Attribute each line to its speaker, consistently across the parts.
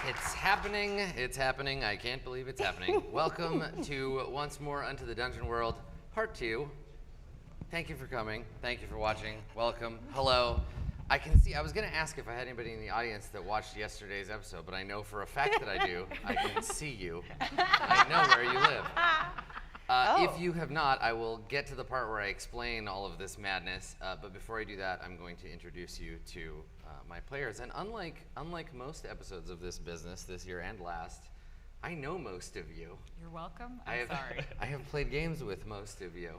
Speaker 1: It's happening. It's happening. I can't believe it's happening. Welcome to Once More Unto the Dungeon World, Part 2. Thank you for coming. Thank you for watching. Welcome. Hello. I can see, I was going to ask if I had anybody in the audience that watched yesterday's episode, but I know for a fact that I do. I can see you. I know where you live. If you have not, I will get to the part where I explain all of this madness. But before I do that, I'm going to introduce you to my players. And unlike most episodes of this business, this year and last, I know most of you.
Speaker 2: You're welcome. I'm sorry.
Speaker 1: I have played games with most of you.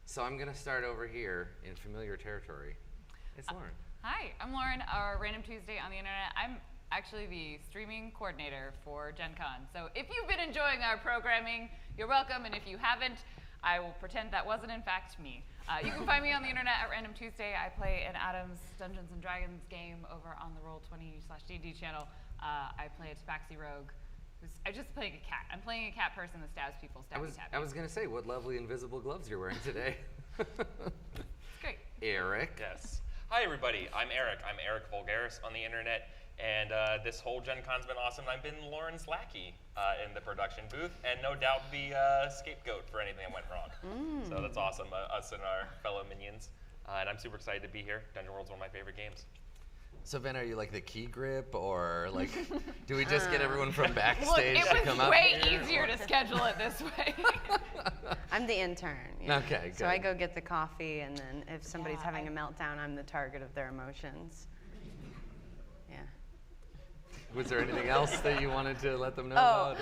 Speaker 1: So I'm going to start over here in familiar territory. It's Lauren.
Speaker 2: Hi, I'm Lauren, our Random Tuesday on the internet. I'm actually the streaming coordinator for Gen Con. So if you've been enjoying our programming, you're welcome. And if you haven't, I will pretend that wasn't in fact me. You can find me on the internet at Random Tuesday. I play an Adam's Dungeons & Dragons game over on the Roll20/D&D channel. I play a Tabaxi Rogue. I'm just playing a cat. I'm playing a cat person that stabs people,
Speaker 1: I was going to say, what lovely invisible gloves you're wearing today.
Speaker 2: It's great.
Speaker 1: Eric.
Speaker 3: Yes. Hi, everybody. I'm Eric. I'm Eric Vulgaris on the internet. And this whole Gen Con's been awesome. I've been Lauren's lackey in the production booth, and no doubt the scapegoat for anything that went wrong. So that's awesome, us and our fellow minions. And I'm super excited to be here. Dungeon World's one of my favorite games.
Speaker 1: So, Ben, are you like the key grip, or like, do we just get everyone from backstage
Speaker 2: Look,
Speaker 1: to come up?
Speaker 2: it was way easier to schedule it this way.
Speaker 4: I'm the intern. Yeah.
Speaker 1: Okay, good.
Speaker 4: So I go get the coffee, and then if somebody's having a meltdown, I'm the target of their emotions. Yeah.
Speaker 1: Was there anything else that you wanted to let them know about?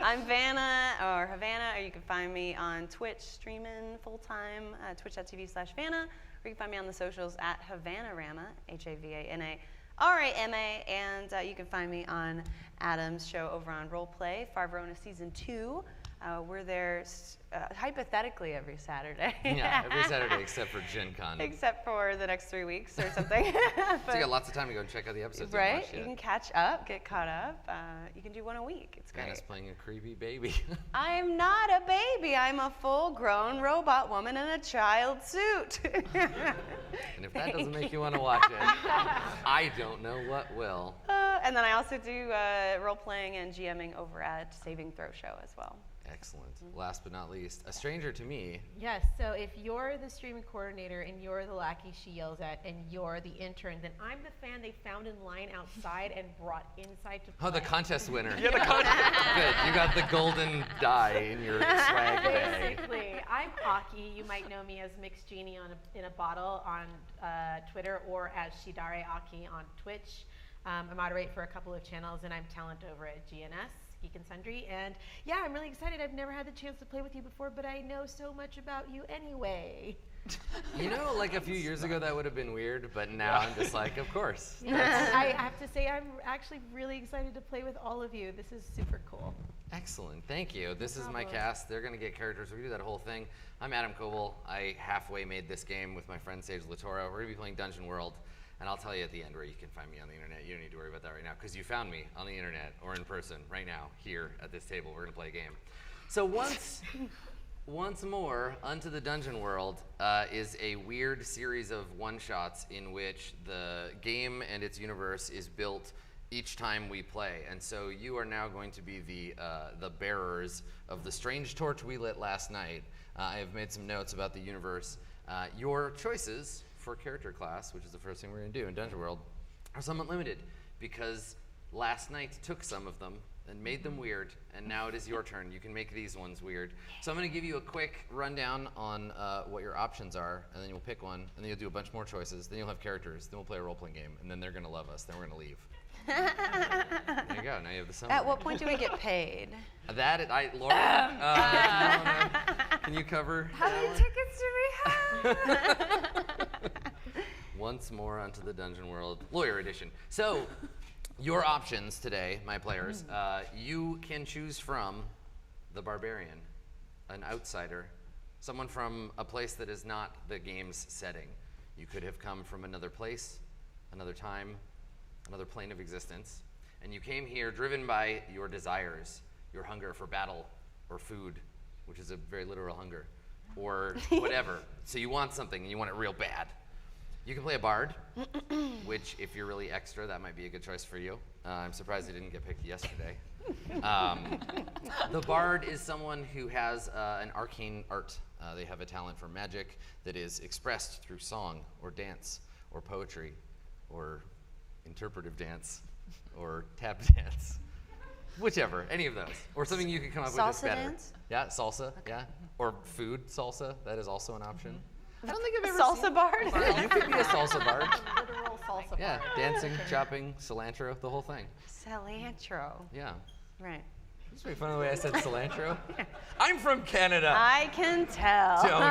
Speaker 4: I'm Vanna, or Havana, or you can find me on Twitch streaming full-time, twitch.tv/Vanna, or you can find me on the socials at Havanarama, Havanarama, and you can find me on Adam's show over on Roleplay, Far Verona Season 2. We're there hypothetically every Saturday.
Speaker 1: Yeah, every Saturday except for Gen Con.
Speaker 4: Except for the next 3 weeks or something.
Speaker 1: So you got lots of time to go and check out the episodes.
Speaker 4: Right, you can catch up, get caught up. You can do one a week. It's great.
Speaker 1: Vanna's playing a creepy baby.
Speaker 4: I'm not a baby. I'm a full-grown robot woman in a child suit.
Speaker 1: And if that doesn't make you want to watch it, I don't know what will.
Speaker 4: And then I also do role-playing and GMing over at Saving Throw Show as well.
Speaker 1: Excellent. Last but not least, a stranger to me.
Speaker 5: Yes, so if you're the streaming coordinator and you're the lackey she yells at and you're the intern, then I'm the fan they found in line outside and brought inside to play.
Speaker 1: Oh, the contest winner.
Speaker 3: Yeah, the contest.
Speaker 1: Good. You got the golden die in your swag bag.
Speaker 5: Basically, I'm Aki. You might know me as Mixed Genie in a bottle on Twitter, or as Shidare Aki on Twitch. I moderate for a couple of channels, and I'm talent over at GNS. Geek and Sundry, and yeah, I'm really excited. I've never had the chance to play with you before, but I know so much about you anyway.
Speaker 1: You know, like a few years ago that would have been weird, but now I'm just like, of course.
Speaker 5: I have to say, I'm actually really excited to play with all of you. This is super cool.
Speaker 1: Excellent, thank you. This is my cast. They're gonna get characters. We do that whole thing. I'm Adam Coble. I halfway made this game with my friend Sage Latoro. We're gonna be playing Dungeon World. And I'll tell you at the end where you can find me on the internet. You don't need to worry about that right now, because you found me on the internet or in person right now here at this table. We're going to play a game. So once more, Unto the Dungeon World is a weird series of one-shots in which the game and its universe is built each time we play. And so you are now going to be the bearers of the strange torch we lit last night. I have made some notes about the universe. Your choices for character class, which is the first thing we're going to do in Dungeon World, are somewhat limited, because last night took some of them and made them weird, and now it is your turn. You can make these ones weird. So I'm going to give you a quick rundown on what your options are, and then you'll pick one, and then you'll do a bunch more choices, then you'll have characters, then we'll play a role-playing game, and then they're going to love us, then we're going to leave. There you go, now you have the summary.
Speaker 4: At what point do we get paid?
Speaker 1: Lauren, can you cover
Speaker 2: How many tickets do we have?
Speaker 1: Once more onto the Dungeon World Lawyer Edition. So, your options today, my players, you can choose from the barbarian, an outsider, someone from a place that is not the game's setting. You could have come from another place, another time, another plane of existence, and you came here driven by your desires, your hunger for battle or food, which is a very literal hunger, or whatever. So you want something and you want it real bad. You can play a bard, which if you're really extra, that might be a good choice for you. I'm surprised it didn't get picked yesterday. The bard is someone who has an arcane art. They have a talent for magic that is expressed through song or dance or poetry or interpretive dance or tap dance. Whichever, any of those. Or something you could come up with that's
Speaker 4: Salsa
Speaker 1: better.
Speaker 4: dance?
Speaker 1: Yeah, salsa, yeah. Or food salsa, that is also an option. I don't think I've ever
Speaker 4: Salsa
Speaker 1: seen
Speaker 4: bard?
Speaker 1: Yeah, you could be a salsa bard.
Speaker 5: Literal salsa
Speaker 1: Yeah,
Speaker 5: bar.
Speaker 1: dancing, chopping, cilantro, the whole thing.
Speaker 4: Cilantro.
Speaker 1: Yeah.
Speaker 4: Right.
Speaker 1: It's pretty funny the way I said cilantro. I'm from Canada.
Speaker 4: I can tell.
Speaker 1: Don't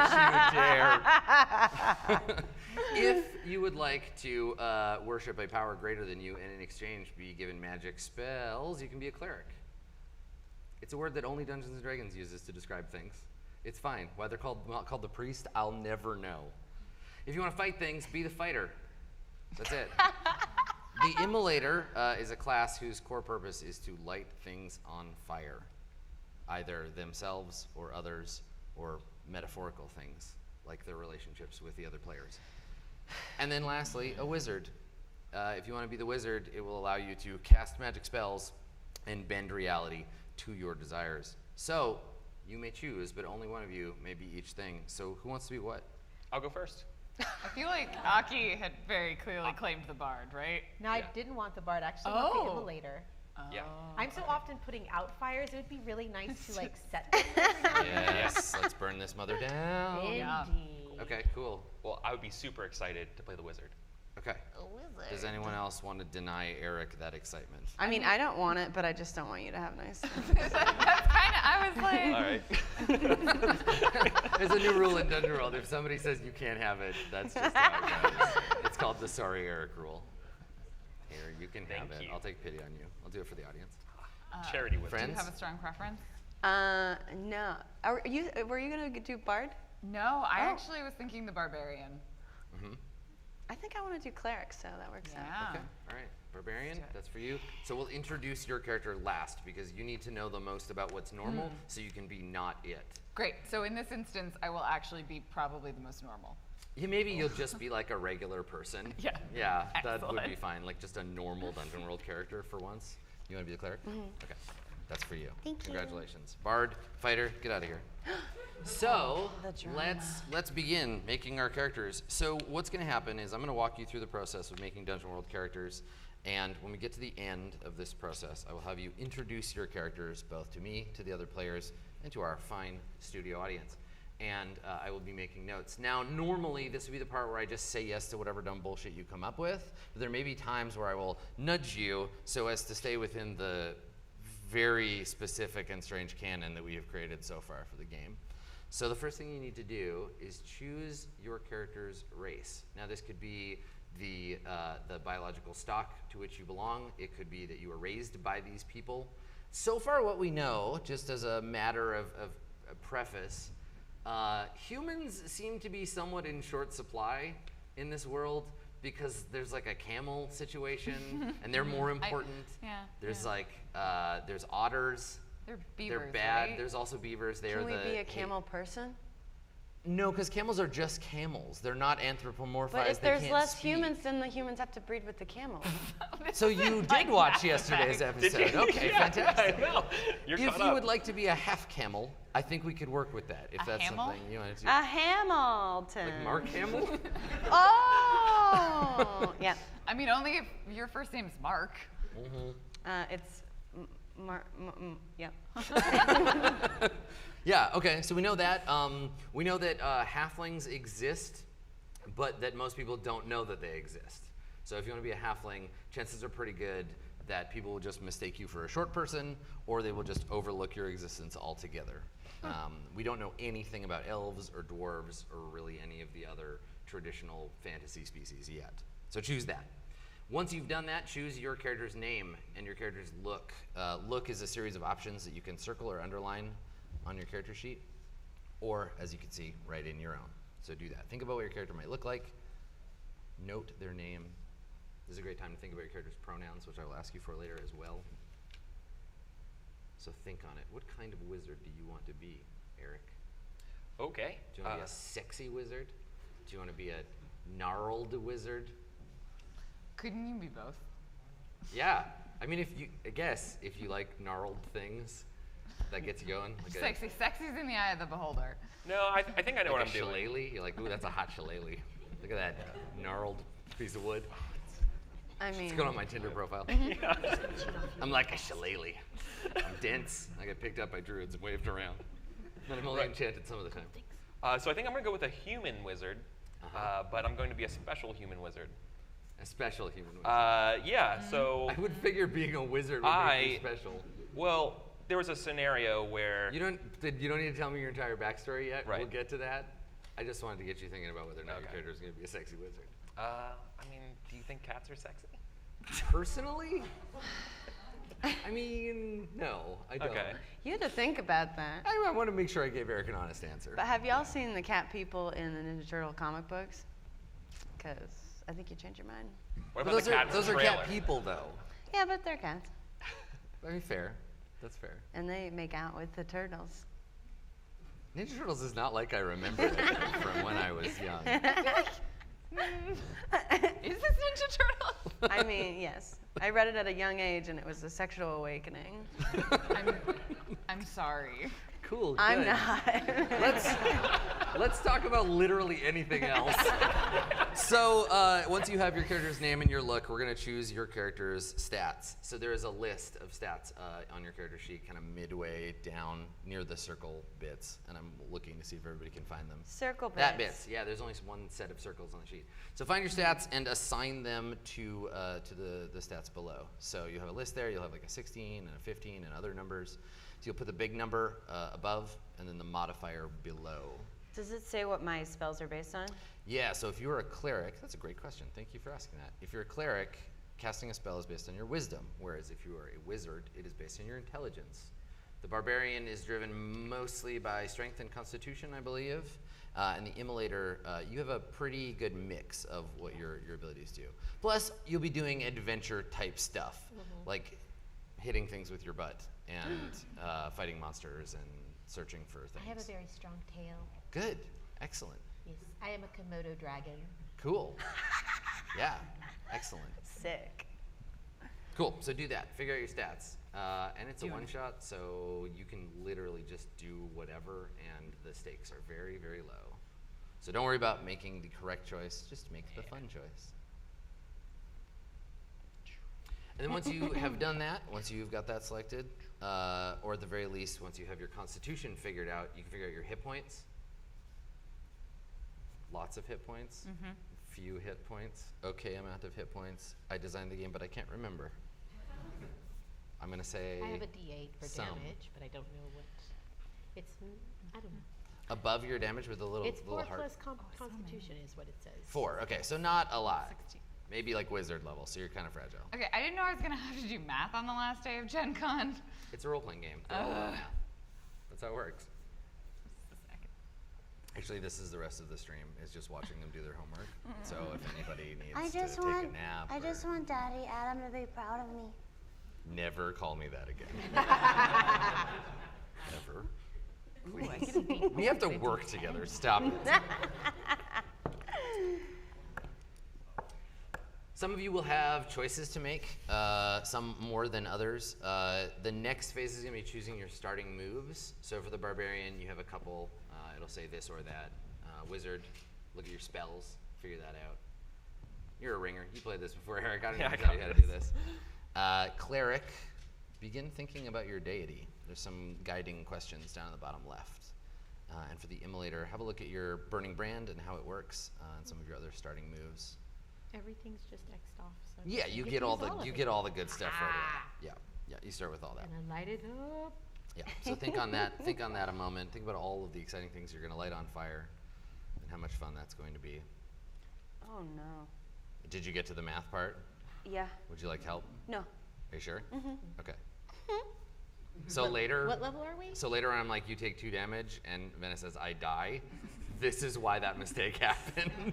Speaker 1: you dare. If you would like to worship a power greater than you and in exchange be given magic spells, you can be a cleric. It's a word that only Dungeons & Dragons uses to describe things. It's fine. Why they're not called the priest, I'll never know. If you want to fight things, be the fighter. That's it. The Immolator is a class whose core purpose is to light things on fire, either themselves or others, or metaphorical things, like their relationships with the other players. And then lastly, a wizard. If you want to be the wizard, it will allow you to cast magic spells and bend reality to your desires. So, you may choose, but only one of you may be each thing. So, who wants to be what?
Speaker 3: I'll go first.
Speaker 2: I feel like Aki had very clearly claimed the bard, right?
Speaker 5: No, I
Speaker 3: Yeah.
Speaker 5: didn't want the bard. I actually want the
Speaker 2: Oh.
Speaker 5: immolator.
Speaker 3: Yeah.
Speaker 5: I'm so often putting out fires. It would be really nice to like set them every now and then.
Speaker 1: Yes, let's burn this mother down.
Speaker 2: Yeah.
Speaker 5: Indeed.
Speaker 1: Okay, cool.
Speaker 3: Well, I would be super excited to play the wizard.
Speaker 1: Okay. Does anyone else want to deny Eric that excitement?
Speaker 4: I mean, I don't want it, but I just don't want you to have nice things.
Speaker 2: That's kind of, I was like,
Speaker 3: All right.
Speaker 1: There's a new rule in Dungeon World. If somebody says you can't have it, that's just how it goes. It's called the sorry Eric rule. Here, you can have
Speaker 3: Thank
Speaker 1: it.
Speaker 3: you.
Speaker 1: I'll take pity on you. I'll do it for the audience.
Speaker 3: Charity wizard.
Speaker 2: do you
Speaker 1: Friends?
Speaker 2: have a strong preference?
Speaker 4: No. Were you gonna do bard?
Speaker 2: No, I
Speaker 4: Oh.
Speaker 2: actually was thinking the barbarian.
Speaker 4: I think I want to do cleric, so that works out.
Speaker 2: Yeah.
Speaker 1: Okay. All right. Barbarian,
Speaker 2: Let's do it.
Speaker 1: that's for you. So we'll introduce your character last because you need to know the most about what's normal so you can be not it.
Speaker 2: Great. So in this instance, I will actually be probably the most normal.
Speaker 1: Yeah, maybe you'll just be like a regular person.
Speaker 2: Yeah.
Speaker 1: Yeah, that would be
Speaker 2: Excellent.
Speaker 1: fine. Like just a normal Dungeon World character for once. You want to be the cleric? Okay. That's for you.
Speaker 4: Thank you.
Speaker 1: Congratulations. Bard, fighter, get out of here. So
Speaker 4: The drama.
Speaker 1: let's begin making our characters. So what's going to happen is I'm going to walk you through the process of making Dungeon World characters, and when we get to the end of this process, I will have you introduce your characters both to me, to the other players, and to our fine studio audience. And I will be making notes. Now, normally this would be the part where I just say yes to whatever dumb bullshit you come up with, but there may be times where I will nudge you so as to stay within the very specific and strange canon that we have created so far for the game. So the first thing you need to do is choose your character's race. Now this could be the biological stock to which you belong. It could be that you were raised by these people. So far what we know, just as a matter of a preface, humans seem to be somewhat in short supply in this world because there's like a camel situation and they're more important. There's like, there's otters.
Speaker 2: They're beavers,
Speaker 1: They're bad.
Speaker 2: right?
Speaker 1: There's also beavers. They
Speaker 4: Can
Speaker 1: are
Speaker 4: we
Speaker 1: the
Speaker 4: be a camel person?
Speaker 1: No, because camels are just camels. They're not anthropomorphized.
Speaker 4: But if
Speaker 1: They
Speaker 4: there's
Speaker 1: can't
Speaker 4: less
Speaker 1: speak.
Speaker 4: humans, then the humans have to breed with the camels.
Speaker 1: So you did
Speaker 2: like
Speaker 1: watch
Speaker 2: Mass
Speaker 1: yesterday's
Speaker 2: Effect.
Speaker 3: Did
Speaker 1: episode.
Speaker 3: you?
Speaker 1: Okay,
Speaker 3: Yeah,
Speaker 1: fantastic.
Speaker 3: I know. You're
Speaker 1: If
Speaker 3: caught
Speaker 1: you
Speaker 3: up.
Speaker 1: would like to be a half camel, I think we could work with that. If
Speaker 2: A
Speaker 1: that's
Speaker 2: hamel?
Speaker 1: something you want to do.
Speaker 4: A Hamilton.
Speaker 1: Like Mark Hamill?
Speaker 4: Oh! Yeah.
Speaker 2: I mean, only if your first name's Mark.
Speaker 4: It's yeah.
Speaker 1: Yeah, okay, so we know that. We know that halflings exist, but that most people don't know that they exist. So if you want to be a halfling, chances are pretty good that people will just mistake you for a short person, or they will just overlook your existence altogether. We don't know anything about elves or dwarves or really any of the other traditional fantasy species yet. So choose that. Once you've done that, choose your character's name and your character's look. Look is a series of options that you can circle or underline on your character sheet, or as you can see, write in your own. So do that. Think about what your character might look like. Note their name. This is a great time to think about your character's pronouns, which I will ask you for later as well. So think on it. What kind of wizard do you want to be, Eric?
Speaker 3: Okay.
Speaker 1: Do you want to be a sexy wizard? Do you want to be a gnarled wizard.
Speaker 2: Couldn't you be both?
Speaker 1: Yeah. I mean, if you like gnarled things, that gets you going. Like
Speaker 2: Sexy. Sexy's in the eye of the beholder.
Speaker 3: No, I think I know what
Speaker 1: like
Speaker 3: I'm
Speaker 1: a
Speaker 3: doing.
Speaker 1: shillelagh. You're like, ooh, that's a hot shillelagh. Look at that gnarled piece of wood.
Speaker 4: I
Speaker 1: It's
Speaker 4: mean,
Speaker 1: going on my Tinder profile. I'm like a shillelagh. I'm dense. I get picked up by druids and waved around. And I'm only enchanted some of the time.
Speaker 3: So I think I'm going to go with a human wizard, but I'm going to be a special human wizard.
Speaker 1: A special human wizard.
Speaker 3: Yeah, so
Speaker 1: I would figure being a wizard would make you special.
Speaker 3: Well, there was a scenario where
Speaker 1: You don't need to tell me your entire backstory yet.
Speaker 3: Right.
Speaker 1: We'll get to that. I just wanted to get you thinking about whether or not your
Speaker 3: Okay.
Speaker 1: character is going to be a sexy wizard.
Speaker 3: I mean, do you think cats are sexy?
Speaker 1: Personally? I mean, no, I don't.
Speaker 3: Okay.
Speaker 4: you had to think about that.
Speaker 1: I want to make sure I gave Eric an honest answer.
Speaker 4: But have y'all seen the cat people in the Ninja Turtle comic books? Because I think you change your mind.
Speaker 3: What
Speaker 1: But
Speaker 3: about the cats
Speaker 1: those are
Speaker 3: trailer?
Speaker 1: cat people, though.
Speaker 4: Yeah, but they're cats.
Speaker 1: I mean, fair. That's fair.
Speaker 4: And they make out with the turtles.
Speaker 1: Ninja Turtles is not like I remember it from when I was young.
Speaker 2: Is this Ninja Turtle?
Speaker 4: I mean, yes. I read it at a young age and it was a sexual awakening.
Speaker 2: I'm sorry.
Speaker 1: Cool.
Speaker 4: I'm
Speaker 1: good.
Speaker 4: not.
Speaker 1: Let's talk about literally anything else. So once you have your character's name and your look, we're gonna choose your character's stats. So there is a list of stats on your character sheet, kind of midway down near the circle bits, and I'm looking to see if everybody can find them.
Speaker 4: Circle bits.
Speaker 1: That bits, yeah. There's only one set of circles on the sheet. So find your stats and assign them to the stats below. So you have a list there. You'll have like a 16 and a 15 and other numbers. So you'll put the big number above and then the modifier below.
Speaker 4: Does it say what my spells are based on?
Speaker 1: Yeah, so if you are a cleric, that's a great question. Thank you for asking that. If you're a cleric, casting a spell is based on your wisdom, whereas if you are a wizard, it is based on your intelligence. The barbarian is driven mostly by strength and constitution, I believe. And the immolator, you have a pretty good mix of what your abilities do. Plus, you'll be doing adventure type stuff, like hitting things with your butt and fighting monsters and searching for things.
Speaker 6: I have a very strong tail.
Speaker 1: Good. Excellent.
Speaker 6: Yes, I am a Komodo dragon.
Speaker 1: Cool. Yeah. Excellent.
Speaker 4: Sick.
Speaker 1: Cool. So do that. Figure out your stats. And it's a one shot, so you can literally just do whatever, and the stakes are very, very low. So don't worry about making the correct choice. Just make the fun choice. And then once you have done that, once you've got that selected, or at the very least, once you have your constitution figured out, you can figure out your hit points. Lots of hit points, few hit points, okay amount of hit points. I designed the game, but I can't remember. I'm gonna say
Speaker 6: I have a D8 for
Speaker 1: some.
Speaker 6: damage, but I don't know what. It's, I don't know.
Speaker 1: Above your damage with a little,
Speaker 6: It's 4
Speaker 1: little heart.
Speaker 6: plus Constitution is what it says.
Speaker 1: 4, okay, so not a lot. Maybe like wizard level, so you're kind of fragile.
Speaker 2: Okay, I didn't know I was gonna have to do math on the last day of Gen Con.
Speaker 1: It's a role-playing game. They're all about math. That's how it works. Actually, this is the rest of the stream, is just watching them do their homework. So if anybody needs to take a nap
Speaker 7: I just
Speaker 1: or-
Speaker 7: want Daddy Adam to be proud of me.
Speaker 1: Never call me that again. Never. Please. We have to work together. Stop it. Some of you will have choices to make, some more than others. The next phase is going to be choosing your starting moves. So for the barbarian, you have a couple. It'll say this or that. Wizard, look at your spells, figure that out. You're a ringer. You played this before, Eric. I don't need to tell you how to do this. Cleric, begin thinking about your deity. There's some guiding questions down in the bottom left. And for the immolator, have a look at your burning brand and how it works, and some of your other starting moves.
Speaker 6: Everything's just X'd off. So
Speaker 1: Yeah, you get all the good stuff right away. Yeah, you start with all that.
Speaker 6: And I light it up.
Speaker 1: Yeah. So think on that. Think on that a moment. Think about all of the exciting things you're going to light on fire, and how much fun that's going to be.
Speaker 4: Oh no.
Speaker 1: Did you get to the math part?
Speaker 4: Yeah.
Speaker 1: Would you like help?
Speaker 4: No.
Speaker 1: Are you sure? Okay. So later.
Speaker 6: What level are we?
Speaker 1: So later on, I'm like, you take 2 damage, and Vanna says, I die. This is why that mistake happened.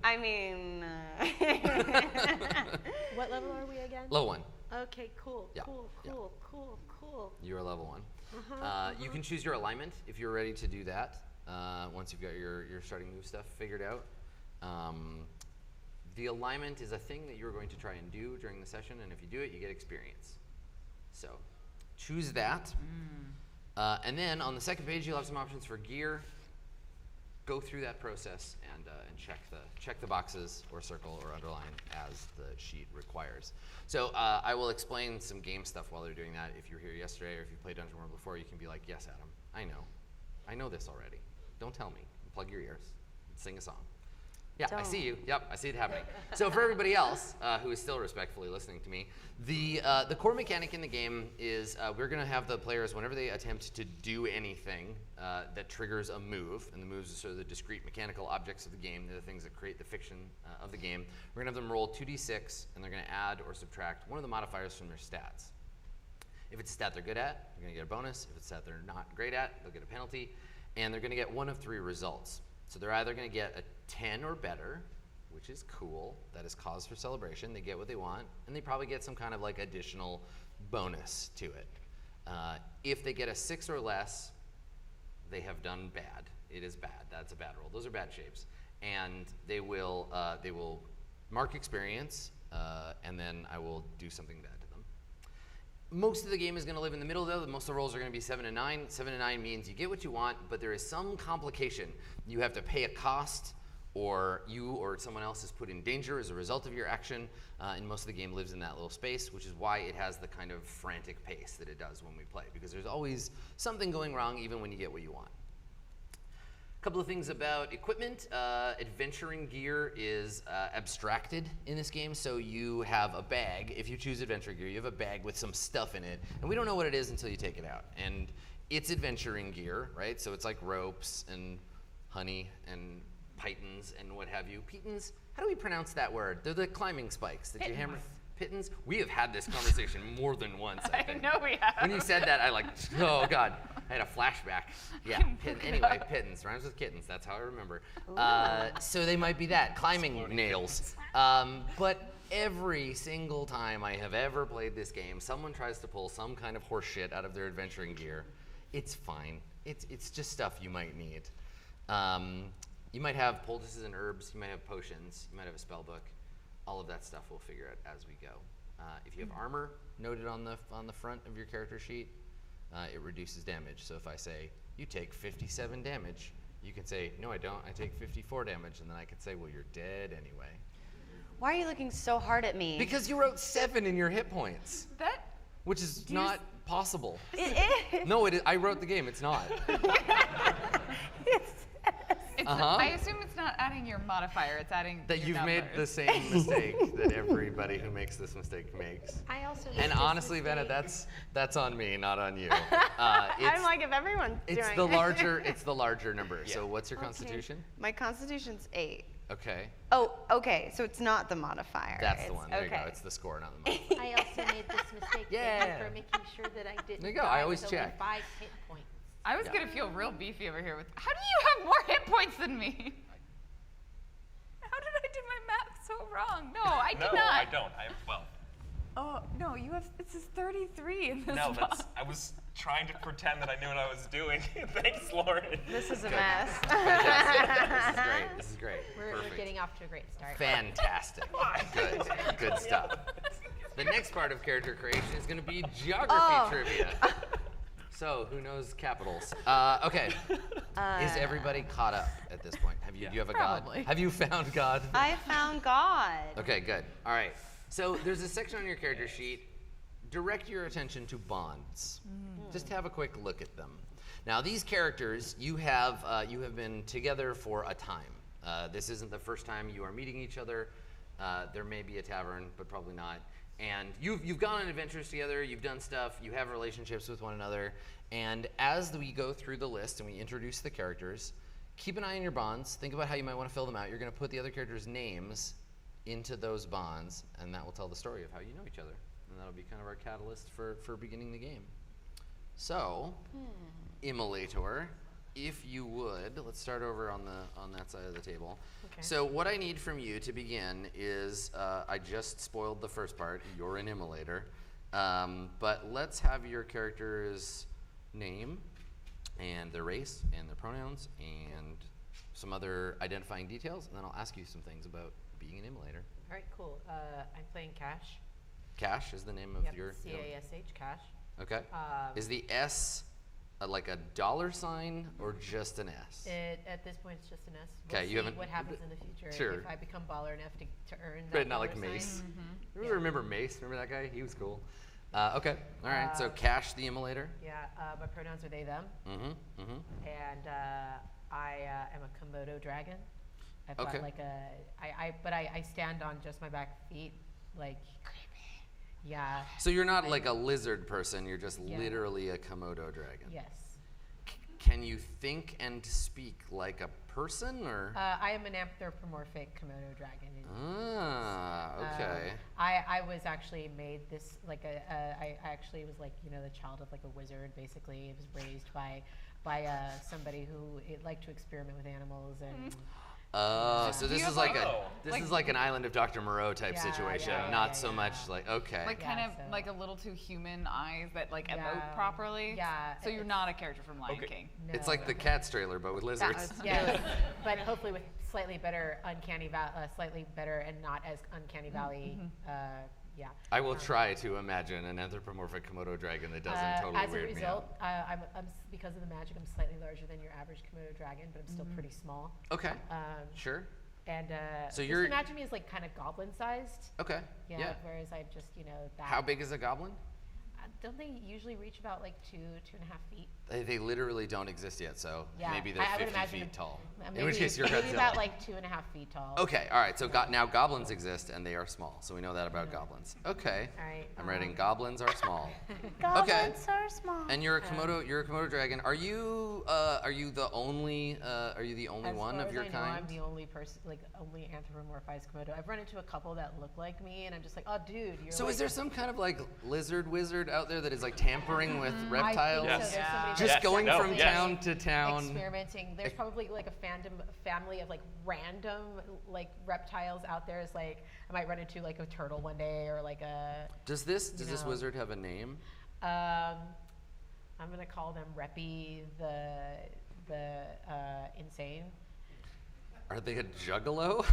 Speaker 4: I mean.
Speaker 6: What level are we again?
Speaker 1: Low 1.
Speaker 6: Okay, cool,
Speaker 1: Yeah,
Speaker 6: cool,
Speaker 1: yeah.
Speaker 6: cool.
Speaker 1: You are level 1. You can choose your alignment if you're ready to do that. Once you've got your starting move stuff figured out. The alignment is a thing that you're going to try and do during the session, and if you do it, you get experience. So choose that. And then on the second page, you'll have some options for gear. Go through that process and check the boxes or circle or underline as the sheet requires. So I will explain some game stuff while they're doing that. If you were here yesterday or if you played Dungeon World before, you can be like, yes, Adam, I know this already. Don't tell me. Plug your ears. Sing a song. Yeah, I see you. Yep, I see it happening. So for everybody else who is still respectfully listening to me, the core mechanic in the game is we're going to have the players, whenever they attempt to do anything that triggers a move, and the moves are sort of the discrete mechanical objects of the game, they're the things that create the fiction of the game, we're going to have them roll 2d6, and they're going to add or subtract one of the modifiers from their stats. If it's a stat they're good at, they're going to get a bonus. If it's a stat they're not great at, they'll get a penalty, and they're going to get one of 3 results. So they're either going to get a 10 or better, which is cool. That is cause for celebration. They get what they want, and they probably get some kind of like additional bonus to it. If they get a 6 or less, they have done bad. It is bad. That's a bad roll. Those are bad shapes, and they will mark experience, and then I will do something bad to them. Most of the game is going to live in the middle, though. Most of the rolls are going to be 7 and 9. 7 and 9 means you get what you want, but there is some complication. You have to pay a cost, or you or someone else is put in danger as a result of your action, and most of the game lives in that little space, which is why it has the kind of frantic pace that it does when we play, because there's always something going wrong even when you get what you want. A couple of things about equipment. Adventuring gear is abstracted in this game, so you have a bag. If you choose adventure gear, you have a bag with some stuff in it, and we don't know what it is until you take it out. And it's adventuring gear, right? So it's like ropes and honey and pitons and what have you. Pitons? How do we pronounce that word? They're the climbing spikes that you hammer. Pitons? We have had this conversation more than once, I think.
Speaker 2: I know we have.
Speaker 1: When you said that, oh God, I had a flashback. Yeah, anyway, pitons, rhymes with kittens, that's how I remember. So they might be that, climbing nails. But every single time I have ever played this game, someone tries to pull some kind of horse shit out of their adventuring gear. It's fine. It's just stuff you might need. You might have poultices and herbs, you might have potions, you might have a spell book. All of that stuff we'll figure out as we go. If you have armor noted on the front of your character sheet, it reduces damage. So if I say, you take 57 damage, you can say, no I don't, I take 54 damage, and then I can say, well you're dead anyway.
Speaker 4: Why are you looking so hard at me?
Speaker 1: Because you wrote 7 in your hit points. Which is not possible.
Speaker 4: It is.
Speaker 1: No, it is. I wrote the game, it's not.
Speaker 2: I assume it's not adding your modifier, it's adding
Speaker 1: that
Speaker 2: your
Speaker 1: you've
Speaker 2: numbers.
Speaker 1: made the same mistake that everybody who makes this mistake makes.
Speaker 6: I also made
Speaker 1: And
Speaker 6: this
Speaker 1: honestly,
Speaker 6: mistake.
Speaker 1: Vanna, that's on me, not on you.
Speaker 4: I'm like, if everyone's doing
Speaker 1: it's the larger number.
Speaker 3: Yeah.
Speaker 1: So what's your constitution?
Speaker 4: My constitution's 8.
Speaker 1: Okay.
Speaker 4: Oh, okay. So it's not the modifier.
Speaker 1: That's the one. There you
Speaker 4: okay.
Speaker 1: go. It's the score, not the modifier.
Speaker 6: I also made this mistake.
Speaker 1: Yeah.
Speaker 6: Thank you for making sure that I didn't.
Speaker 1: There you go.
Speaker 6: die
Speaker 1: I always
Speaker 6: with only
Speaker 1: check.
Speaker 6: 5 hit points.
Speaker 2: I was
Speaker 1: Yeah.
Speaker 2: gonna feel real beefy over here with, how do you have more hit points than me? How did I do my math so wrong? No, I did
Speaker 3: No,
Speaker 2: not.
Speaker 3: I don't. I have 12.
Speaker 2: Oh, no, you have, this is 33 in this
Speaker 3: No,
Speaker 2: box.
Speaker 3: I was trying to pretend that I knew what I was doing. Thanks, Lauren.
Speaker 4: This is a
Speaker 1: Good.
Speaker 4: mess.
Speaker 1: Fantastic. This is great.
Speaker 6: We're
Speaker 1: Perfect.
Speaker 6: getting off to a great start.
Speaker 1: Fantastic. Good stuff. The next part of character creation is going to be geography
Speaker 4: Oh.
Speaker 1: trivia. So, who knows capitals? Okay. Is everybody caught up at this point? Do you have a
Speaker 2: Probably.
Speaker 1: god? Have you found God?
Speaker 4: I found God.
Speaker 1: Okay, good. All right. So there's a section on your character sheet. Direct your attention to bonds. Just have a quick look at them. Now, these characters, you have been together for a time. This isn't the first time you are meeting each other. There may be a tavern, but probably not. And you've gone on adventures together, you've done stuff, you have relationships with one another, and as we go through the list and we introduce the characters, keep an eye on your bonds, think about how you might want to fill them out. You're going to put the other characters' names into those bonds, and that will tell the story of how you know each other. And that'll be kind of our catalyst for beginning the game. So, Immolator, if you would, let's start over on that side of the table.
Speaker 5: Okay.
Speaker 1: So what I need from you to begin is, I just spoiled the first part, you're an Immolator, but let's have your character's name and their race and their pronouns and some other identifying details, and then I'll ask you some things about being an immolator.
Speaker 5: All right, cool. I'm playing Cash.
Speaker 1: Cash is the name of
Speaker 5: Yep,
Speaker 1: your.
Speaker 5: C-A-S-H, Cash.
Speaker 1: Okay. Is the S like a $sign or just an S?
Speaker 5: At this point, it's just an S.
Speaker 1: Okay,
Speaker 5: We'll
Speaker 1: you
Speaker 5: see
Speaker 1: haven't-
Speaker 5: what happens in the future
Speaker 1: Sure.
Speaker 5: if I become baller enough to earn that
Speaker 1: But not like
Speaker 5: dollar
Speaker 1: Mace.
Speaker 5: sign.
Speaker 1: You
Speaker 5: Yeah.
Speaker 1: remember Mace? Remember that guy? He was cool. Okay. All right. So Cash the immolator.
Speaker 5: Yeah, my pronouns are they, them.
Speaker 1: Mm-hmm. Mm-hmm.
Speaker 5: And I am a Komodo dragon. I've
Speaker 1: Okay.
Speaker 5: got like I stand on just my back feet, like, yeah,
Speaker 1: So you're not like a lizard person. You're just
Speaker 5: Yeah.
Speaker 1: literally a Komodo dragon.
Speaker 5: yes.
Speaker 1: Can you think and speak like a person, or?
Speaker 5: I am an anthropomorphic Komodo dragon.
Speaker 1: Okay.
Speaker 5: I was actually made this like I actually was like the child of like a wizard basically. It was raised by somebody who liked to experiment with animals and.
Speaker 1: So
Speaker 2: Do
Speaker 1: this
Speaker 2: you
Speaker 1: is
Speaker 2: have,
Speaker 1: like
Speaker 3: like-
Speaker 1: this is like an Island of Dr. Moreau type
Speaker 5: Yeah,
Speaker 1: situation,
Speaker 5: yeah,
Speaker 1: not
Speaker 5: yeah,
Speaker 1: so
Speaker 5: yeah.
Speaker 1: much like okay.
Speaker 2: Like
Speaker 5: Yeah,
Speaker 2: kind of
Speaker 5: so-
Speaker 2: like a little too human eyes that like
Speaker 5: Yeah.
Speaker 2: emote properly.
Speaker 5: Yeah,
Speaker 2: So you're
Speaker 5: it's-
Speaker 2: not a character from Lion
Speaker 3: Okay.
Speaker 2: King.
Speaker 1: It's
Speaker 5: No.
Speaker 1: like the Cats trailer, but with lizards.
Speaker 5: Yes, but hopefully with slightly better slightly better and not as uncanny valley. Yeah.
Speaker 1: I will try to imagine an anthropomorphic Komodo dragon that doesn't totally
Speaker 5: as a
Speaker 1: weird me out.
Speaker 5: result, because of the magic, I'm slightly larger than your average Komodo dragon, but I'm still pretty small.
Speaker 1: Okay.
Speaker 5: Um,
Speaker 1: Sure.
Speaker 5: And
Speaker 1: So
Speaker 5: just
Speaker 1: you're-
Speaker 5: imagine me as like kind of goblin sized.
Speaker 1: Okay.
Speaker 5: Yeah,
Speaker 1: Yeah.
Speaker 5: Whereas I'm just that.
Speaker 1: How big is a goblin?
Speaker 5: Don't they usually reach about like 2.5 feet?
Speaker 1: They literally don't exist yet, so
Speaker 5: Yeah,
Speaker 1: maybe they're
Speaker 5: I would
Speaker 1: 50
Speaker 5: imagine
Speaker 1: feet tall.
Speaker 5: Maybe,
Speaker 1: In which case you're
Speaker 5: maybe
Speaker 1: Godzilla.
Speaker 5: about like 2.5 feet tall.
Speaker 1: Okay, all right. So now goblins exist and they are small. So we know that about goblins. Okay.
Speaker 5: All right.
Speaker 1: I'm writing goblins are small.
Speaker 7: Goblins are small.
Speaker 1: And you're a Komodo dragon. Are you the only
Speaker 5: As
Speaker 1: one
Speaker 5: far
Speaker 1: of
Speaker 5: as
Speaker 1: your
Speaker 5: I know,
Speaker 1: kind?
Speaker 5: I'm the only person, like only anthropomorphized Komodo. I've run into a couple that look like me, and I'm just like, oh, dude, you're.
Speaker 1: So
Speaker 5: like,
Speaker 1: is there some kind of like lizard wizard out there that is like tampering with reptiles?
Speaker 5: I think so. There's
Speaker 3: Yes.
Speaker 5: somebody
Speaker 1: Just
Speaker 5: that's
Speaker 1: going
Speaker 3: No,
Speaker 1: from
Speaker 3: yes.
Speaker 1: town to town.
Speaker 5: experimenting. There's probably like a family of like random like reptiles out there. Is like I might run into like a turtle one day or like a.
Speaker 1: Does this
Speaker 5: know.
Speaker 1: wizard have a name?
Speaker 5: I'm gonna call them Reppy the insane.
Speaker 1: Are they a juggalo?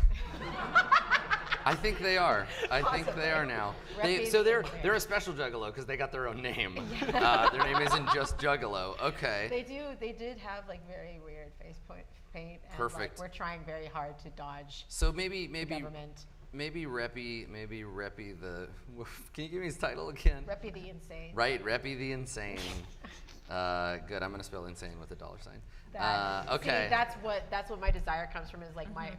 Speaker 1: I think they are. I think they are now.
Speaker 5: Reppy
Speaker 1: So
Speaker 5: the
Speaker 1: they're
Speaker 5: insane.
Speaker 1: a special juggalo because they got their own name. Their name isn't just juggalo. Okay.
Speaker 5: They did have like very weird paint. And,
Speaker 1: Perfect.
Speaker 5: Like, we're trying very hard to dodge
Speaker 1: So maybe
Speaker 5: the government.
Speaker 1: Reppy the. Can you give me his title again?
Speaker 5: Reppy the insane.
Speaker 1: Right, Reppy the insane. Good. I'm gonna spell insane with a $sign. Okay.
Speaker 5: See, that's what my desire comes from. Is like my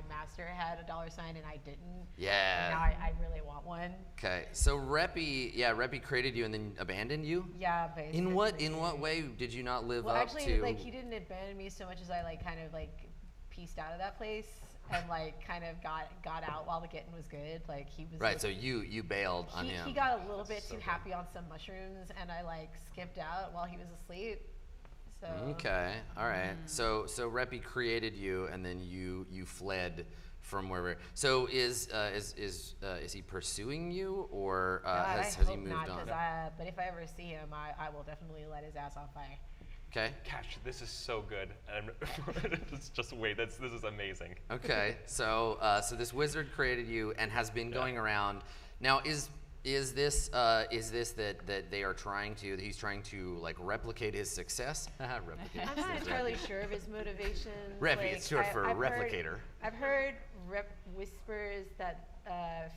Speaker 5: master had a $sign and I didn't.
Speaker 1: Yeah.
Speaker 5: And now I really want one.
Speaker 1: Okay. So Reppy created you and then abandoned you.
Speaker 5: Yeah, basically.
Speaker 1: In what way did you not live
Speaker 5: Well,
Speaker 1: up
Speaker 5: actually,
Speaker 1: to?
Speaker 5: like he didn't abandon me so much as I like kind of like pieced out of that place and like kind of got out while the getting was good. Like he was
Speaker 1: Right.
Speaker 5: like,
Speaker 1: So you bailed on him.
Speaker 5: he got a little bit too happy on some mushrooms and I like skipped out while he was asleep. So
Speaker 1: Okay. All right. So Reppy created you, and then you fled from where. So is he pursuing you, or
Speaker 5: God,
Speaker 1: has
Speaker 5: I
Speaker 1: he
Speaker 5: hope
Speaker 1: moved
Speaker 5: not,
Speaker 1: on?
Speaker 5: 'cause but if I ever see him, I will definitely let his ass on fire.
Speaker 1: Okay.
Speaker 3: Gosh, this is so good. And just wait, this is amazing.
Speaker 1: Okay. So this wizard created you and has been going around. Now is this that they are trying to? That he's trying to like replicate his success? Replicate.
Speaker 5: I'm not entirely sure of his motivations.
Speaker 1: Reppy,
Speaker 5: like,
Speaker 1: it's short for
Speaker 5: I've
Speaker 1: replicator.
Speaker 5: I've heard whispers that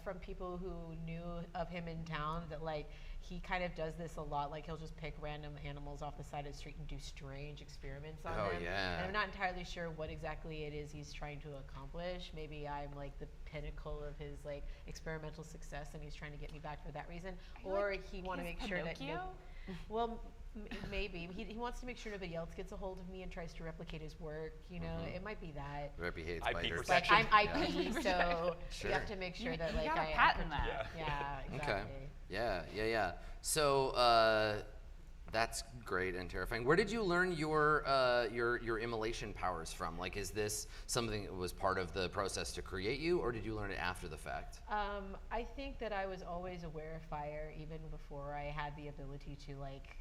Speaker 5: from people who knew of him in town that like he kind of does this a lot. Like he'll just pick random animals off the side of the street and do strange experiments on
Speaker 1: Oh,
Speaker 5: them.
Speaker 1: yeah.
Speaker 5: And I'm not entirely sure what exactly it is he's trying to accomplish. Maybe I'm like the pinnacle of his like experimental success, and he's trying to get me back for that reason, or he want to make sure that.
Speaker 2: Pinocchio?
Speaker 5: Well, maybe he wants to make sure nobody else gets a hold of me and tries to replicate his work. You know, it might be that.
Speaker 1: Reppy hates
Speaker 3: IP
Speaker 1: biters.
Speaker 3: protection.
Speaker 5: Like I'm IP, so
Speaker 1: Sure.
Speaker 5: you have to make sure
Speaker 2: You
Speaker 5: that like
Speaker 2: gotta
Speaker 5: I
Speaker 2: patent that.
Speaker 5: Yeah, exactly.
Speaker 1: Okay. Yeah. So that's great and terrifying. Where did you learn your immolation powers from? Like, is this something that was part of the process to create you, or did you learn it after the fact?
Speaker 5: I think that I was always aware of fire even before I had the ability to like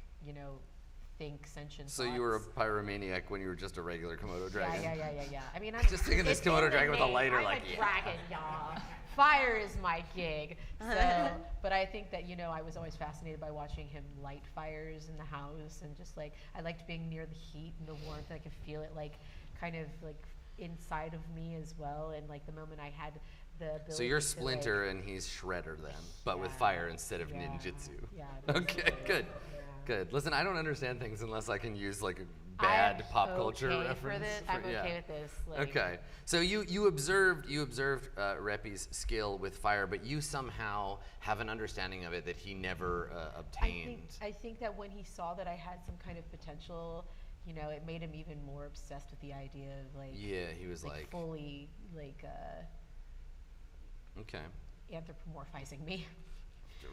Speaker 5: think sentient
Speaker 1: So
Speaker 5: thoughts.
Speaker 1: you were a pyromaniac when you were just a regular Komodo dragon.
Speaker 5: Yeah. I mean, I'm
Speaker 1: Just thinking this
Speaker 5: it's in
Speaker 1: Komodo
Speaker 5: the
Speaker 1: dragon with a
Speaker 5: name.
Speaker 1: lighter,
Speaker 5: I'm
Speaker 1: like,
Speaker 5: a
Speaker 1: yeah.
Speaker 5: dragon, y'all. Fire is my gig. So, but I think that I was always fascinated by watching him light fires in the house, and just like I liked being near the heat and the warmth. I could feel it like kind of like inside of me as well. And like the moment I had the ability
Speaker 1: So you're
Speaker 5: to,
Speaker 1: Splinter and he's Shredder then, but with
Speaker 5: Yeah.
Speaker 1: fire instead of
Speaker 5: Yeah.
Speaker 1: ninjutsu.
Speaker 5: Yeah,
Speaker 1: Okay,
Speaker 5: basically.
Speaker 1: good.
Speaker 5: Yeah.
Speaker 1: Good. Listen, I don't understand things unless I can use like a bad
Speaker 5: I'm
Speaker 1: pop culture
Speaker 5: okay
Speaker 1: reference.
Speaker 5: For this. I'm
Speaker 1: yeah.
Speaker 5: okay with this. Like,
Speaker 1: Okay, so you observed Reppy's skill with fire, but you somehow have an understanding of it that he never obtained.
Speaker 5: I think that when he saw that I had some kind of potential, it made him even more obsessed with the idea of like
Speaker 1: Yeah, he was like,
Speaker 5: fully
Speaker 1: okay,
Speaker 5: anthropomorphizing me.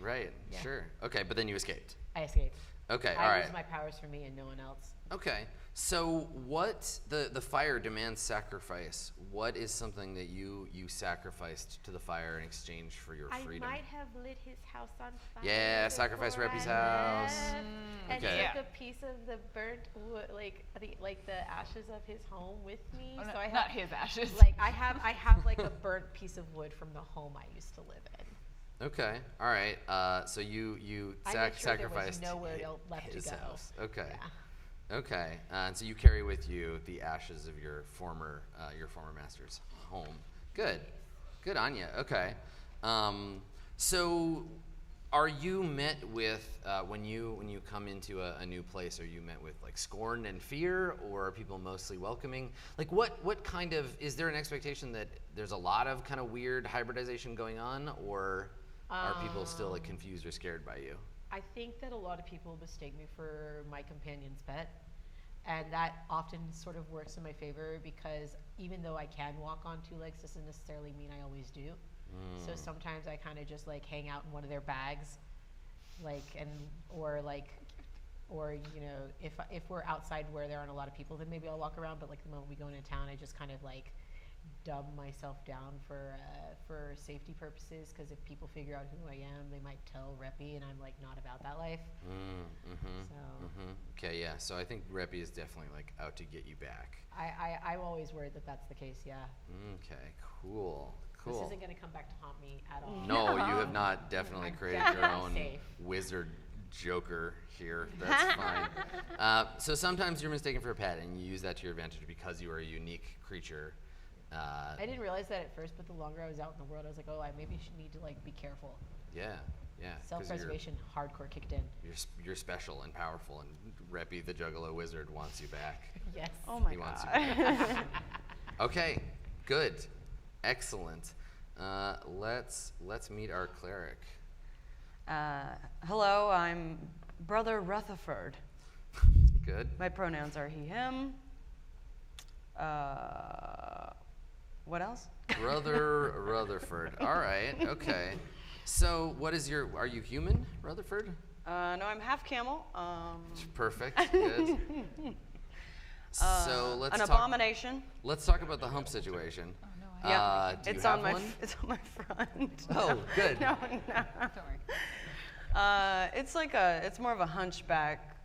Speaker 1: right,
Speaker 5: Yeah.
Speaker 1: sure, okay, but then you escaped.
Speaker 5: I escaped.
Speaker 1: Okay,
Speaker 5: I
Speaker 1: all right.
Speaker 5: used my powers for me and no one else.
Speaker 1: Okay, so what the fire demands sacrifice. What is something that you sacrificed to the fire in exchange for your freedom?
Speaker 6: I might have lit his house on fire.
Speaker 1: Yeah, sacrifice
Speaker 6: before
Speaker 1: Reppy's
Speaker 6: I
Speaker 1: house.
Speaker 6: left, And
Speaker 1: Okay.
Speaker 6: took a piece of the burnt wood, like the ashes of his home with me.
Speaker 2: Oh,
Speaker 6: so
Speaker 2: no,
Speaker 6: I have
Speaker 2: not his ashes.
Speaker 5: Like I have like a burnt piece of wood from the home I used to live in.
Speaker 1: Okay, all right. So you
Speaker 5: I made sure there was
Speaker 1: sacrificed
Speaker 5: nowhere left to
Speaker 1: his
Speaker 5: go.
Speaker 1: house. Okay.
Speaker 5: Yeah.
Speaker 1: Okay, and so you carry with you the ashes of your former master's home. Good on you. Okay, so are you met with when you come into a new place? Are you met with like scorn and fear, or are people mostly welcoming? Like what kind of is there an expectation that there's a lot of kind of weird hybridization going on, or are people still like confused or scared by you?
Speaker 5: I think that a lot of people mistake me for my companion's pet. And that often sort of works in my favor because even though I can walk on two legs, doesn't necessarily mean I always do. So sometimes I kind of just like hang out in one of their bags, or if we're outside where there aren't a lot of people, then maybe I'll walk around. But like the moment we go into town, I just kind of like dumb myself down for safety purposes, because if people figure out who I am, they might tell Reppy, and I'm like not about that life.
Speaker 1: Okay, yeah. So I think Reppy is definitely like out to get you back.
Speaker 5: I'm always worried that that's the case. Yeah.
Speaker 1: Okay, cool.
Speaker 5: This isn't going to come back to haunt me at all.
Speaker 1: No, you have not definitely
Speaker 5: I'm
Speaker 1: created your
Speaker 5: definitely
Speaker 1: own
Speaker 5: safe.
Speaker 1: wizard joker here. That's fine. So sometimes you're mistaken for a pet, and you use that to your advantage because you are a unique creature.
Speaker 5: I didn't realize that at first, but the longer I was out in the world, I was like, oh, I maybe should need to like be careful.
Speaker 1: Yeah. 'Cause
Speaker 5: Self-preservation hardcore kicked in.
Speaker 1: You're special and powerful, and Reppy the Juggalo Wizard wants you back.
Speaker 5: Yes.
Speaker 4: Oh my
Speaker 1: He wants you
Speaker 4: god.
Speaker 1: back. Okay, good, excellent. Let's meet our cleric.
Speaker 4: Hello, I'm Brother Rutherford.
Speaker 1: Good.
Speaker 4: My pronouns are he, him. What else?
Speaker 1: Brother Rutherford. All right. Okay. So, are you human, Rutherford?
Speaker 4: No, I'm half camel.
Speaker 1: Perfect. Good. So let's
Speaker 4: An
Speaker 1: talk.
Speaker 4: abomination.
Speaker 1: Let's talk about the hump situation.
Speaker 2: Oh, no,
Speaker 4: Yeah,
Speaker 1: Do you
Speaker 4: it's
Speaker 1: have
Speaker 4: on my
Speaker 1: one?
Speaker 4: it's on my front.
Speaker 1: Oh, good.
Speaker 4: No, no.
Speaker 2: Don't worry.
Speaker 4: It's more of a hunchback,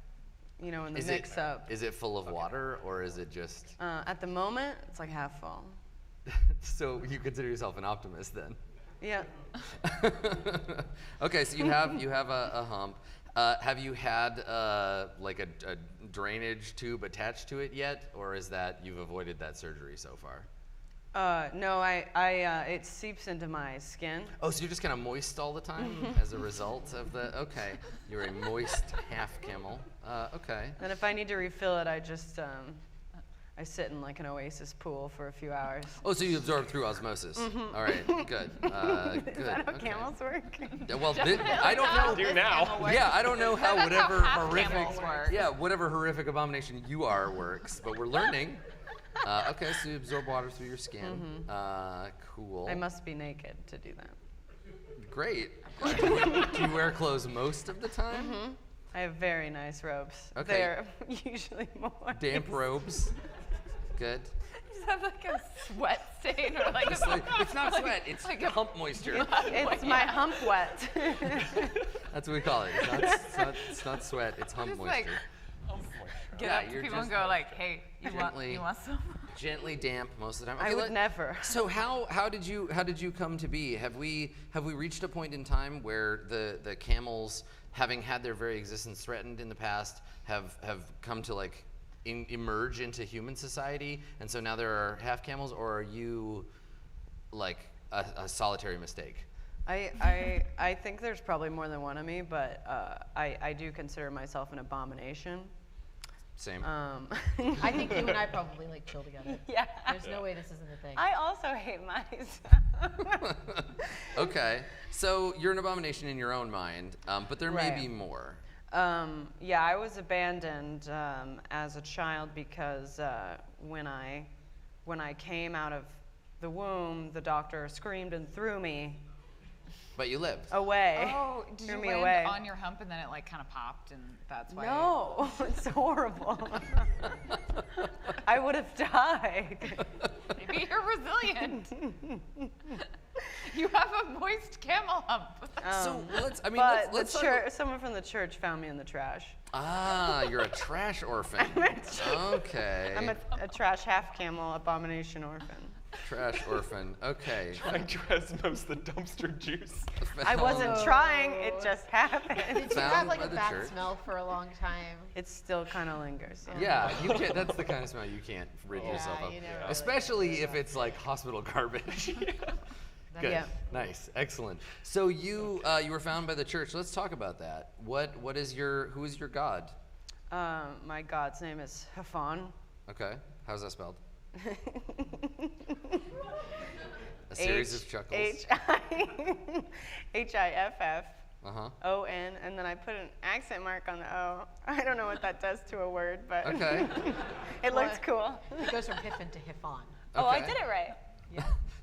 Speaker 4: in the mix-up.
Speaker 1: Is it full of water, or is it just?
Speaker 4: At the moment, it's like half full.
Speaker 1: So you consider yourself an optimist then?
Speaker 4: Yeah.
Speaker 1: Okay, so you have a hump. Have you had like a drainage tube attached to it yet, or is that you've avoided that surgery so far?
Speaker 4: No, it seeps into my skin.
Speaker 1: Oh, so you're just kind of moist all the time as a result of the. Okay, you're a moist half camel. Okay.
Speaker 4: And if I need to refill it, I just I sit in like an oasis pool for a few hours.
Speaker 1: Oh, so you absorb through osmosis. All right, good. Good.
Speaker 4: Is that how
Speaker 1: okay.
Speaker 4: camels work?
Speaker 1: Well, I don't know.
Speaker 3: Do now.
Speaker 1: Yeah, I don't know how
Speaker 2: That's how
Speaker 1: whatever
Speaker 2: half
Speaker 1: horrific,
Speaker 2: camels work.
Speaker 1: yeah, whatever horrific abomination you are works, but we're learning. Okay, so you absorb water through your skin. Cool.
Speaker 4: I must be naked to do that.
Speaker 1: Great. Do you wear clothes most of the time?
Speaker 4: I have very nice robes.
Speaker 1: Okay.
Speaker 4: They're usually more.
Speaker 1: Damp robes. Good.
Speaker 2: Just have like a sweat stain or like
Speaker 1: It's not sweat. It's
Speaker 2: like a-
Speaker 1: hump moisture.
Speaker 4: It's my hump wet.
Speaker 1: That's what we call it. It's not sweat. It's hump
Speaker 2: just
Speaker 1: moisture.
Speaker 2: like Get
Speaker 1: Yeah,
Speaker 2: up to
Speaker 1: you're
Speaker 2: people and
Speaker 1: just
Speaker 2: go like, hey, you
Speaker 1: gently-
Speaker 2: want some?
Speaker 1: Gently damp most of the time.
Speaker 4: I would never.
Speaker 1: So how did you come to be? Have we reached a point in time where the camels, having had their very existence threatened in the past, have come to like emerge into human society, and so now there are half camels, or are you like a solitary mistake?
Speaker 4: I think there's probably more than one of me, but I do consider myself an abomination.
Speaker 1: Same.
Speaker 5: I think you and I probably like chill together.
Speaker 4: Yeah.
Speaker 5: There's no way this isn't a thing.
Speaker 4: I also hate myself.
Speaker 1: Okay, so you're an abomination in your own mind, but there may be more.
Speaker 4: Yeah, I was abandoned as a child because when I came out of the womb, the doctor screamed and threw me
Speaker 1: But you lived.
Speaker 4: away.
Speaker 2: Oh, did
Speaker 4: Threw
Speaker 2: you
Speaker 4: me
Speaker 2: land
Speaker 4: away.
Speaker 2: on your hump and then it like kind of popped and that's why?
Speaker 4: No, it's horrible. I would have died.
Speaker 2: Maybe you're resilient. You have a moist camel hump.
Speaker 1: So let's
Speaker 4: But
Speaker 1: let's
Speaker 4: the
Speaker 1: talk
Speaker 4: church, someone from the church found me in the trash.
Speaker 1: you're a trash orphan. Okay.
Speaker 4: I'm a trash half camel abomination orphan.
Speaker 1: Trash orphan. Okay.
Speaker 3: I dress most of the dumpster juice.
Speaker 4: I wasn't trying, it just happened.
Speaker 5: Did you
Speaker 1: Found
Speaker 5: have like
Speaker 1: by
Speaker 5: a
Speaker 1: the
Speaker 5: bad
Speaker 1: church.
Speaker 5: smell for a long time?
Speaker 4: It still kind of lingers. Yeah.
Speaker 1: Yeah, you can't. That's the kind of smell you can't rid yourself of.
Speaker 5: you never really
Speaker 1: Especially if it's like hospital garbage. Good.
Speaker 4: Yeah.
Speaker 1: Nice. Excellent. So you were found by the church. Let's talk about that. Who is your God?
Speaker 4: My god's name is Hafan.
Speaker 1: Okay. How's that spelled? A series of chuckles.
Speaker 4: H-I-F-F.
Speaker 1: Uh-huh.
Speaker 4: O-N, and then I put an accent mark on the O. I don't know what that does to a word, but
Speaker 1: Okay.
Speaker 4: it looks cool.
Speaker 5: It goes from Hiffin to Hiffon.
Speaker 4: Oh, I
Speaker 1: Okay.
Speaker 4: did it right.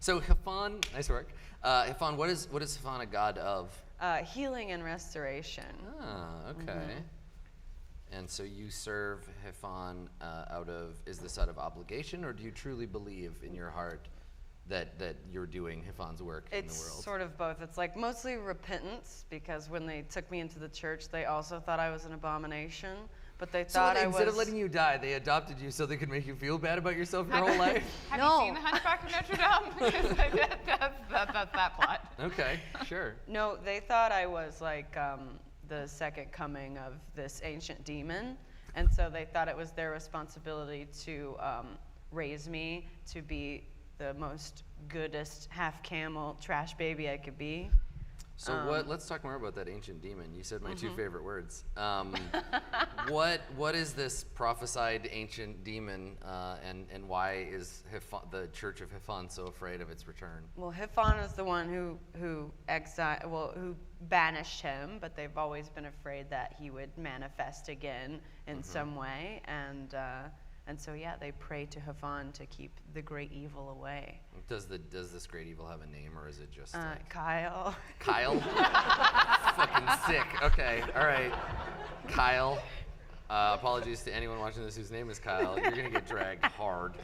Speaker 1: So Hafan, nice work. Hafan, what is Hafan a god of?
Speaker 4: Healing and restoration.
Speaker 1: Ah, okay. And so you serve Hafan is this out of obligation, or do you truly believe in your heart that you're doing Hafan's work in the
Speaker 4: It's
Speaker 1: world?
Speaker 4: sort of both. It's like mostly repentance, because when they took me into the church, they also thought I was an abomination, but they
Speaker 1: So
Speaker 4: thought I was...
Speaker 1: instead of letting you die, they adopted you so they could make you feel bad about yourself your whole life?
Speaker 2: Have
Speaker 4: No.
Speaker 2: you seen The Hunchback of Notre Dame? Because that's that plot.
Speaker 1: Okay, sure.
Speaker 4: No, they thought I was like the second coming of this ancient demon, and so they thought it was their responsibility to raise me to be the most goodest half camel trash baby I could be.
Speaker 1: So let's talk more about that ancient demon. You said my two favorite words. What is this prophesied ancient demon, and why is the Church of Hafan so afraid of its return?
Speaker 4: Well, Hifan is the one who banished him, but they've always been afraid that he would manifest again in some way, and so yeah, they pray to Hafan to keep the great evil away.
Speaker 1: Does this great evil have a name, or is it just like
Speaker 4: Kyle.
Speaker 1: Kyle? Fucking sick. Okay, all right. Kyle. Apologies to anyone watching this whose name is Kyle. You're gonna get dragged hard.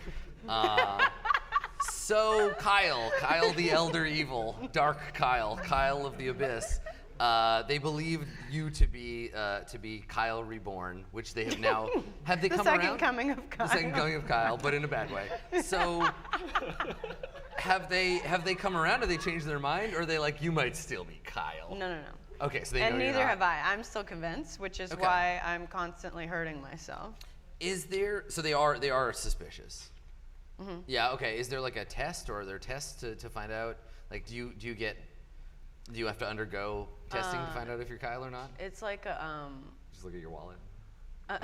Speaker 1: So Kyle the Elder Evil, Dark Kyle of the Abyss. They believed you to be Kyle reborn, which they have now. Have they come around?
Speaker 4: The second coming of Kyle.
Speaker 1: The second coming of Kyle, but in a bad way. So, have they come around? Have they changed their mind, or are they like, you might still be Kyle?
Speaker 4: No.
Speaker 1: Okay, so they
Speaker 4: And
Speaker 1: know you're
Speaker 4: neither
Speaker 1: not.
Speaker 4: have I. I'm still convinced, which is
Speaker 1: Okay.
Speaker 4: why I'm constantly hurting myself.
Speaker 1: Is there? So they are suspicious. Yeah. Okay. Is there like a test, or are there tests to find out? Like, do you have to undergo testing to find out if you're Kyle or not?
Speaker 4: It's like a
Speaker 1: Just look at your wallet.
Speaker 4: a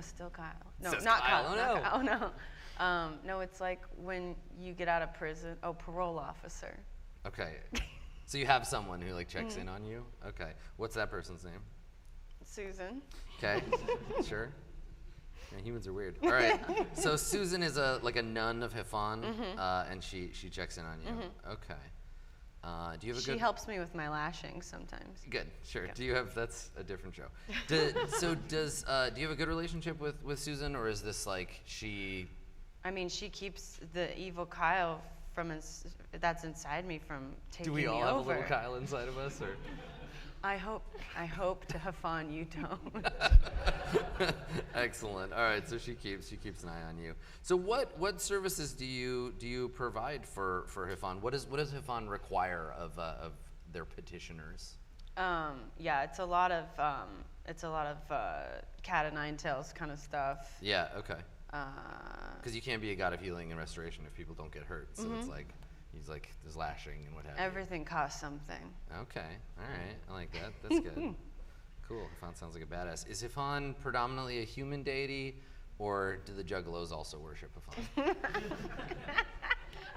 Speaker 4: still Kyle. No,
Speaker 1: Says
Speaker 4: not
Speaker 1: Kyle.
Speaker 4: Kyle.
Speaker 1: Oh,
Speaker 4: not
Speaker 1: no.
Speaker 4: Kyle. Oh no. No, it's like when you get out of prison. Oh, parole officer.
Speaker 1: Okay. So you have someone who like checks in on you. Okay. What's that person's name?
Speaker 4: Susan.
Speaker 1: Okay. Sure. Yeah, humans are weird. All right. So Susan is a nun of Hifan, and she checks in on you. Okay. Do you have a
Speaker 4: She
Speaker 1: good?
Speaker 4: helps me with my lashing sometimes.
Speaker 1: Good. Sure.
Speaker 4: Yeah.
Speaker 1: Do you have? That's a different show. Do you have a good relationship with Susan, or is this like she?
Speaker 4: I mean, she keeps the evil Kyle that's inside me from taking
Speaker 1: Do we all
Speaker 4: me
Speaker 1: have
Speaker 4: over.
Speaker 1: a little Kyle inside of us, or?
Speaker 4: I hope to have fun. You don't.
Speaker 1: Excellent. All right, so she keeps an eye on you. So what services do you provide for Hifon? What does Hifon require of their petitioners?
Speaker 4: Yeah, it's a lot of cat of nine tails kind of stuff.
Speaker 1: Yeah. Okay. Because you can't be a god of healing and restoration if people don't get hurt. So it's like he's like there's lashing and what have you.
Speaker 4: Everything costs something.
Speaker 1: Okay. All right. I like that. That's good. Cool. Hifon sounds like a badass. Is Hifon predominantly a human deity, or do the Juggalos also worship Hifon?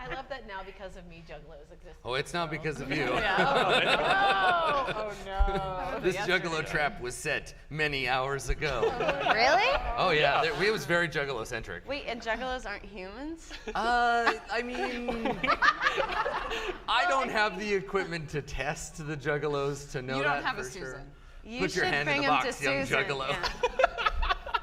Speaker 5: I love that now because of me, Juggalos exist.
Speaker 1: Oh, it's not because of you.
Speaker 4: Oh no.
Speaker 1: This Juggalo trap was set many hours ago.
Speaker 7: Really?
Speaker 1: Oh yeah, it was very Juggalo-centric.
Speaker 4: Wait, and juggalos aren't humans?
Speaker 1: I mean, I don't have the equipment to test the Juggalos to know
Speaker 2: You
Speaker 1: that
Speaker 2: don't have a
Speaker 1: for
Speaker 2: Susan.
Speaker 1: sure.
Speaker 4: You
Speaker 1: Put your
Speaker 4: should
Speaker 1: hand in
Speaker 4: bring
Speaker 1: the
Speaker 4: him
Speaker 1: box,
Speaker 4: to
Speaker 1: young
Speaker 4: Susan.
Speaker 1: Juggalo.
Speaker 4: Yeah.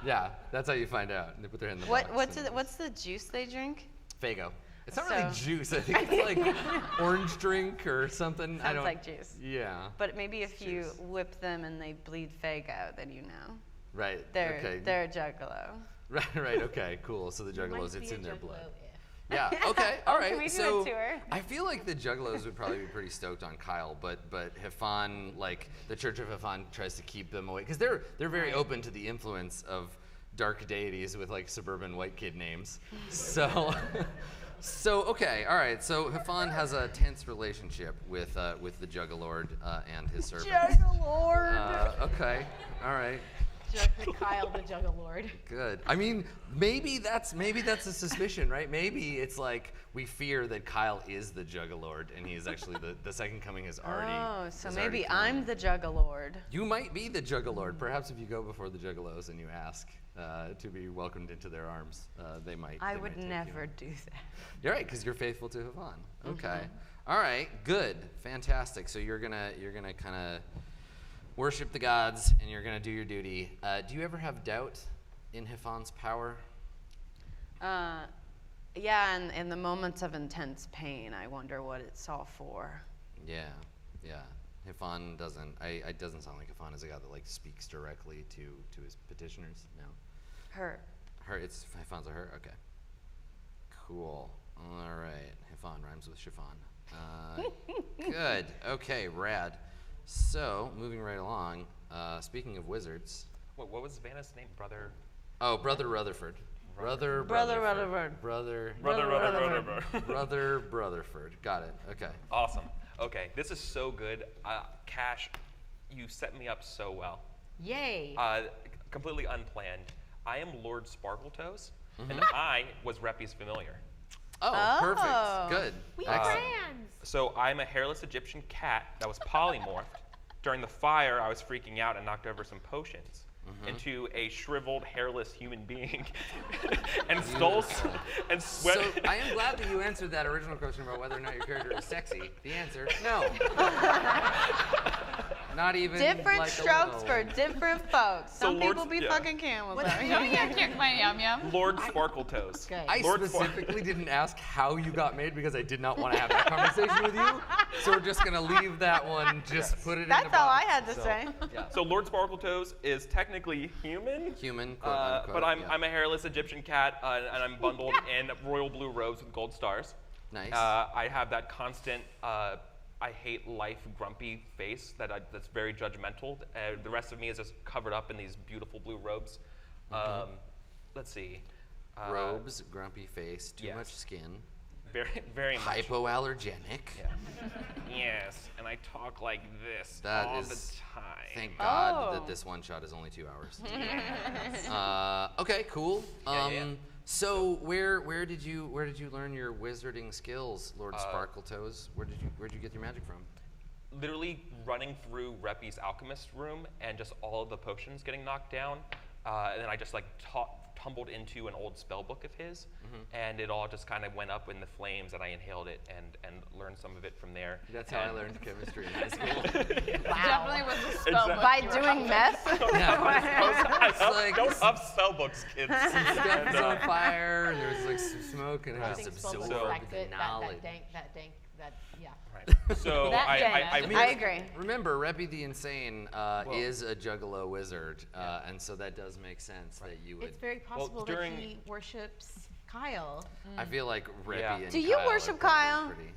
Speaker 1: Yeah, that's how you find out. They put their hand in the box.
Speaker 4: What's the juice they drink?
Speaker 1: Fago. It's not really
Speaker 4: So-
Speaker 1: juice. I think it's like orange drink or something. I
Speaker 4: Sounds
Speaker 1: don't.
Speaker 4: like juice.
Speaker 1: Yeah.
Speaker 4: But maybe if you
Speaker 1: juice.
Speaker 4: whip them and they bleed Fago, then you know.
Speaker 1: Right.
Speaker 4: They're
Speaker 1: okay.
Speaker 4: a juggalo.
Speaker 1: Right. Okay. Cool. So the Juggalos,
Speaker 5: Might
Speaker 1: it's
Speaker 5: be
Speaker 1: in
Speaker 5: a
Speaker 1: their
Speaker 5: Juggalo
Speaker 1: blood.
Speaker 5: if.
Speaker 1: Yeah. Okay. All right.
Speaker 4: Can we do
Speaker 1: so
Speaker 4: a tour?
Speaker 1: I feel like the Juggalos would probably be pretty stoked on Kyle, but Hifon, like the Church of Hifon, tries to keep them away because they're very open to the influence of dark deities with like suburban white kid names. So. So okay, all right. So Hifon has a tense relationship with the Juggalord and his servants.
Speaker 4: Juggalord.
Speaker 1: Okay, all right.
Speaker 5: Kyle the Juggalord.
Speaker 1: Good. I mean, maybe that's a suspicion, right? Maybe it's like we fear that Kyle is the Juggalord, and he is actually the second coming has already.
Speaker 4: Oh, so
Speaker 1: has already
Speaker 4: maybe
Speaker 1: come.
Speaker 4: I'm the Juggalord.
Speaker 1: You might be the Juggalord. Perhaps if you go before the Juggalos and you ask to be welcomed into their arms, they might.
Speaker 4: I
Speaker 1: they
Speaker 4: would
Speaker 1: might take
Speaker 4: never
Speaker 1: you.
Speaker 4: do that.
Speaker 1: You're right, because you're faithful to Hifon. Okay. All right. Good. Fantastic. So you're gonna kind of worship the gods, and you're gonna do your duty. Do you ever have doubt in Hifon's power?
Speaker 4: Yeah, and in the moments of intense pain, I wonder what it's all for.
Speaker 1: Yeah. Hifon doesn't. It doesn't sound like Hifon is a god that like speaks directly to his petitioners. No.
Speaker 4: Her.
Speaker 1: It's Hifon's a her. Okay. Cool. All right. Hifon rhymes with chiffon. Good. Okay. Rad. So moving right along. Speaking of wizards.
Speaker 3: What was Vanna's name? Brother
Speaker 1: Oh, Brother Rutherford. Brother
Speaker 4: Rutherford.
Speaker 1: Brother Rutherford. Got it. Okay.
Speaker 3: Awesome. Okay, this is so good. Cash, you set me up so well.
Speaker 5: Yay.
Speaker 3: Completely unplanned. I am Lord Sparkletoes, and I was Reppy's familiar.
Speaker 1: Oh, perfect. Good.
Speaker 5: We
Speaker 1: Excellent.
Speaker 5: friends.
Speaker 3: So I'm a hairless Egyptian cat that was polymorphed. During the fire, I was freaking out and knocked over some potions into a shriveled, hairless human being, and stole and sweat.
Speaker 1: So I am glad that you answered that original question about whether or not your character is sexy. The answer, no. Not even
Speaker 4: Different
Speaker 1: like
Speaker 4: strokes
Speaker 1: a
Speaker 4: for
Speaker 1: little.
Speaker 4: different folks. Some
Speaker 3: Lord-
Speaker 4: people be
Speaker 3: yeah.
Speaker 4: fucking camels out
Speaker 2: You
Speaker 4: here.
Speaker 2: can't kick my yum yum.
Speaker 3: Lord Sparkletoes.
Speaker 5: Good.
Speaker 1: I
Speaker 3: Lord
Speaker 1: specifically didn't ask how you got made because I did not want to have that conversation with you. So we're just gonna leave that one. Just put it in the
Speaker 4: That's all I
Speaker 1: box.
Speaker 4: had to
Speaker 1: So,
Speaker 4: say.
Speaker 1: Yeah.
Speaker 3: So Lord Sparkletoes is technically human.
Speaker 1: Human, quote unquote.
Speaker 3: But I'm
Speaker 1: yeah.
Speaker 3: a hairless Egyptian cat, and I'm bundled in royal blue robes with gold stars.
Speaker 1: Nice.
Speaker 3: I have that constant I hate life grumpy face that's very judgmental. The rest of me is just covered up in these beautiful blue robes. Let's see.
Speaker 1: Robes, grumpy face, too
Speaker 3: yes.
Speaker 1: much skin,
Speaker 3: Very, very much.
Speaker 1: hypoallergenic.
Speaker 3: Yeah. Yes, and I talk like this
Speaker 1: That
Speaker 3: all
Speaker 1: is-
Speaker 3: the time.
Speaker 1: Thank God
Speaker 4: Oh.
Speaker 1: that this one shot is only 2 hours. Okay, cool.
Speaker 3: Yeah.
Speaker 1: So where did you learn your wizarding skills, Lord Sparkletoes? Where'd you get your magic from?
Speaker 3: Literally running through Reppy's alchemist room and just all of the potions getting knocked down, and then I just like tumbled into an old spell book of his, and it all just kind of went up in the flames, and I inhaled it and learned some of it from there.
Speaker 1: That's how I
Speaker 3: And-
Speaker 1: learned chemistry in high school.
Speaker 2: Definitely was a spell book.
Speaker 4: By
Speaker 2: you were
Speaker 4: doing meth?
Speaker 3: Don't up spell books, kids.
Speaker 1: Stuff was on fire, and there was like some smoke, and I just
Speaker 5: Everything's spelled
Speaker 1: absorbed
Speaker 5: like
Speaker 1: the
Speaker 5: that
Speaker 1: knowledge.
Speaker 5: dank that, yeah.
Speaker 3: Right. So
Speaker 2: That
Speaker 3: I
Speaker 2: Jenna.
Speaker 4: I agree.
Speaker 1: Remember, Reppy the Insane is a Juggalo wizard, and so that does make sense that you would.
Speaker 5: It's very possible
Speaker 3: during-
Speaker 5: that he worships Kyle.
Speaker 1: I feel like Reppy
Speaker 3: Yeah.
Speaker 1: and
Speaker 4: Do you
Speaker 1: Kyle are
Speaker 4: worship
Speaker 1: probably
Speaker 4: Kyle?
Speaker 1: pretty-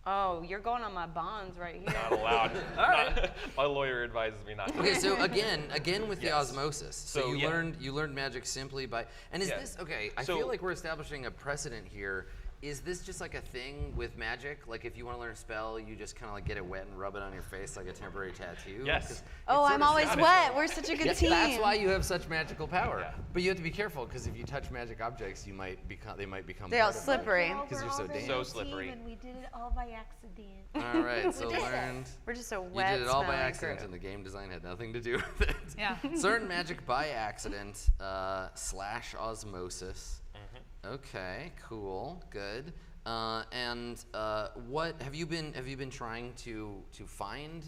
Speaker 4: Oh, you're going on my bonds right here.
Speaker 3: not allowed. My lawyer advises me not to.
Speaker 1: Okay, so again with the
Speaker 3: Yes.
Speaker 1: osmosis. So,
Speaker 3: So,
Speaker 1: you
Speaker 3: yeah.
Speaker 1: learned magic simply by. And is
Speaker 3: Yeah.
Speaker 1: this okay? I
Speaker 3: So-
Speaker 1: feel like we're establishing a precedent here. Is this just like a thing with magic? Like if you want to learn a spell, you just kind of like get it wet and rub it on your face like a temporary tattoo?
Speaker 3: Yes.
Speaker 1: 'Cause
Speaker 4: Oh,
Speaker 1: it's
Speaker 4: I'm
Speaker 1: sort of
Speaker 4: always
Speaker 3: sounded
Speaker 4: wet.
Speaker 3: so.
Speaker 4: We're such a good
Speaker 1: Yeah,
Speaker 4: team.
Speaker 1: that's why you have such magical power.
Speaker 3: Yeah.
Speaker 1: But you have to be careful because if you touch magic objects, you might become they might become.
Speaker 4: They're all
Speaker 1: part of it.
Speaker 4: slippery.
Speaker 5: Well,
Speaker 1: 'Cause
Speaker 5: we're
Speaker 1: you're so
Speaker 5: all very
Speaker 1: damp.
Speaker 3: So
Speaker 5: team
Speaker 3: slippery.
Speaker 5: And we did it all by accident.
Speaker 1: All right, so
Speaker 5: did it.
Speaker 1: learned.
Speaker 4: We're just a
Speaker 1: You
Speaker 4: wet
Speaker 1: did it all by
Speaker 4: smelling
Speaker 1: accident,
Speaker 4: group.
Speaker 1: and the game design had nothing to do with it.
Speaker 2: Yeah.
Speaker 1: Learn magic by accident / osmosis. Okay, cool, good. And what have you been trying to find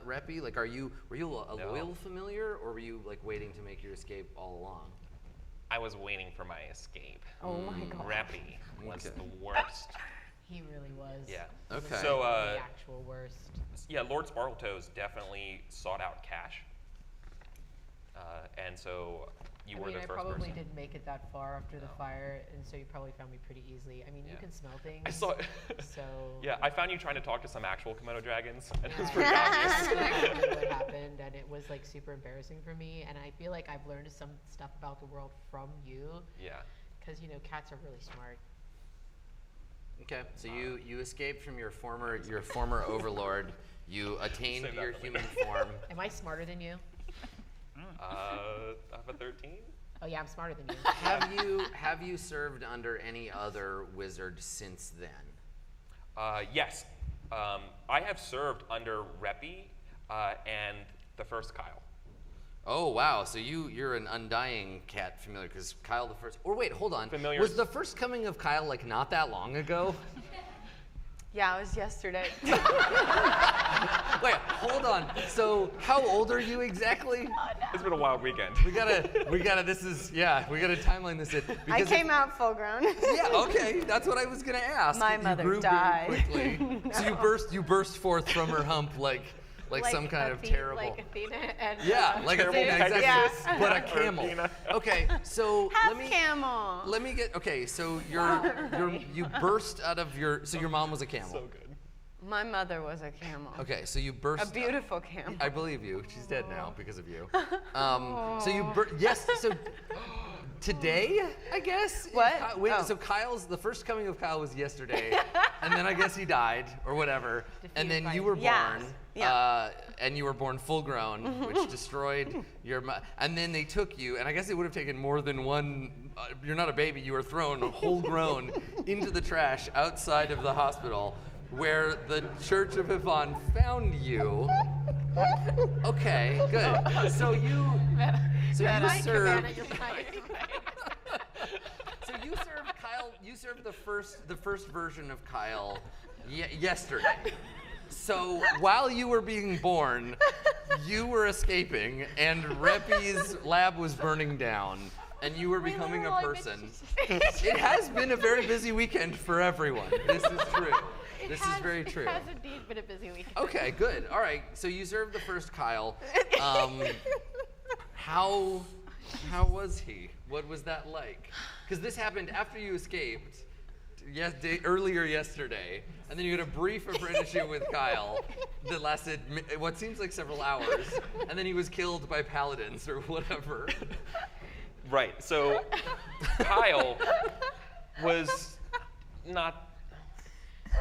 Speaker 1: Reppy? Like, were you a
Speaker 3: No.
Speaker 1: loyal familiar, or were you like waiting to make your escape all along?
Speaker 3: I was waiting for my escape.
Speaker 4: Oh my god.
Speaker 3: Reppy was
Speaker 1: Okay.
Speaker 3: the worst.
Speaker 5: He really was.
Speaker 3: Yeah.
Speaker 1: Okay.
Speaker 3: So
Speaker 5: The actual worst.
Speaker 3: yeah, Lord Sparkletoes definitely sought out cash. And so you
Speaker 5: I
Speaker 3: were
Speaker 5: mean,
Speaker 3: the
Speaker 5: I
Speaker 3: first
Speaker 5: probably
Speaker 3: person.
Speaker 5: didn't make it that far after the fire, and so you probably found me pretty easily. I mean, you
Speaker 3: Yeah.
Speaker 5: can smell things.
Speaker 3: I saw.
Speaker 5: So.
Speaker 3: Yeah, I found you trying to talk to some actual Komodo dragons, and it was
Speaker 5: Yeah,
Speaker 3: pretty
Speaker 5: that's
Speaker 3: obvious.
Speaker 5: exactly what happened, and it was like super embarrassing for me. And I feel like I've learned some stuff about the world from you,
Speaker 3: Yeah.
Speaker 5: because you know cats are really smart.
Speaker 1: Okay, so you escaped from your former overlord. You attained
Speaker 3: Save that
Speaker 1: your
Speaker 3: for
Speaker 1: human
Speaker 3: later.
Speaker 1: form.
Speaker 5: Am I smarter than you?
Speaker 3: I have a 13.
Speaker 5: Oh yeah, I'm smarter than you.
Speaker 1: Have you served under any other wizard since then?
Speaker 3: Yes. I have served under Reppy and the first Kyle.
Speaker 1: Oh wow! So you're an undying cat familiar because Kyle the first. Or wait, hold on.
Speaker 3: Familiar.
Speaker 1: Was the first coming of Kyle like not that long ago?
Speaker 4: Yeah, it was yesterday.
Speaker 1: Wait, hold on. So how old are you exactly?
Speaker 3: It's been a wild weekend.
Speaker 1: We gotta. We gotta timeline this in.
Speaker 4: I
Speaker 1: because
Speaker 4: came out full grown.
Speaker 1: Yeah, okay. That's what I was gonna ask.
Speaker 4: My
Speaker 1: You
Speaker 4: mother
Speaker 1: grew very
Speaker 4: died.
Speaker 1: quickly. So you burst forth from her hump like some kind of terrible.
Speaker 5: Like Athena and.
Speaker 1: Yeah, like
Speaker 3: Terrible
Speaker 1: Athena, exactly.
Speaker 3: Pegasus.
Speaker 1: But a
Speaker 3: Or
Speaker 1: camel.
Speaker 3: Athena.
Speaker 1: Okay, so
Speaker 4: Half
Speaker 1: let me
Speaker 4: camel.
Speaker 1: let me get. Okay, so you burst out of your. So your mom was a camel.
Speaker 3: So good.
Speaker 4: My mother was a camel.
Speaker 1: Okay, so you burst.
Speaker 4: A beautiful camel.
Speaker 1: I believe you. She's dead now because of you. So you yes. So today, I guess.
Speaker 4: What?
Speaker 1: Wait,
Speaker 4: Oh.
Speaker 1: so the first coming of Kyle was yesterday, and then I guess he died or whatever, and then you were born.
Speaker 4: Yeah. Yeah.
Speaker 1: And you were born full grown, which destroyed your. And then they took you, and I guess it would have taken more than one. You're not a baby. You were thrown whole grown into the trash outside of the hospital, where the Church of Yvonne found you. Okay, good. So you
Speaker 5: Mike,
Speaker 1: served.
Speaker 5: Cabana, you're fine.
Speaker 1: So you served Kyle. You served the first version of Kyle yesterday. So while you were being born, you were escaping, and Reppy's lab was burning down, and you were becoming a person. It has been a very busy weekend for everyone. This is true. This is very true.
Speaker 5: It has indeed been a busy week.
Speaker 1: Okay, good. All right. So you served the first Kyle. How was he? What was that like? Because this happened after you escaped. Earlier yesterday, and then you had a brief apprenticeship with Kyle that lasted what seems like several hours, and then he was killed by paladins or whatever.
Speaker 3: Right. So Kyle was not.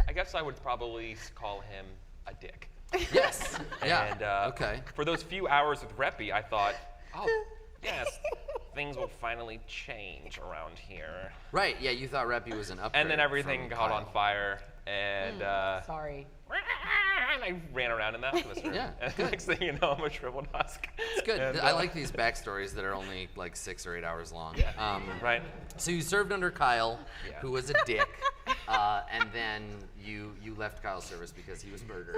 Speaker 3: I guess I would probably call him a dick.
Speaker 1: Yes. Yeah.
Speaker 3: And
Speaker 1: okay.
Speaker 3: for those few hours with Reppy, I thought, oh, yes, things will finally change around here.
Speaker 1: Right. Yeah. You thought Reppy was an upgrade.
Speaker 3: And then everything
Speaker 1: from
Speaker 3: got on
Speaker 1: Kyle.
Speaker 3: fire, and
Speaker 5: Sorry.
Speaker 3: I ran around in the alchemist room.
Speaker 1: Yeah,
Speaker 3: And the next thing you know, I'm a shriveled husk.
Speaker 1: It's good.
Speaker 3: And,
Speaker 1: I like these backstories that are only like 6 or 8 hours long.
Speaker 3: Right.
Speaker 1: So you served under Kyle,
Speaker 3: Yeah.
Speaker 1: who was a dick, and then you left Kyle's service because he was murdered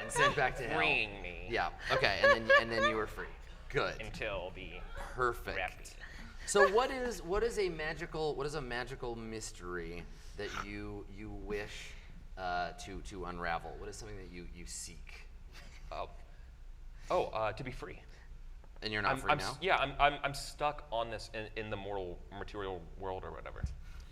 Speaker 1: and sent back to hell.
Speaker 3: Freeing me.
Speaker 1: Yeah. Okay. And then you were free. Good.
Speaker 3: Until the
Speaker 1: Perfect.
Speaker 3: Reppy.
Speaker 1: So what is a magical mystery that you wish to unravel? What is something that you seek?
Speaker 3: To be free.
Speaker 1: And you're not free now?
Speaker 3: I'm stuck on this in the mortal material world or whatever.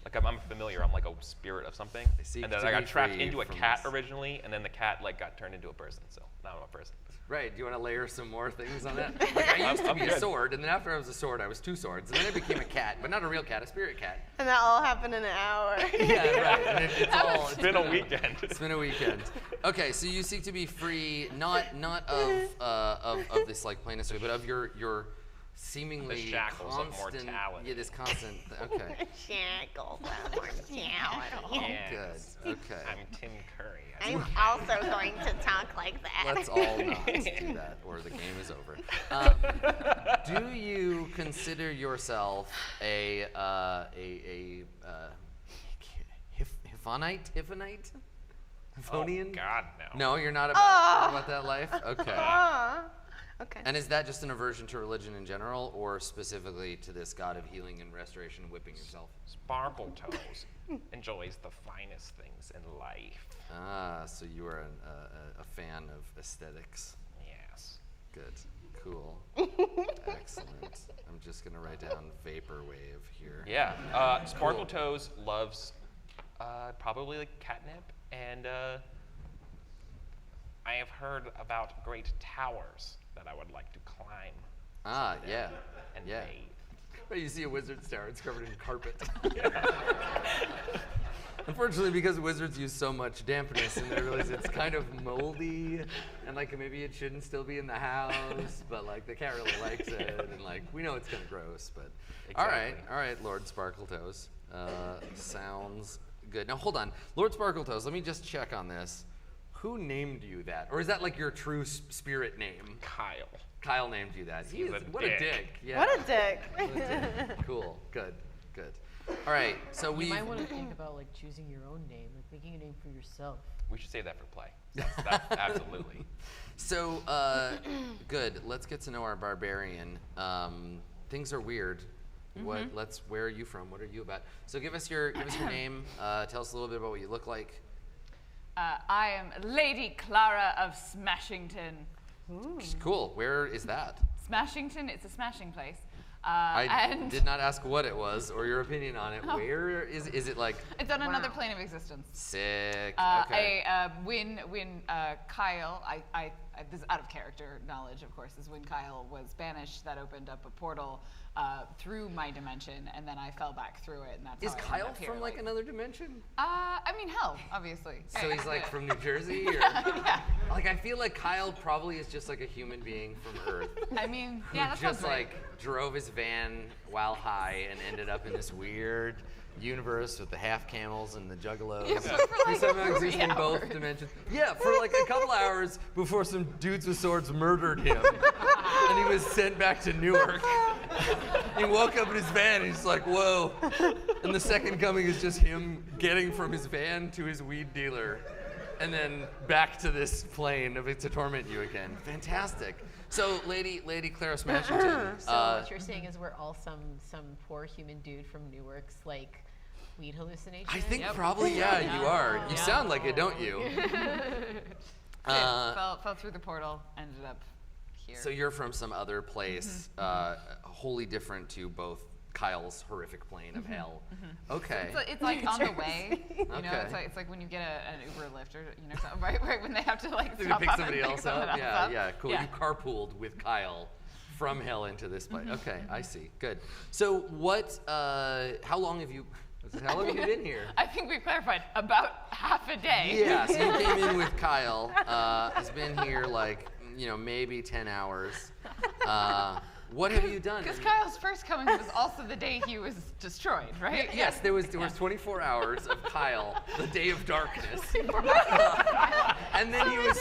Speaker 3: Like I'm familiar. I'm like a spirit of something. And then I got trapped into a cat originally, and then the cat like got turned into a person. So now I'm a person.
Speaker 1: Right. Do you want to layer some more things on that? Like I used to be a sword, and then after I was a sword, I was 2 swords, and then I became a cat, but not a real cat, a spirit cat.
Speaker 6: And that all happened in an hour.
Speaker 1: Yeah, right. And it's
Speaker 3: been a weekend.
Speaker 1: It's been a weekend. Okay, so you seek to be free, not of this like plainest way, but of your seemingly
Speaker 3: The shackles of
Speaker 1: constant,
Speaker 3: mortality.
Speaker 1: yeah, this constant. Okay.
Speaker 6: Shackles of mortality.
Speaker 3: Yes.
Speaker 1: Good. Okay.
Speaker 3: I'm Tim Curry.
Speaker 6: I'm also going to talk like that.
Speaker 1: Let's all not do that, or the game is over. Do you consider yourself a Hiffonite? Hiphonian?
Speaker 3: Oh God, no.
Speaker 1: No, you're not about that life? Okay.
Speaker 6: Okay.
Speaker 1: And is that just an aversion to religion in general, or specifically to this god of healing and restoration and whipping yourself?
Speaker 3: Sparkle Toes enjoys the finest things in life.
Speaker 1: Ah, so you are a fan of aesthetics.
Speaker 3: Yes.
Speaker 1: Good. Cool. Excellent. I'm just going to write down vaporwave here.
Speaker 3: Yeah. Sparkle Toes loves probably like catnip, and I have heard about great towers that I would like to climb.
Speaker 1: Ah, yeah.
Speaker 3: And
Speaker 1: Yeah.
Speaker 3: bathe.
Speaker 1: But you see a wizard's tower, it's covered in carpet. Unfortunately, because wizards use so much dampness in their village, it's kind of moldy, and like maybe it shouldn't still be in the house, but like the cat really likes it, and like we know it's kind of gross, but
Speaker 3: Exactly.
Speaker 1: all right, Lord Sparkletoes, sounds good. Now hold on, Lord Sparkletoes, let me just check on this. Who named you that, or is that like your true spirit name?
Speaker 3: Kyle.
Speaker 1: Kyle named you that.
Speaker 3: He's a
Speaker 1: What
Speaker 3: dick.
Speaker 1: a dick! Yeah.
Speaker 6: What a dick.
Speaker 1: What a dick. Cool. Good. All right. So
Speaker 8: You
Speaker 1: we.
Speaker 8: might want to think about like choosing your own name, like making a name for yourself.
Speaker 3: We should save that for play. That's absolutely.
Speaker 1: So good. Let's get to know our barbarian. Things are weird. Where are you from? What are you about? So give us your name. Tell us a little bit about what you look like.
Speaker 2: I am Lady Clara of Smashington.
Speaker 1: Cool. Where is that?
Speaker 2: Smashington, it's a smashing place.
Speaker 1: I
Speaker 2: and
Speaker 1: did not ask what it was or your opinion on it. Where is it like?
Speaker 2: it's on another plane of existence.
Speaker 1: Sick. Okay.
Speaker 2: When Kyle, this is out of character knowledge, of course, is when Kyle was banished, that opened up a portal through my dimension, and then I fell back through it, and that's
Speaker 1: Is
Speaker 2: how I
Speaker 1: Kyle
Speaker 2: ended up here,
Speaker 1: from like another dimension?
Speaker 2: I mean, hell, obviously.
Speaker 1: So he's like from New Jersey? Or?
Speaker 2: Yeah.
Speaker 1: Like, I feel like Kyle probably is just like a human being from Earth.
Speaker 2: I mean, yeah, that sounds
Speaker 1: Just
Speaker 2: right.
Speaker 1: like drove his van while high and ended up in this weird universe with the half camels and the juggalos.
Speaker 2: Yeah, but for
Speaker 1: Who
Speaker 2: like
Speaker 1: somehow
Speaker 2: 3
Speaker 1: exist in both
Speaker 2: hours.
Speaker 1: dimensions. Yeah, for like a couple hours before some dudes with swords murdered him. And he was sent back to Newark. He woke up in his van and he's like, whoa. And the second coming is just him getting from his van to his weed dealer. And then back to this plane of it to torment you again. Fantastic. So, Lady Clara Smashington.
Speaker 8: So what you're saying is we're all some poor human dude from Newark's like weed hallucination?
Speaker 1: I think
Speaker 2: Yep.
Speaker 1: probably, yeah, you are. You
Speaker 2: Yeah.
Speaker 1: sound like it, don't you?
Speaker 2: Fell through the portal, ended up here.
Speaker 1: So you're from some other place, wholly different to both Kyle's horrific plane of hell. Okay.
Speaker 2: It's like on the way, you know.
Speaker 1: Okay.
Speaker 2: It's like when you get an Uber Lyft or something, right when they have to like
Speaker 1: To
Speaker 2: stop
Speaker 1: pick
Speaker 2: off
Speaker 1: somebody
Speaker 2: and pick
Speaker 1: else
Speaker 2: someone
Speaker 1: up.
Speaker 2: else
Speaker 1: Yeah,
Speaker 2: up.
Speaker 1: cool.
Speaker 2: Yeah.
Speaker 1: You carpooled with Kyle from hell into this place. Okay, I see. Good. So what? How long have you been here?
Speaker 2: I think we've clarified about half a day.
Speaker 1: Yeah, so you came in with Kyle. Has been here like maybe 10 hours. What have you done?
Speaker 2: Because Kyle's first coming was also the day he was destroyed, right?
Speaker 1: Yes, there was 24 hours of Kyle, the day of darkness. And then he was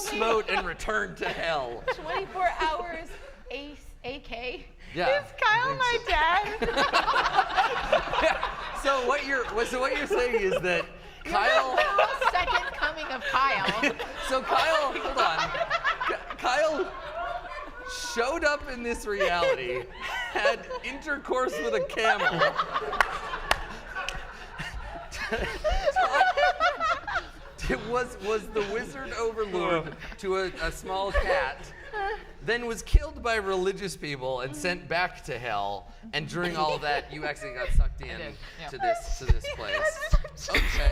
Speaker 1: smote and returned to hell.
Speaker 5: 24 hours, AK.
Speaker 1: Yeah.
Speaker 6: Is Kyle my dad?
Speaker 1: So what you're saying is that Kyle.
Speaker 5: Second coming of Kyle.
Speaker 1: So Kyle, hold on. Kyle showed up in this reality, had intercourse with a camel, was the wizard overlord to a small cat, then was killed by religious people and sent back to hell. And during all of that, you actually got sucked in
Speaker 2: did, yeah.
Speaker 1: to this place. Okay,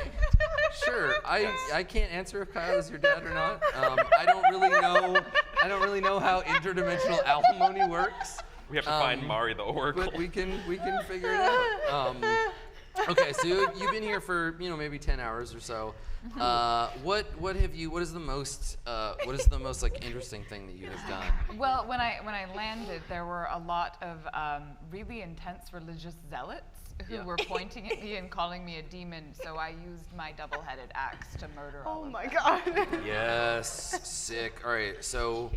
Speaker 1: sure. I can't answer if Kyle is your dad or not. I don't really know how interdimensional alimony works.
Speaker 3: We have to find Mari the Oracle.
Speaker 1: But we can figure it out. Okay, so you've been here for maybe 10 hours or so. What is the most like interesting thing that you have done?
Speaker 2: Well, when I landed, there were a lot of really intense religious zealots who were pointing at me and calling me a demon. So I used my double-headed axe to murder all of them.
Speaker 4: Oh my god.
Speaker 1: Yes, sick. All right, so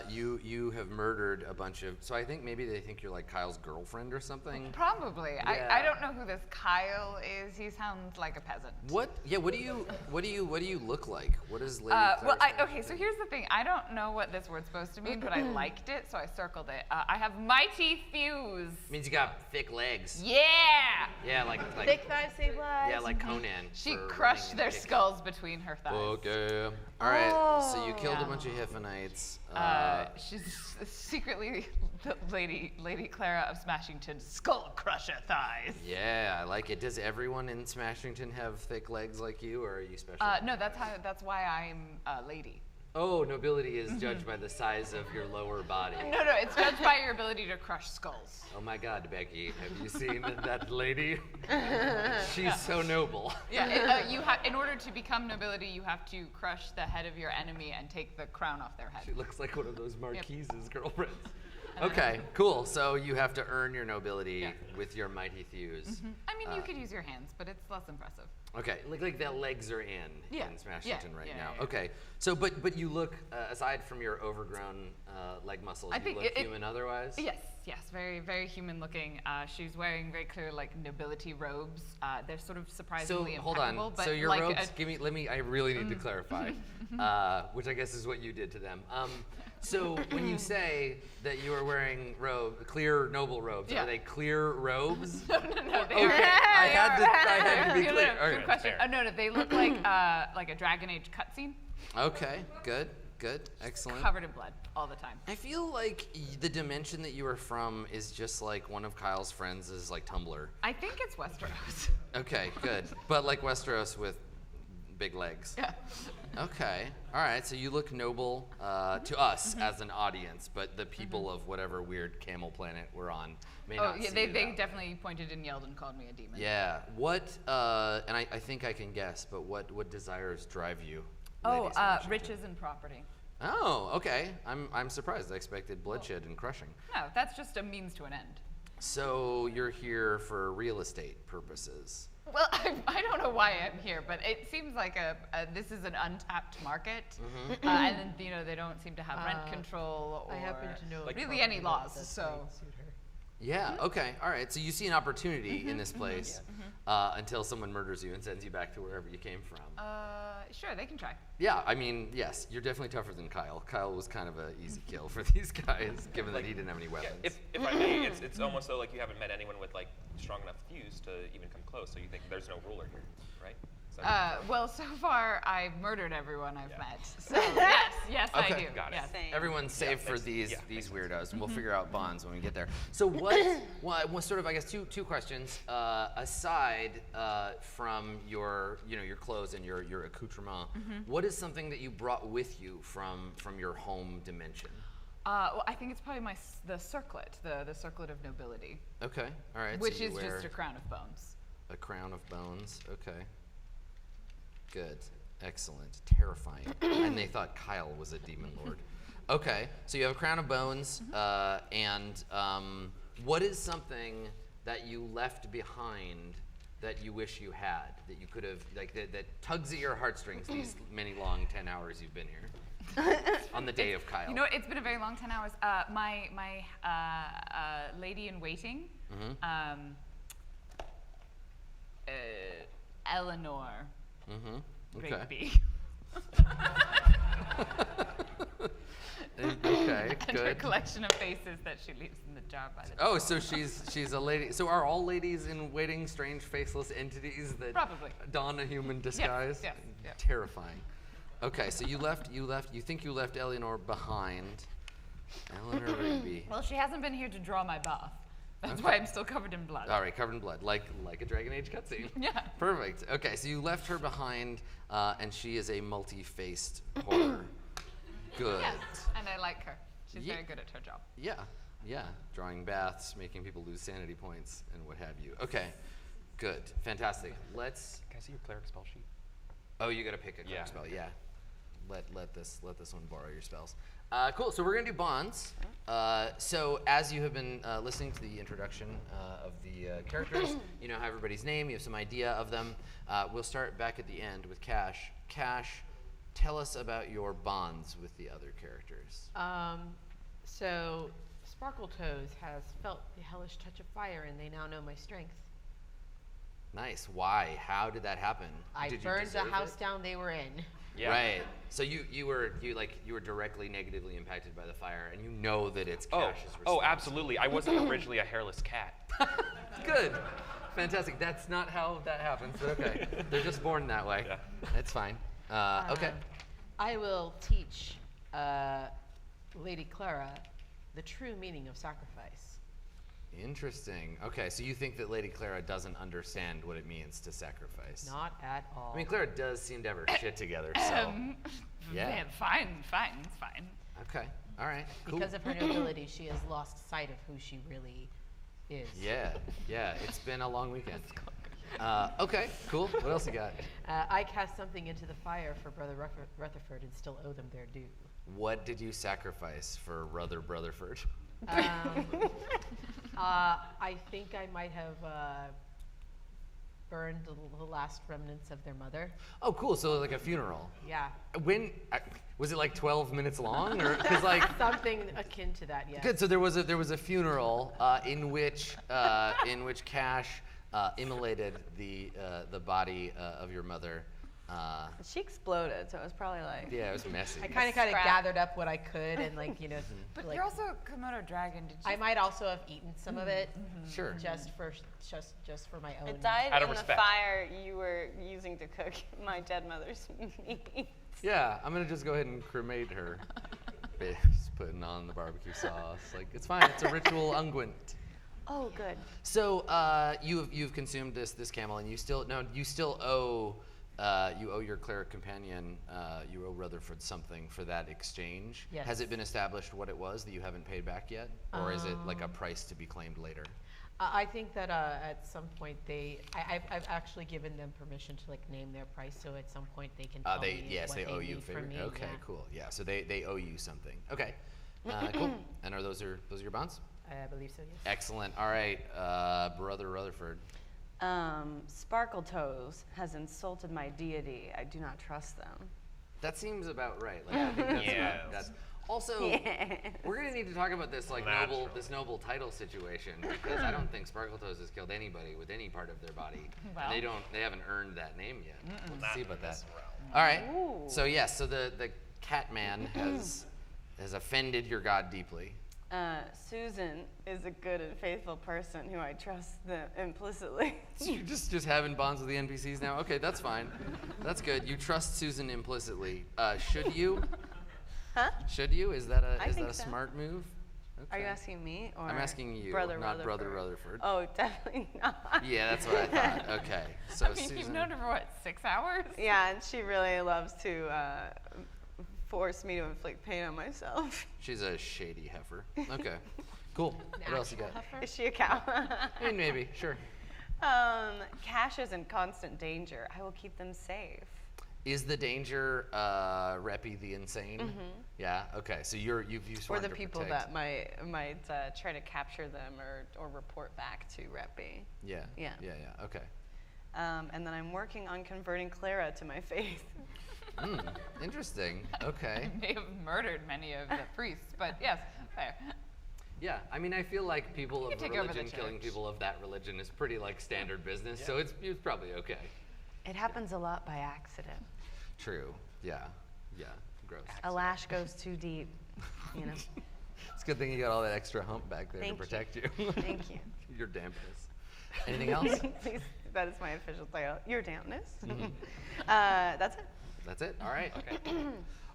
Speaker 1: you have murdered a bunch of. So I think maybe they think you're like Kyle's girlfriend or something.
Speaker 2: Probably.
Speaker 1: Yeah.
Speaker 2: I don't know who this Kyle is. He sounds like a peasant.
Speaker 1: What? Yeah. What do you look like? What is Lady?
Speaker 2: Well,
Speaker 1: Claire's
Speaker 2: okay. So here's the thing. I don't know what this word's supposed to mean, but I liked it, so I circled it. I have mighty thews.
Speaker 1: means you got thick legs.
Speaker 2: Yeah.
Speaker 1: Yeah, like
Speaker 5: Thick thighs save lives.
Speaker 1: yeah, like Conan.
Speaker 2: She
Speaker 1: for
Speaker 2: crushed
Speaker 1: running
Speaker 2: their
Speaker 1: and kicking.
Speaker 2: skulls between her thighs.
Speaker 1: Okay. All right. So you killed
Speaker 2: Yeah.
Speaker 1: a bunch of Hiphanites.
Speaker 2: She's secretly the Lady Clara of Smashington's skull crusher thighs.
Speaker 1: Yeah, I like it. Does everyone in Smashington have thick legs like you, or are you special?
Speaker 2: No, that's why I'm a lady.
Speaker 1: Oh, nobility is judged by the size of your lower body.
Speaker 2: No, it's judged by your ability to crush skulls.
Speaker 1: Oh my God, Becky, have you seen that lady? She's so noble.
Speaker 2: Yeah, you have. In order to become nobility, you have to crush the head of your enemy and take the crown off their head.
Speaker 1: She looks like one of those Marquise's girlfriends. Okay, cool. So you have to earn your nobility with your mighty thews.
Speaker 2: I mean, you could use your hands, but it's less impressive.
Speaker 1: Okay, like the legs are in Smashington right now.
Speaker 2: yeah.
Speaker 1: Okay, so but you look, aside from your overgrown leg muscles,
Speaker 2: I
Speaker 1: you
Speaker 2: think
Speaker 1: look human otherwise?
Speaker 2: Yes, very, very human looking. She's wearing very clear like nobility robes. They're sort of
Speaker 1: So
Speaker 2: surprisingly
Speaker 1: hold
Speaker 2: impeccable.
Speaker 1: on.
Speaker 2: But
Speaker 1: So your
Speaker 2: like
Speaker 1: robes, I really need to clarify, which I guess is what you did to them. So when you say that you are wearing clear noble robes, are they clear robes?
Speaker 2: No.
Speaker 1: Okay, I had to be clear.
Speaker 2: Good
Speaker 1: Okay.
Speaker 2: question.
Speaker 3: fair.
Speaker 2: No, they look like a Dragon Age cutscene,
Speaker 1: Okay, good, excellent.
Speaker 2: covered in blood all the time.
Speaker 1: I feel like the dimension that you are from is just like one of Kyle's friends is like Tumblr.
Speaker 2: I think it's Westeros.
Speaker 1: Okay, good. But like Westeros with big legs.
Speaker 2: Yeah.
Speaker 1: Okay. All right. So you look noble to us as an audience, but the people of whatever weird camel planet we're on may
Speaker 2: Oh,
Speaker 1: not
Speaker 2: yeah,
Speaker 1: see
Speaker 2: they
Speaker 1: you that way.
Speaker 2: definitely pointed and yelled and called me a demon.
Speaker 1: Yeah. What? And I think I can guess, but what desires drive you?
Speaker 2: Oh,
Speaker 1: Lady Smashington?
Speaker 2: riches and property.
Speaker 1: Oh, okay. I'm surprised. I expected bloodshed and crushing.
Speaker 2: No, that's just a means to an end.
Speaker 1: So you're here for real estate purposes.
Speaker 2: Well, I don't know why I'm here, but it seems like this is an untapped market, and then they don't seem to have rent control or
Speaker 8: I happen to know
Speaker 3: Like
Speaker 2: really any laws. So
Speaker 1: Yeah. Okay. All right. So you see an opportunity in this place until someone murders you and sends you back to wherever you came from.
Speaker 2: sure, they can try.
Speaker 1: Yeah. I mean, yes, you're definitely tougher than Kyle. Kyle was kind of an easy kill for these guys, given that he didn't have any
Speaker 3: Yeah,
Speaker 1: weapons.
Speaker 3: if I may, it's almost though like you haven't met anyone with like strong enough thews to even come close. So you think there's no ruler here, right? So,
Speaker 2: Well, so far I've murdered everyone I've met. So yes, I
Speaker 1: Okay.
Speaker 2: do.
Speaker 3: Got it.
Speaker 2: Yes.
Speaker 1: Everyone's safe for
Speaker 3: makes-
Speaker 1: these
Speaker 3: yeah,
Speaker 1: these
Speaker 3: makes
Speaker 1: weirdos, and we'll figure out bonds when we get there. So what sort of, I guess, two questions aside from your your clothes and your accoutrement, what is something that you brought with you from your home dimension?
Speaker 2: Well, I think it's probably the circlet, the circlet of nobility,
Speaker 1: Okay, all right.
Speaker 2: which
Speaker 1: so you
Speaker 2: is
Speaker 1: wear
Speaker 2: just a crown of bones.
Speaker 1: a crown of bones. Okay. Good. Excellent. Terrifying. And they thought Kyle was a demon lord. Okay. So you have a crown of bones, and what is something that you left behind that you wish you had, that you could have, like that tugs at your heartstrings these many long 10 hours you've been here on the day of Kyle?
Speaker 2: You know, it's been a very long 10 hours. My lady in waiting, Eleanor
Speaker 1: Okay.
Speaker 2: Rigby.
Speaker 1: Okay.
Speaker 2: And And her
Speaker 1: Good.
Speaker 2: collection of faces that she leaves in the jar by the door.
Speaker 1: Oh, so she's a lady. So are all ladies in waiting strange faceless entities that
Speaker 2: Probably.
Speaker 1: don a human disguise?
Speaker 2: yes, yes.
Speaker 1: Terrifying. Okay, so you think you left Eleanor behind. Eleanor Rigby.
Speaker 2: Well, she hasn't been here to draw my bath. That's why I'm still covered in blood.
Speaker 1: All right, covered in blood, like a Dragon Age cutscene.
Speaker 2: Yeah.
Speaker 1: Perfect. Okay, so you left her behind, and she is a multi-faced horror. Good.
Speaker 2: Yes, and I like her. She's
Speaker 1: Ye-
Speaker 2: very good at her job.
Speaker 1: Yeah. Drawing baths, making people lose sanity points, and what have you. Okay, good, fantastic. Let's.
Speaker 3: Can I see your cleric spell sheet?
Speaker 1: Oh, you gotta pick a cleric
Speaker 3: Yeah.
Speaker 1: spell. Yeah. Let this one borrow your spells. Cool. So we're gonna do bonds. So as you have been listening to the introduction of the characters, you know how everybody's name. You have some idea of them. We'll start back at the end with Cash. Cash, tell us about your bonds with the other characters.
Speaker 8: So Sparkle Toes has felt the hellish touch of fire, and they now know my strength.
Speaker 1: Nice. Why? How did that happen?
Speaker 8: I
Speaker 1: Did you
Speaker 8: burned the
Speaker 1: deserve
Speaker 8: house
Speaker 1: it?
Speaker 8: down they were in.
Speaker 3: Yeah.
Speaker 1: Right. So you were directly negatively impacted by the fire, and you know that it's
Speaker 3: Oh,
Speaker 1: Cash's
Speaker 3: oh,
Speaker 1: response.
Speaker 3: absolutely. I wasn't originally a hairless cat.
Speaker 1: Good. Fantastic. That's not how that happens, but okay. They're just born that way.
Speaker 3: Yeah.
Speaker 1: It's fine. Okay.
Speaker 8: I will teach Lady Clara the true meaning of sacrifice.
Speaker 1: Interesting. Okay, so you think that Lady Clara doesn't understand what it means to sacrifice?
Speaker 8: Not at all.
Speaker 1: I mean, Clara does seem to have her shit together, so. Yeah.
Speaker 2: Fine.
Speaker 1: Okay. All right. Cool.
Speaker 8: Because of her nobility, she has lost sight of who she really is.
Speaker 1: Yeah. It's been a long weekend. Okay. Cool. What else you got?
Speaker 8: I cast something into the fire for Brother Rutherford and still owe them their due.
Speaker 1: What did you sacrifice for Rutherford?
Speaker 8: I think I might have burned the last remnants of their mother.
Speaker 1: Oh, cool. So like a funeral.
Speaker 8: Yeah.
Speaker 1: When was it like 12 minutes long, or because like
Speaker 8: Something akin to that, yes.
Speaker 1: good? So there was a funeral in which Cash immolated the body of your mother.
Speaker 4: She exploded, so it was probably like.
Speaker 1: Yeah, it was messy.
Speaker 8: I kind of
Speaker 4: Scrap.
Speaker 8: gathered up what I could and
Speaker 2: But
Speaker 8: like,
Speaker 2: you're also a Komodo dragon. Did you?
Speaker 8: I might also have eaten some of it
Speaker 1: Sure.
Speaker 8: just for my own.
Speaker 7: It died
Speaker 3: Out of
Speaker 7: in
Speaker 3: respect.
Speaker 7: the fire you were using to cook my dead mother's meat.
Speaker 1: Yeah, I'm gonna just go ahead and cremate her. Just putting on the barbecue sauce. Like it's fine. It's a ritual unguent.
Speaker 7: Oh, good.
Speaker 1: So you've consumed this camel, and you still owe your cleric companion, you owe Rutherford something for that exchange.
Speaker 8: Yes.
Speaker 1: Has it been established what it was that you haven't paid back yet, or is it like a price to be claimed later?
Speaker 8: I think that at some point I've actually given them permission to like name their price, so at some point they can tell me what
Speaker 1: They owe you a
Speaker 8: need
Speaker 1: favor.
Speaker 8: from me.
Speaker 1: Okay,
Speaker 8: yeah.
Speaker 1: cool. Yeah, so they owe you something. Okay, cool. And are those your bonds?
Speaker 8: I believe so, yes.
Speaker 1: Excellent. All right, Brother Rutherford.
Speaker 4: Sparkle Toes has insulted my deity. I do not trust them.
Speaker 1: That seems about right. Like, I think that's
Speaker 3: Yes.
Speaker 1: that's also we're gonna need to talk about this
Speaker 3: Natural.
Speaker 1: noble title situation, because I don't think Sparkletoes has killed anybody with any part of their body.
Speaker 2: Well.
Speaker 1: And they haven't earned that name yet. We'll
Speaker 3: Not
Speaker 1: see
Speaker 3: in
Speaker 1: about that.
Speaker 3: this realm.
Speaker 1: All right. So yes, so the cat man has offended your god deeply.
Speaker 4: Susan is a good and faithful person who I trust implicitly.
Speaker 1: So you're just having bonds with the NPCs now? Okay, that's fine. That's good. You trust Susan implicitly. Should you?
Speaker 4: Huh?
Speaker 1: Should you? Is that
Speaker 4: I
Speaker 1: a
Speaker 4: think so.
Speaker 1: smart move?
Speaker 4: Are you
Speaker 1: Okay.
Speaker 4: asking me or
Speaker 1: I'm asking you,
Speaker 4: Brother
Speaker 1: not
Speaker 4: Rutherford?
Speaker 1: Brother Rutherford.
Speaker 4: Oh, definitely not.
Speaker 1: Yeah, that's what I thought. Okay, so
Speaker 2: I mean,
Speaker 1: Susan.
Speaker 2: you've known her for what, 6 hours?
Speaker 4: Yeah, and she really loves to force me to inflict pain on myself.
Speaker 1: She's a shady heifer. Okay, cool. What else you got?
Speaker 4: Is she a cow?
Speaker 1: I mean, maybe, sure.
Speaker 4: Cash is in constant danger. I will keep them safe.
Speaker 1: Is the danger Reppy the Insane? Yeah. Okay. So you've
Speaker 4: Or
Speaker 1: sworn
Speaker 4: the
Speaker 1: to
Speaker 4: people
Speaker 1: protect.
Speaker 4: that might try to capture them or report back to Reppy.
Speaker 1: Yeah.
Speaker 4: Yeah.
Speaker 1: Yeah. Okay.
Speaker 4: And then I'm working on converting Clara to my faith.
Speaker 1: Interesting. Okay.
Speaker 2: May have murdered many of the priests, but yes, fair.
Speaker 1: Yeah. I mean, I feel like people
Speaker 2: You
Speaker 1: of
Speaker 2: can take over the
Speaker 1: religion killing
Speaker 2: church.
Speaker 1: people of that religion is pretty like standard business. So it's probably okay.
Speaker 4: It happens a lot by accident.
Speaker 1: True. Yeah. Yeah. Gross.
Speaker 4: A lash goes too deep, you know.
Speaker 1: It's a good thing you got all that extra hump back there
Speaker 7: Thank
Speaker 1: to
Speaker 7: you.
Speaker 1: protect you.
Speaker 7: Thank you.
Speaker 1: Your dampness. Anything else?
Speaker 7: Please, that is my official title. Your dampness.
Speaker 1: Mm-hmm.
Speaker 7: That's it.
Speaker 1: That's it. All right.
Speaker 3: Okay.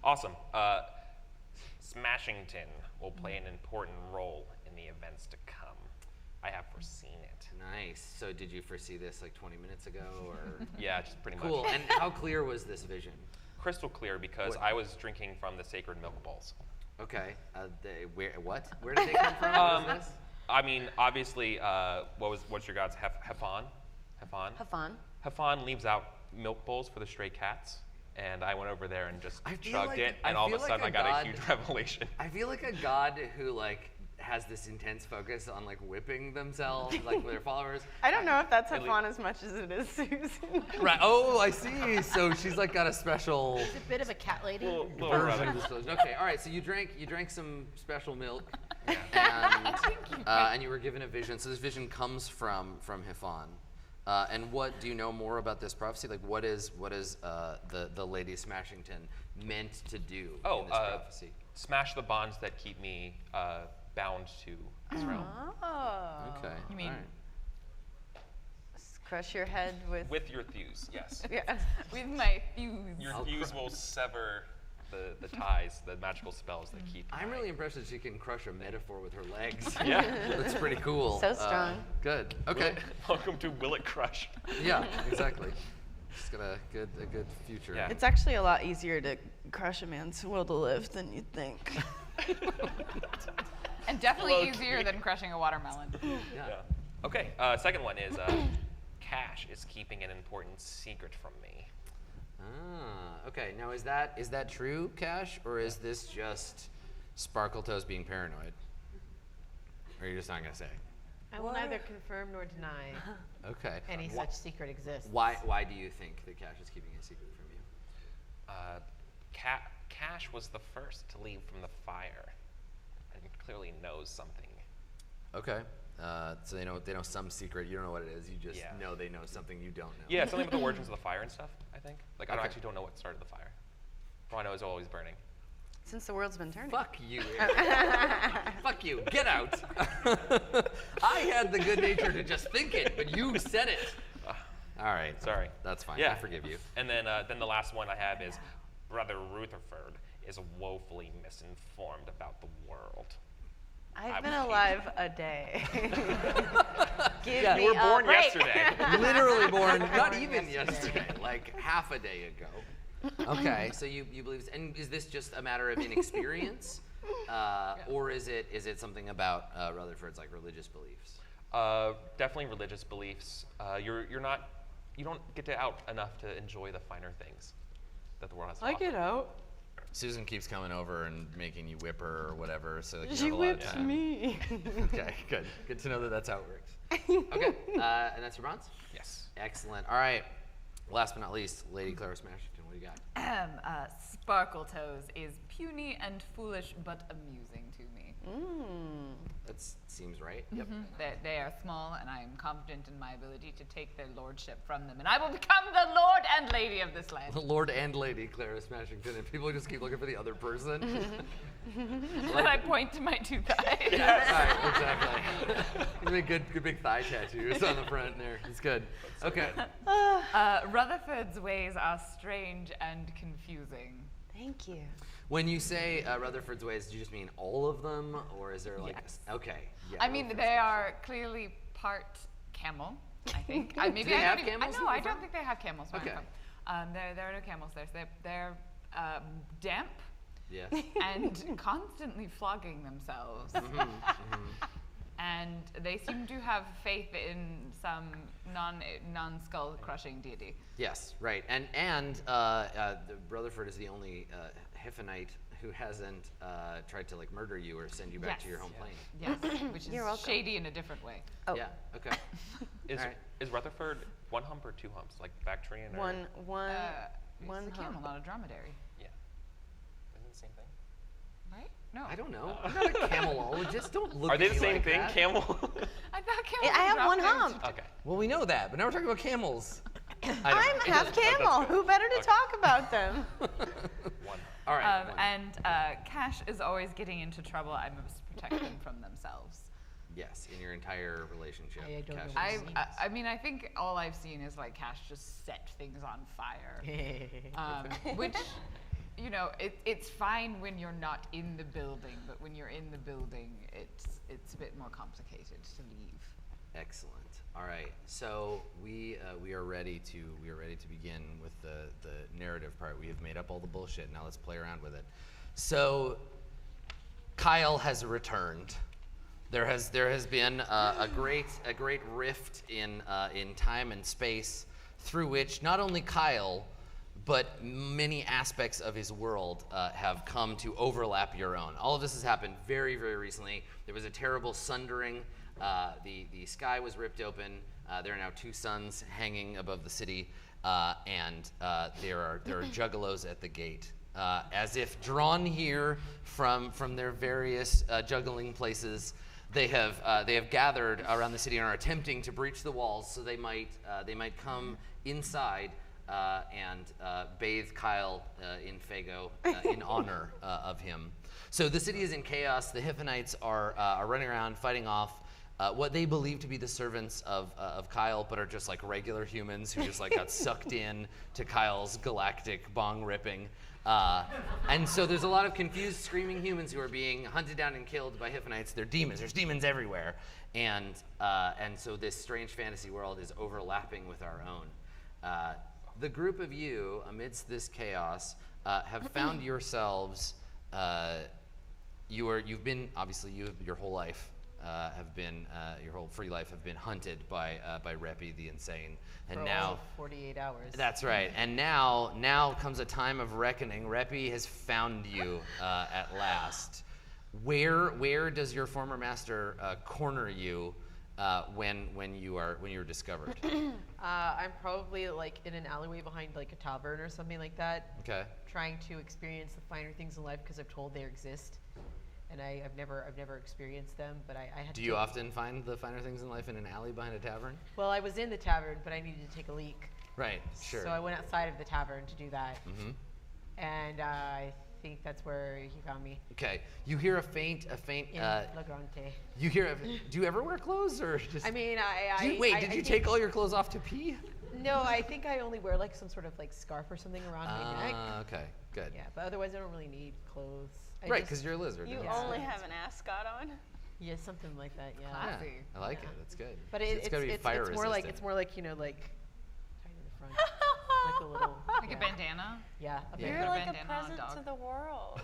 Speaker 3: Awesome. Smashington will play an important role in the events to come. I have foreseen it.
Speaker 1: Nice. So did you foresee this like 20 minutes ago, or?
Speaker 3: Yeah, just pretty
Speaker 1: Cool.
Speaker 3: much.
Speaker 1: And how clear was this vision?
Speaker 3: Crystal clear because
Speaker 1: What?
Speaker 3: I was drinking from the sacred milk bowls.
Speaker 1: Okay. What? Where did they come from? What is this?
Speaker 3: I mean, obviously, what's your god's Hefon?
Speaker 7: Have fun.
Speaker 3: Hefon leaves out milk bowls for the stray cats, and I went over there and just
Speaker 1: I feel
Speaker 3: chugged
Speaker 1: like-
Speaker 3: it,
Speaker 1: I
Speaker 3: and all of a
Speaker 1: feel like
Speaker 3: sudden
Speaker 1: a
Speaker 3: I got
Speaker 1: god-
Speaker 3: a huge revelation.
Speaker 1: I feel like a god who like has this intense focus on like whipping themselves, like their followers.
Speaker 7: I don't know if that's
Speaker 3: Really?
Speaker 7: fun as much as it is Susan.
Speaker 1: Right. Oh, I see. So she's like got a special
Speaker 5: She's a bit of a cat lady.
Speaker 3: Little
Speaker 1: version
Speaker 3: brother.
Speaker 1: of this religion. Okay. All right. So you drank some special milk, and you were given a vision. So this vision comes from Hifon. And what do you know more about this prophecy? Like, what is the Lady Smashington meant to do in this prophecy?
Speaker 3: Smash the bonds that keep me bound to Israel.
Speaker 7: Oh.
Speaker 1: Okay.
Speaker 2: You mean-
Speaker 1: all right.
Speaker 7: Crush your head with.
Speaker 3: With your thews, yes.
Speaker 7: Yeah.
Speaker 2: With my fuse.
Speaker 3: Your
Speaker 1: I'll
Speaker 3: thews will sever the ties, the magical spells that keep.
Speaker 1: I'm really impressed that she can crush a metaphor with her legs.
Speaker 3: Yeah.
Speaker 1: That's pretty cool.
Speaker 7: So strong.
Speaker 1: Good. Okay.
Speaker 3: Welcome to Will It Crush.
Speaker 1: Yeah, exactly. She's got a good future.
Speaker 3: Yeah.
Speaker 7: It's actually a lot easier to crush a man's will to live than you'd think.
Speaker 2: And definitely
Speaker 3: Low-key.
Speaker 2: easier than crushing a watermelon.
Speaker 1: Yeah.
Speaker 3: Yeah. Okay. Second one is Cash is keeping an important secret from me.
Speaker 1: Ah, okay. Now is that true, Cash, or is this just Sparkle Toes being paranoid? Or you're just not gonna say?
Speaker 8: I will neither confirm nor deny
Speaker 1: Okay.
Speaker 8: any such secret exists.
Speaker 1: Why do you think that Cash is keeping a secret from you?
Speaker 3: Cash was the first to leave from the fire, and clearly knows something.
Speaker 1: Okay. So they know some secret. You don't know what it is. You just
Speaker 3: Yeah.
Speaker 1: know they know something you don't know.
Speaker 3: Yeah, something with the origins of the fire and stuff. I think. Like I
Speaker 1: Okay.
Speaker 3: actually don't know what started the fire. All I know is always burning.
Speaker 7: Since the world's been turning.
Speaker 1: Fuck you. Fuck you. Get out. I had the good nature to just think it, but you said it. All right.
Speaker 3: Sorry.
Speaker 1: That's fine.
Speaker 3: Yeah.
Speaker 1: I forgive you.
Speaker 3: And then the last one I have is Brother Rutherford is woefully misinformed about the world.
Speaker 7: I've been alive a day. Give
Speaker 1: Yeah,
Speaker 7: me
Speaker 3: You were
Speaker 7: a
Speaker 3: born
Speaker 7: break.
Speaker 3: yesterday.
Speaker 1: Literally born, not even yesterday, like half a day ago. Okay, so you believe, and is this just a matter of inexperience, or is it something about Rutherford's like religious beliefs?
Speaker 3: Definitely religious beliefs. You don't get out enough to enjoy the finer things that the world has to
Speaker 7: I
Speaker 3: offer.
Speaker 7: get out.
Speaker 1: Susan keeps coming over and making you whip her or whatever, so like, you
Speaker 7: She
Speaker 1: have a lot of
Speaker 7: whips
Speaker 1: time.
Speaker 7: me.
Speaker 1: Okay, good. Good to know that that's how it works. Okay, and that's your bronze?
Speaker 3: Yes.
Speaker 1: Excellent. All right. Last but not least, Lady Clara Smashington, what do you got?
Speaker 2: Sparkle Toes is puny and foolish, but amusing to me.
Speaker 1: That seems right. Yep.
Speaker 2: They are small, and I am confident in my ability to take their lordship from them, and I will become the lord and lady of this land.
Speaker 1: Lord and Lady Clara Smashington, and people just keep looking for the other person.
Speaker 2: And I point to my two thighs.
Speaker 1: Right, exactly. You make good big thigh tattoos on the front there. It's good. Okay.
Speaker 2: Rutherford's ways are strange and confusing.
Speaker 7: Thank you.
Speaker 1: When you say Rutherford's ways, do you just mean all of them, or is there like?
Speaker 2: Yes.
Speaker 1: Okay. Yeah.
Speaker 2: I mean,
Speaker 1: Rutherford's
Speaker 2: they
Speaker 1: ways.
Speaker 2: are clearly part camel, I think. Maybe
Speaker 1: they
Speaker 2: I
Speaker 1: have
Speaker 2: don't even,
Speaker 1: camels
Speaker 2: I know,
Speaker 1: in
Speaker 2: I
Speaker 1: the
Speaker 2: don't
Speaker 1: farm?
Speaker 2: think they have camels where
Speaker 1: Okay.
Speaker 2: I'm from. There are no camels there. So they're damp
Speaker 1: Yes.
Speaker 2: and constantly flogging themselves. And they seem to have faith in some non-skull crushing deity.
Speaker 1: Yes. Right. And the Rutherford is the only Hiffonite who hasn't tried to like murder you or send you back to
Speaker 2: Yes.
Speaker 1: your home plane.
Speaker 2: Yes, which is
Speaker 7: You're welcome.
Speaker 2: shady in a different way.
Speaker 7: Oh.
Speaker 1: Yeah. Okay.
Speaker 3: Is
Speaker 1: All right.
Speaker 3: is Rutherford one hump or two humps, like Bactrian? Or,
Speaker 7: One
Speaker 2: It's a camel,
Speaker 7: hump.
Speaker 2: not a dromedary,
Speaker 3: Yeah. Isn't it the same thing?
Speaker 2: right? No.
Speaker 1: I don't know. I'm not a camelologist. Don't look.
Speaker 3: Are
Speaker 1: at
Speaker 3: they the
Speaker 1: me
Speaker 3: same
Speaker 1: like
Speaker 3: thing?
Speaker 1: that.
Speaker 3: Camel.
Speaker 2: I thought camels
Speaker 7: I have
Speaker 2: and
Speaker 7: one
Speaker 2: dromedaries-
Speaker 7: hump.
Speaker 3: Okay.
Speaker 1: Well, we know that, but now we're talking about camels.
Speaker 7: I'm half camel.
Speaker 3: good.
Speaker 7: Who better to
Speaker 3: Okay.
Speaker 7: talk about them?
Speaker 3: One.
Speaker 1: All right.
Speaker 2: And Cash is always getting into trouble. I must protect them from themselves.
Speaker 1: Yes, in your entire relationship.
Speaker 8: I don't know
Speaker 1: Cash
Speaker 8: what
Speaker 1: is-
Speaker 2: I mean, I think all I've seen is like Cash just set things on fire. Which, you know, it's fine when you're not in the building, but when you're in the building, it's a bit more complicated to leave.
Speaker 1: Excellent. All right, so we are ready to begin with the narrative part. We have made up all the bullshit. Now let's play around with it. So Kyle has returned. There has been a great rift in time and space through which not only Kyle, but many aspects of his world have come to overlap your own. All of this has happened very, very recently. There was a terrible sundering. The sky was ripped open. There are now 2 suns hanging above the city, and there are juggalos at the gate. As if drawn here from their various juggling places, they have gathered around the city and are attempting to breach the walls so they might come inside and bathe Kyle in Fago in honor of him. So the city is in chaos. The Hiphanites are running around fighting off what they believe to be the servants of Kyle, but are just like regular humans who just like got sucked in to Kyle's galactic bong ripping. And so there's a lot of confused, screaming humans who are being hunted down and killed by Hiphanites. They're demons. There's demons everywhere. And so this strange fantasy world is overlapping with our own. The group of you, amidst this chaos, have found yourselves. You've been obviously your whole life your whole free life have been hunted by Reppy the Insane, and
Speaker 8: For
Speaker 1: now
Speaker 8: all of 48 hours.
Speaker 1: that's right. And now comes a time of reckoning. Reppy has found you at last. Where does your former master corner you when you're discovered?
Speaker 8: I'm probably like in an alleyway behind like a tavern or something like that.
Speaker 1: Okay.
Speaker 8: Trying to experience the finer things in life because I've told they exist, and I've never experienced them. But I had.
Speaker 1: Do you often find the finer things in life in an alley behind a tavern?
Speaker 8: Well, I was in the tavern, but I needed to take a leak.
Speaker 1: Right. Sure.
Speaker 8: So I went outside of the tavern to do that.
Speaker 1: Mm-hmm.
Speaker 8: And I think that's where he found me.
Speaker 1: Okay. You hear a faint.
Speaker 8: In Flagrante.
Speaker 1: You hear. Do you ever wear clothes or just?
Speaker 8: I mean,
Speaker 1: Did you take all your clothes off to pee?
Speaker 8: No, I think I only wear like some sort of like scarf or something around my neck.
Speaker 1: Okay. Good.
Speaker 8: Yeah, but otherwise I don't really need clothes.
Speaker 1: Right, because you're a lizard.
Speaker 7: You
Speaker 1: no?
Speaker 7: only have an ascot on?
Speaker 8: Yeah, something like that. Yeah.
Speaker 1: Yeah,
Speaker 2: Classy.
Speaker 1: I like
Speaker 8: Yeah.
Speaker 1: it. That's good.
Speaker 8: But
Speaker 1: it's gotta be fire
Speaker 8: it's more like
Speaker 1: resistant.
Speaker 8: it's more like like tied in the front, like a little
Speaker 2: Like a bandana?
Speaker 8: Yeah, a
Speaker 1: Yeah.
Speaker 7: You're
Speaker 2: Put a
Speaker 7: like a
Speaker 2: bandana on a
Speaker 7: present
Speaker 2: dog.
Speaker 7: to the world.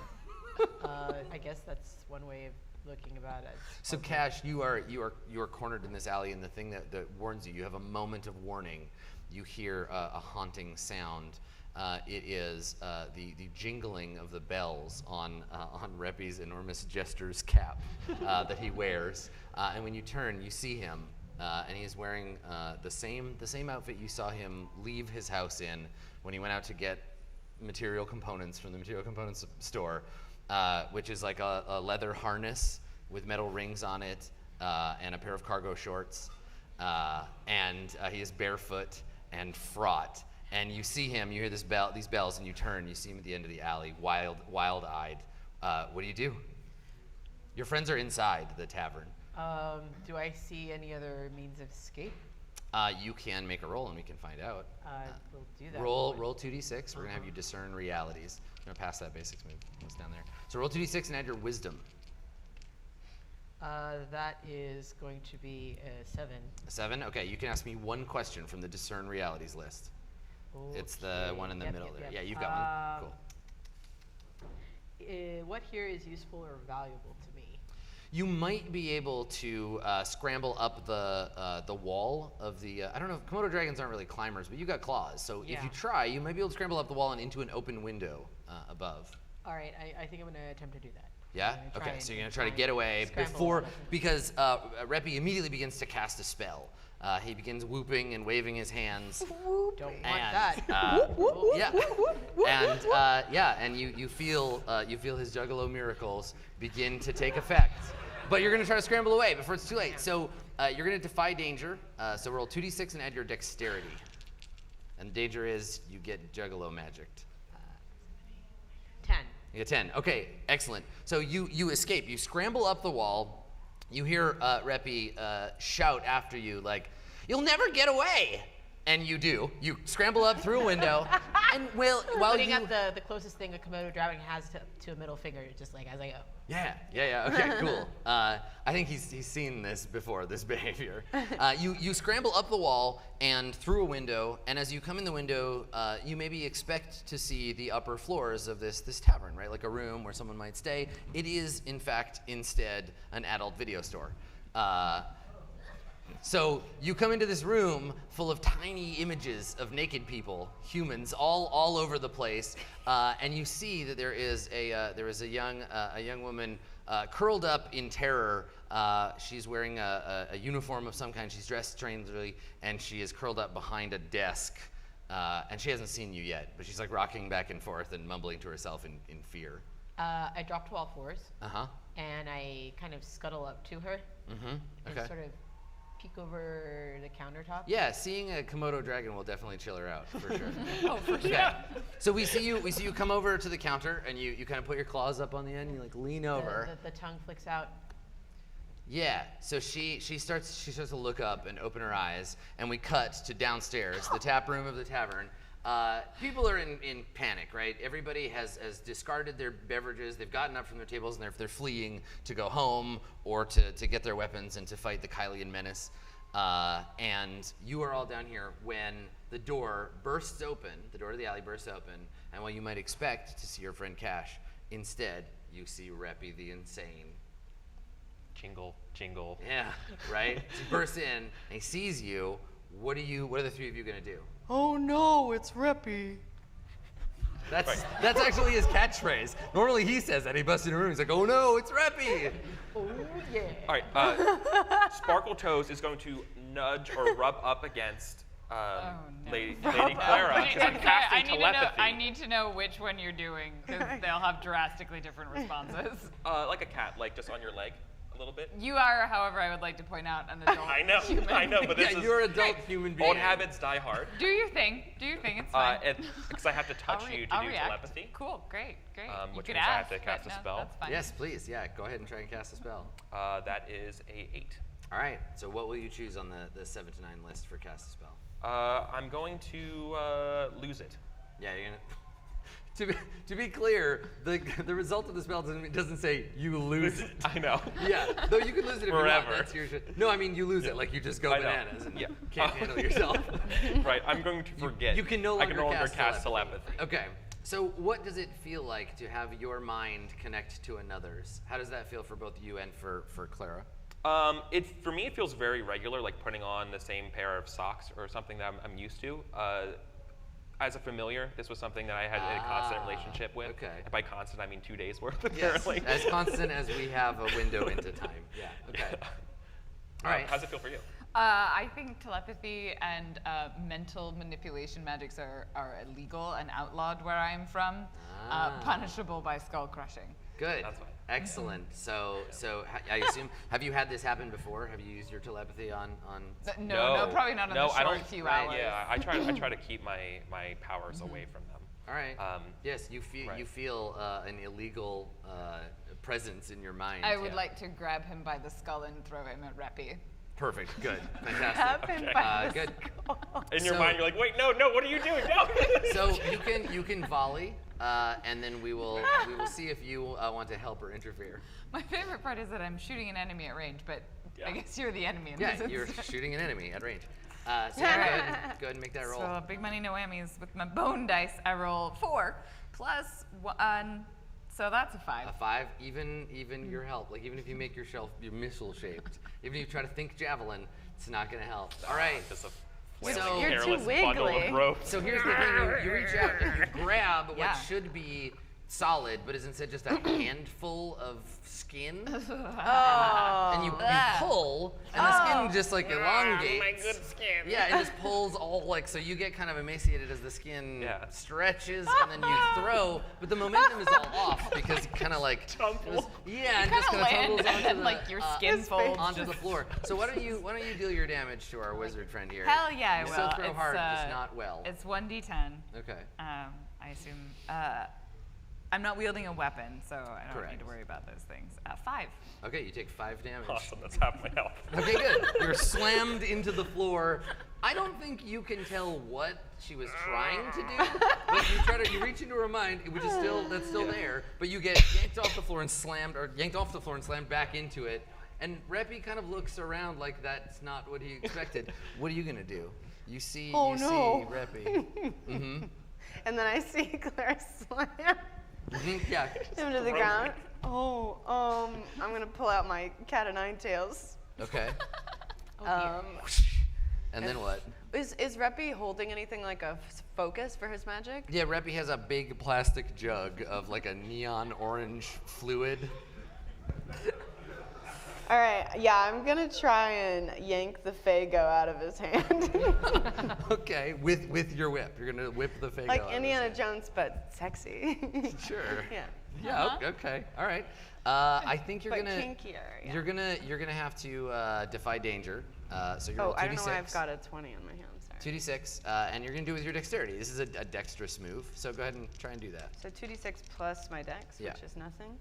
Speaker 8: I guess that's one way of looking about it.
Speaker 1: So Cash, you are cornered in this alley, and the thing that warns you, you have a moment of warning. You hear a haunting sound. It is the jingling of the bells on Reppy's enormous jester's cap that he wears. And when you turn, you see him, and he is wearing the same outfit you saw him leave his house in when he went out to get material components from the material components store, which is like a leather harness with metal rings on it and a pair of cargo shorts. And he is barefoot and fraught. And you see him, you hear these bells, and you turn, you see him at the end of the alley, wild-eyed. What do you do? Your friends are inside the tavern.
Speaker 8: Do I see any other means of escape?
Speaker 1: You can make a roll, and we can find out.
Speaker 8: We'll do that.
Speaker 1: Roll 2d6. We're gonna have you discern realities. I'm gonna pass that basics move. It's down there. So roll 2d6 and add your wisdom.
Speaker 8: That is going to be a 7.
Speaker 1: A 7. Okay, you can ask me one question from the discern realities list. It's the one in the middle there. Yeah, you've got one. Cool.
Speaker 8: What here is useful or valuable to me?
Speaker 1: You might be able to scramble up the wall of the. I don't know. Komodo dragons aren't really climbers, but you got claws. So if
Speaker 8: Yeah.
Speaker 1: you try, you might be able to scramble up the wall and into an open window above.
Speaker 8: All right, I think I'm going to attempt to do that.
Speaker 1: Yeah.
Speaker 8: I'm gonna try
Speaker 1: Okay.
Speaker 8: and
Speaker 1: So you're gonna try to get
Speaker 8: and
Speaker 1: away
Speaker 8: scramble
Speaker 1: before
Speaker 8: up.
Speaker 1: because Reppy immediately begins to cast a spell. He begins whooping and waving his hands.
Speaker 8: Don't want
Speaker 1: And,
Speaker 8: that.
Speaker 1: yeah, and you feel his Juggalo miracles begin to take effect. But you're gonna try to scramble away before it's too late. So you're gonna defy danger. So roll 2d6 and add your dexterity. And the danger is you get Juggalo magicked.
Speaker 8: 10.
Speaker 1: You get 10. Okay, excellent. So you escape. You scramble up the wall. You hear Reppy shout after you, like, "You'll never get away!" And you do. You scramble up through a window, and while
Speaker 8: Putting
Speaker 1: you...
Speaker 8: up the closest thing a Komodo dragon has to a middle finger, just like as I go.
Speaker 1: Yeah. Okay, cool. I think he's seen this before, this behavior. You scramble up the wall and through a window, and as you come in the window, you maybe expect to see the upper floors of this tavern, right? Like a room where someone might stay. It is, in fact, instead an adult video store. So you come into this room full of tiny images of naked people, humans, all over the place, and you see that there is a young woman curled up in terror. She's wearing a uniform of some kind. She's dressed strangely, and she is curled up behind a desk. And she hasn't seen you yet, but she's like rocking back and forth and mumbling to herself in fear.
Speaker 8: I drop to all fours.
Speaker 1: Uh-huh.
Speaker 8: And I kind of scuttle up to her.
Speaker 1: Mm-hmm.
Speaker 8: And
Speaker 1: Okay.
Speaker 8: sort of peek over the countertop.
Speaker 1: Yeah, seeing a Komodo dragon will definitely chill her out, for sure.
Speaker 8: Oh, for sure.
Speaker 1: Okay. So we see you come over to the counter, and you kind of put your claws up on the end, and you like lean over.
Speaker 8: The tongue flicks out.
Speaker 1: Yeah. So she starts to look up and open her eyes, and we cut to downstairs, the tap room of the tavern. People are in panic, right? Everybody has discarded their beverages. They've gotten up from their tables, and they're fleeing to go home or to get their weapons and to fight the Kylian menace. And you are all down here when the door bursts open, the door to the alley bursts open, and while you might expect to see your friend Cash, instead you see Reppy the Insane.
Speaker 3: Jingle.
Speaker 1: Yeah, right? He bursts in, and he sees you. What are the three of you gonna do?
Speaker 7: Oh no, it's Reppy.
Speaker 1: That's actually his catchphrase. Normally he says that. He busts in a room. He's like, "Oh no, it's Reppy."
Speaker 8: Oh, yeah.
Speaker 3: All right. Sparkle Toes is going to nudge or rub up against
Speaker 2: no.
Speaker 3: Lady Clara because I'm casting telepathy.
Speaker 2: I need to know which one you're doing, because they'll have drastically different responses.
Speaker 3: Like a cat, like just on your leg a little bit.
Speaker 2: You are, however, I would like to point out, an adult human.
Speaker 3: I know, but this
Speaker 1: Yeah,
Speaker 3: is
Speaker 1: you're an adult human being.
Speaker 3: old habits die hard.
Speaker 2: Do your thing. It's fine.
Speaker 3: Because I have to touch you to
Speaker 2: I'll
Speaker 3: do
Speaker 2: react.
Speaker 3: telepathy.
Speaker 2: Cool, great. You
Speaker 3: Which
Speaker 2: could
Speaker 3: means I have
Speaker 2: ask,
Speaker 3: to cast
Speaker 2: but
Speaker 3: a
Speaker 2: no,
Speaker 3: spell.
Speaker 2: That's fine.
Speaker 1: Yes, please. Yeah, go ahead and try and cast a spell.
Speaker 3: That is a 8.
Speaker 1: All right. So what will you choose on the 7 to 9 list for cast a spell?
Speaker 3: I'm going to lose it.
Speaker 1: Yeah, you're gonna. To be clear, the result of the spell doesn't say you lose it.
Speaker 3: I know.
Speaker 1: Yeah, though you can lose it if you want.
Speaker 3: Forever.
Speaker 1: That's your shit. No, I mean you lose it, like you just go
Speaker 3: I know.
Speaker 1: bananas and
Speaker 3: Yeah.
Speaker 1: can't handle yourself.
Speaker 3: Right, I'm going to forget.
Speaker 1: You can no longer,
Speaker 3: I can no longer cast telepathy.
Speaker 1: Okay. So what does it feel like to have your mind connect to another's? How does that feel for both you and for Clara?
Speaker 3: For me, it feels very regular, like putting on the same pair of socks or something that I'm used to. As a familiar, this was something that I had a constant relationship with.
Speaker 1: Okay.
Speaker 3: And by constant, I mean 2 days worth,
Speaker 1: Yes,
Speaker 3: apparently.
Speaker 1: as constant as we have a window into time. Yeah. Okay. All right.
Speaker 3: How's it feel for you?
Speaker 2: I think telepathy and mental manipulation magics are illegal and outlawed where I'm from, punishable by skull crushing.
Speaker 1: Good.
Speaker 3: That's fine.
Speaker 1: Excellent. So I assume, have you had this happen before? Have you used your telepathy on?
Speaker 2: No, probably not in the
Speaker 3: I
Speaker 2: short
Speaker 3: don't,
Speaker 2: few
Speaker 3: right,
Speaker 2: hours.
Speaker 3: Yeah, I try to keep my powers away from them.
Speaker 1: All right. Yes, you
Speaker 3: right.
Speaker 1: feel an illegal presence in your mind.
Speaker 2: I would like to grab him by the skull and throw him at Reppy.
Speaker 1: Perfect. Good. Fantastic.
Speaker 7: Happened by the
Speaker 1: Good.
Speaker 3: In your
Speaker 1: So-
Speaker 3: mind, you're like, wait, no, what are you doing? No.
Speaker 1: So you can volley, and then we will see if you want to help or interfere.
Speaker 2: My favorite part is that I'm shooting an enemy at range, but
Speaker 3: Yeah.
Speaker 2: I guess you're the enemy in
Speaker 1: Yeah,
Speaker 2: this
Speaker 1: you're
Speaker 2: instance.
Speaker 1: shooting an enemy at range. So go ahead and make that roll.
Speaker 2: So big money, no whammies. With my bone dice, I roll 4 plus 1, so that's a 5.
Speaker 1: A 5, even your help. Like even if you make your missile shaped, even if you try to think javelin, it's not gonna help. All right.
Speaker 3: Just a
Speaker 1: So-
Speaker 3: flailing,
Speaker 7: You're too
Speaker 3: careless bundle
Speaker 7: wiggly.
Speaker 3: of rope.
Speaker 1: So here's the thing: you reach out and you grab
Speaker 2: Yeah.
Speaker 1: what should be solid, but is instead just a handful of skin,
Speaker 7: Oh.
Speaker 1: and you pull, and the skin just like elongates.
Speaker 3: My good skin.
Speaker 1: Yeah, it just pulls all like so. You get kind of emaciated as the skin
Speaker 3: Yeah.
Speaker 1: stretches, and then you throw, but the momentum is all off because it kind of like
Speaker 3: Tumble.
Speaker 1: yeah, and just kind of
Speaker 2: land,
Speaker 1: tumbles
Speaker 2: and
Speaker 1: onto
Speaker 2: then
Speaker 1: the,
Speaker 2: like your skin folds.
Speaker 1: onto the floor. So why don't you deal your damage to our wizard friend here?
Speaker 2: Hell yeah, I
Speaker 1: you
Speaker 2: will.
Speaker 1: still throw
Speaker 2: It's,
Speaker 1: hard, just not well.
Speaker 2: It's 1d10.
Speaker 1: Okay.
Speaker 2: I assume I'm not wielding a weapon, so I don't
Speaker 1: Correct.
Speaker 2: need to worry about those things. 5.
Speaker 1: Okay, you take 5 damage.
Speaker 3: Awesome, that's half my health.
Speaker 1: Okay, good. You're slammed into the floor. I don't think you can tell what she was trying to do, but you reach into her mind, which is that's still there, but you get yanked off the floor and slammed back into it. And Reppy kind of looks around like that's not what he expected. What are you gonna do? You see Reppy. Mm-hmm.
Speaker 7: And then I see Claire slam
Speaker 1: Mm-hmm. Yeah.
Speaker 7: him to the ground. I'm gonna pull out my cat o' nine tails.
Speaker 1: Okay. And then what?
Speaker 7: Is Reppy holding anything like a focus for his magic?
Speaker 1: Yeah, Reppy has a big plastic jug of like a neon orange fluid.
Speaker 7: All right, yeah, I'm gonna try and yank the Fago out of his hand.
Speaker 1: Okay, with your whip. You're gonna whip the Fago
Speaker 7: Like
Speaker 1: out of his
Speaker 7: Indiana
Speaker 1: hand.
Speaker 7: Jones, but sexy.
Speaker 1: Sure.
Speaker 7: Yeah.
Speaker 1: Yeah. Okay. All right. I think you're
Speaker 7: But
Speaker 1: gonna.
Speaker 7: kinkier, yeah.
Speaker 1: You're gonna have to defy danger. So you're roll 2d6.
Speaker 7: I don't know why I've got a 20 on my hand. Sorry.
Speaker 1: 2d6, and you're gonna do it with your dexterity. This is a dexterous move. So go ahead and try and do that.
Speaker 7: So 2d6 plus my dex,
Speaker 1: Yeah.
Speaker 7: which is nothing.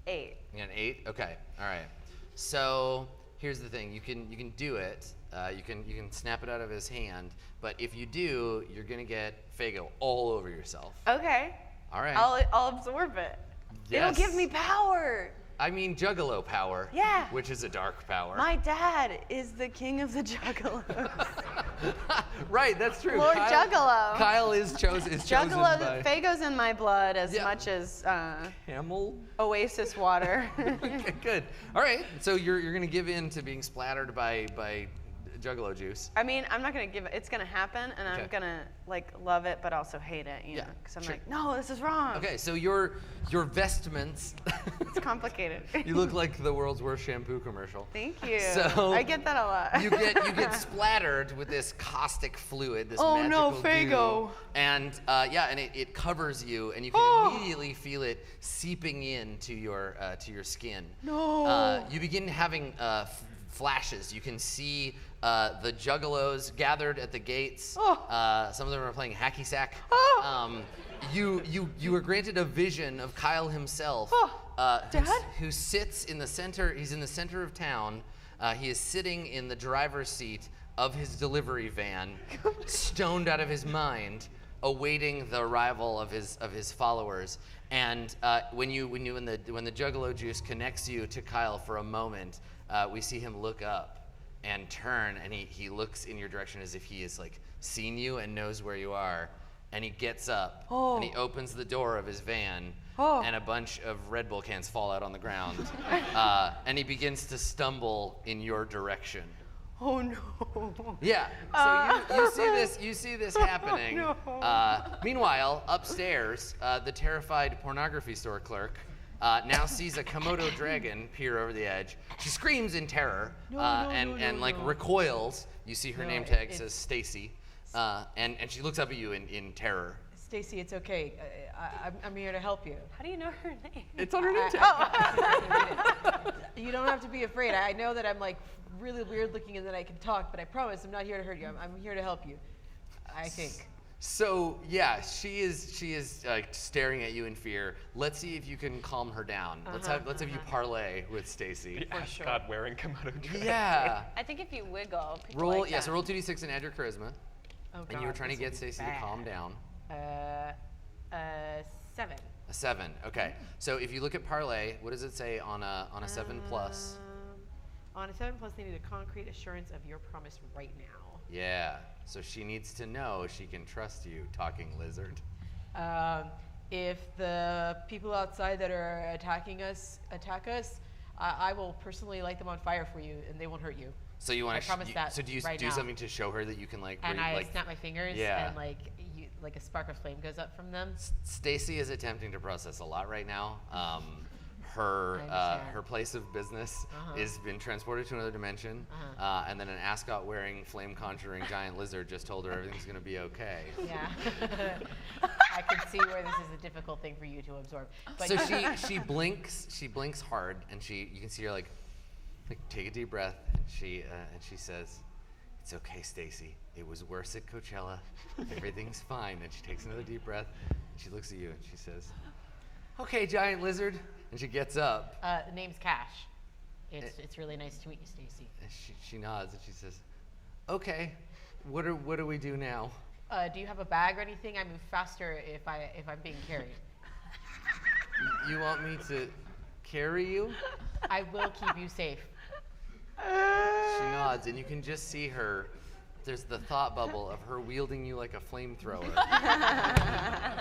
Speaker 7: 8.
Speaker 1: You got an 8. Okay. All right. So here's the thing. You can do it. You can snap it out of his hand. But if you do, you're gonna get Fago all over yourself.
Speaker 7: Okay.
Speaker 1: All right.
Speaker 7: I'll absorb it.
Speaker 1: Yes.
Speaker 7: It'll give me power.
Speaker 1: I mean Juggalo power.
Speaker 7: Yeah.
Speaker 1: Which is a dark power.
Speaker 7: My dad is the king of the juggalos.
Speaker 1: Right, that's true.
Speaker 7: Lord Juggalo.
Speaker 1: Kyle is chosen
Speaker 7: Juggalo,
Speaker 1: by
Speaker 7: Fago's in my blood as
Speaker 1: Yeah.
Speaker 7: much as
Speaker 1: Camel.
Speaker 7: Oasis water.
Speaker 1: Okay, good. All right, so you're gonna give in to being splattered by Juggalo juice.
Speaker 7: I mean, I'm not gonna give it. It's gonna happen, and I'm
Speaker 1: Okay.
Speaker 7: gonna like love it, but also hate it. You
Speaker 1: Yeah,
Speaker 7: know, because I'm
Speaker 1: sure.
Speaker 7: like, no, this is wrong.
Speaker 1: Okay, so your vestments.
Speaker 7: It's complicated.
Speaker 1: You look like the world's worst shampoo commercial.
Speaker 7: Thank you.
Speaker 1: So
Speaker 7: I get that a lot.
Speaker 1: you get splattered with this caustic fluid, this
Speaker 7: Oh, no,
Speaker 1: magical
Speaker 7: Fago.
Speaker 1: goo, and and it covers you, and you can immediately feel it seeping into your skin.
Speaker 7: No.
Speaker 1: You begin having flashes. You can see the juggalos gathered at the gates.
Speaker 7: Oh.
Speaker 1: Some of them are playing hacky sack.
Speaker 7: Oh.
Speaker 1: You were granted a vision of Kyle himself,
Speaker 7: Dad?
Speaker 1: who sits in the center. He's in the center of town. He is sitting in the driver's seat of his delivery van, stoned out of his mind, awaiting the arrival of his followers. And when the Juggalo juice connects you to Kyle for a moment, we see him look up and turn, and he looks in your direction as if he has like seen you and knows where you are. And he gets up and he opens the door of his van, and a bunch of Red Bull cans fall out on the ground, and he begins to stumble in your direction.
Speaker 7: Oh no.
Speaker 1: Yeah. So you see this happening. Meanwhile, upstairs, the terrified pornography store clerk now sees a Komodo dragon peer over the edge. She screams in terror and recoils. You see her name tag says Stacy, and she looks up at you in terror.
Speaker 8: Stacy, it's okay. I'm here to help you.
Speaker 7: How do you know her name?
Speaker 1: It's on her name tag.
Speaker 8: You don't have to be afraid. I know that I'm like really weird looking and that I can talk, but I promise I'm not here to hurt you. I'm here to help you. I think.
Speaker 1: So yeah, she is staring at you in fear. Let's see if you can calm her down. Let's have you parlay with Stacy.
Speaker 3: The ascot wearing Komodo dragon.
Speaker 1: Yeah.
Speaker 7: I think if you wiggle, people
Speaker 1: Roll
Speaker 7: like that.
Speaker 1: So roll 2d6 and add your charisma.
Speaker 8: Oh,
Speaker 1: And you were
Speaker 8: God,
Speaker 1: trying to
Speaker 8: this
Speaker 1: get
Speaker 8: will be
Speaker 1: Stacy to
Speaker 8: bad.
Speaker 1: calm down.
Speaker 8: 7.
Speaker 1: A 7. Okay. So if you look at parlay, what does it say on a 7 plus?
Speaker 8: On a 7 plus, they need a concrete assurance of your promise right now.
Speaker 1: Yeah. So she needs to know she can trust you, talking lizard.
Speaker 8: If the people outside that are attack us, I will personally light them on fire for you, and they won't hurt you.
Speaker 1: So you want
Speaker 8: I
Speaker 1: to?
Speaker 8: promise that
Speaker 1: So do you
Speaker 8: right
Speaker 1: do
Speaker 8: now.
Speaker 1: something to show her that you can like?
Speaker 8: And I
Speaker 1: like,
Speaker 8: snap my fingers,
Speaker 1: Yeah.
Speaker 8: and like a spark of flame goes up from them.
Speaker 1: Stacy is attempting to process a lot right now.
Speaker 8: I
Speaker 1: Her
Speaker 8: understand.
Speaker 1: place of business is been transported to another dimension, and then an ascot wearing flame conjuring giant lizard just told her everything's gonna be okay.
Speaker 8: Yeah. I can see where this is a difficult thing for you to absorb. But
Speaker 1: So she blinks hard, and you can see her like take a deep breath, and she says, "It's okay, Stacy. It was worse at Coachella. Everything's fine." And she takes another deep breath, and she looks at you, and she says, Okay, giant lizard. And she gets up.
Speaker 8: The name's Cash. It's really nice to meet you, Stacy.
Speaker 1: And she nods and she says, okay, what do we do now?
Speaker 8: Do you have a bag or anything? I move faster if I'm being carried.
Speaker 1: You want me to carry you?
Speaker 8: I will keep you safe.
Speaker 1: She nods, and you can just see her. There's the thought bubble of her wielding you like a flamethrower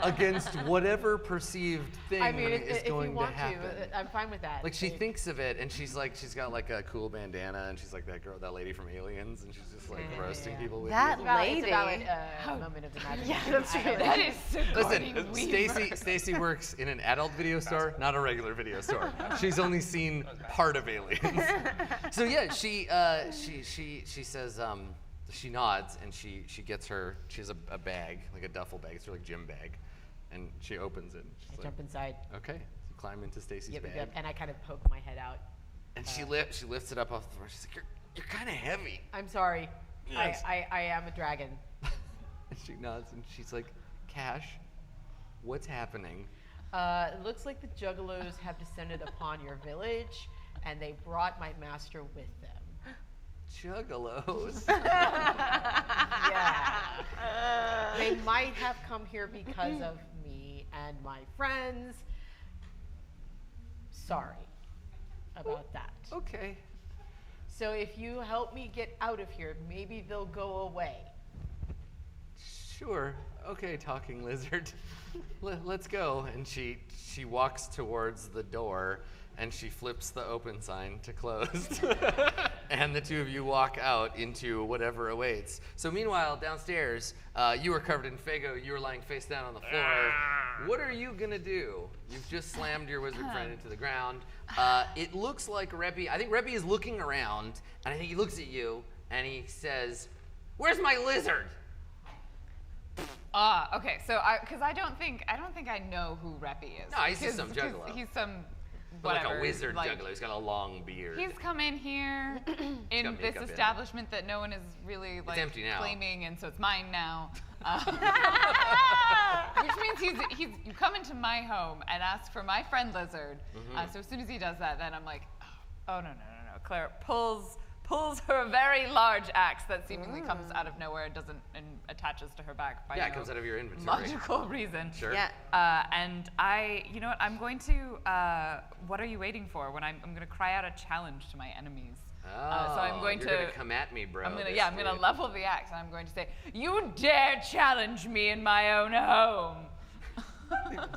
Speaker 1: against whatever perceived thing
Speaker 8: I mean,
Speaker 1: is
Speaker 8: if
Speaker 1: going
Speaker 8: you want
Speaker 1: to happen.
Speaker 8: to, I'm fine with that.
Speaker 1: Like she thinks of it, and she's got like a cool bandana, and she's like that lady from Aliens, and she's just like roasting people with
Speaker 7: That
Speaker 1: you.
Speaker 8: It's a valid
Speaker 7: lady.
Speaker 8: moment of imagination.
Speaker 7: Yeah, that's really.
Speaker 2: That is Sigourney
Speaker 1: Listen,
Speaker 2: Weaver.
Speaker 1: Stacy works in an adult video store, not a regular video store. She's only seen part of Aliens. So yeah, she says, she nods and she has a bag, like a duffel bag. It's her like gym bag, and she opens it. She's
Speaker 8: I
Speaker 1: like,
Speaker 8: jump inside.
Speaker 1: okay, you climb into Stacy's
Speaker 8: Yep,
Speaker 1: bag,
Speaker 8: yep, and I kind of poke my head out.
Speaker 1: and she lifts it up off the floor. She's like, you're kind of heavy.
Speaker 8: I'm sorry.
Speaker 3: Yes.
Speaker 8: I am a dragon.
Speaker 1: And she nods and she's like, Cash, what's happening?
Speaker 8: It looks like the Juggalos have descended upon your village, and they brought my master with them.
Speaker 1: Juggalos.
Speaker 8: Yeah. They might have come here because of me and my friends. Sorry about that.
Speaker 1: Okay.
Speaker 8: So if you help me get out of here, maybe they'll go away.
Speaker 1: Sure. Okay, talking lizard. Let's go. And she walks towards the door, and she flips the open sign to closed. And the two of you walk out into whatever awaits. So meanwhile, downstairs, you are covered in Fago. You are lying face down on the floor. What are you gonna do? You've just slammed your wizard friend into the ground. It looks like Reppy. I think Reppy is looking around, and I think he looks at you, and he says, "Where's my lizard?"
Speaker 2: Okay. So, because I don't think I know who Reppy is.
Speaker 1: No, he's just some
Speaker 2: 'cause
Speaker 1: juggalo.
Speaker 2: He's some
Speaker 1: But
Speaker 2: whatever.
Speaker 1: like a wizard
Speaker 2: like,
Speaker 1: juggler. He's got a long beard.
Speaker 2: He's come in here in
Speaker 1: got
Speaker 2: this
Speaker 1: makeup in.
Speaker 2: establishment that no one is really like
Speaker 1: empty now.
Speaker 2: claiming, and so it's mine now. Which means he's you come into my home and ask for my friend Lizard. So as soon as he does that, then I'm like, oh no. Claire pulls her very large axe that seemingly comes out of nowhere and attaches to her back by
Speaker 1: Yeah, it
Speaker 2: no
Speaker 1: comes out of your inventory.
Speaker 2: logical reason.
Speaker 1: Sure.
Speaker 7: Yeah.
Speaker 2: And you know what? I'm going to. What are you waiting for? When I'm going to cry out a challenge to my enemies. So I'm going
Speaker 1: you're gonna come at me, bro.
Speaker 2: I'm gonna,
Speaker 1: this
Speaker 2: yeah, I'm gonna
Speaker 1: week.
Speaker 2: level the axe, and I'm going to say, "You dare challenge me in my own home?"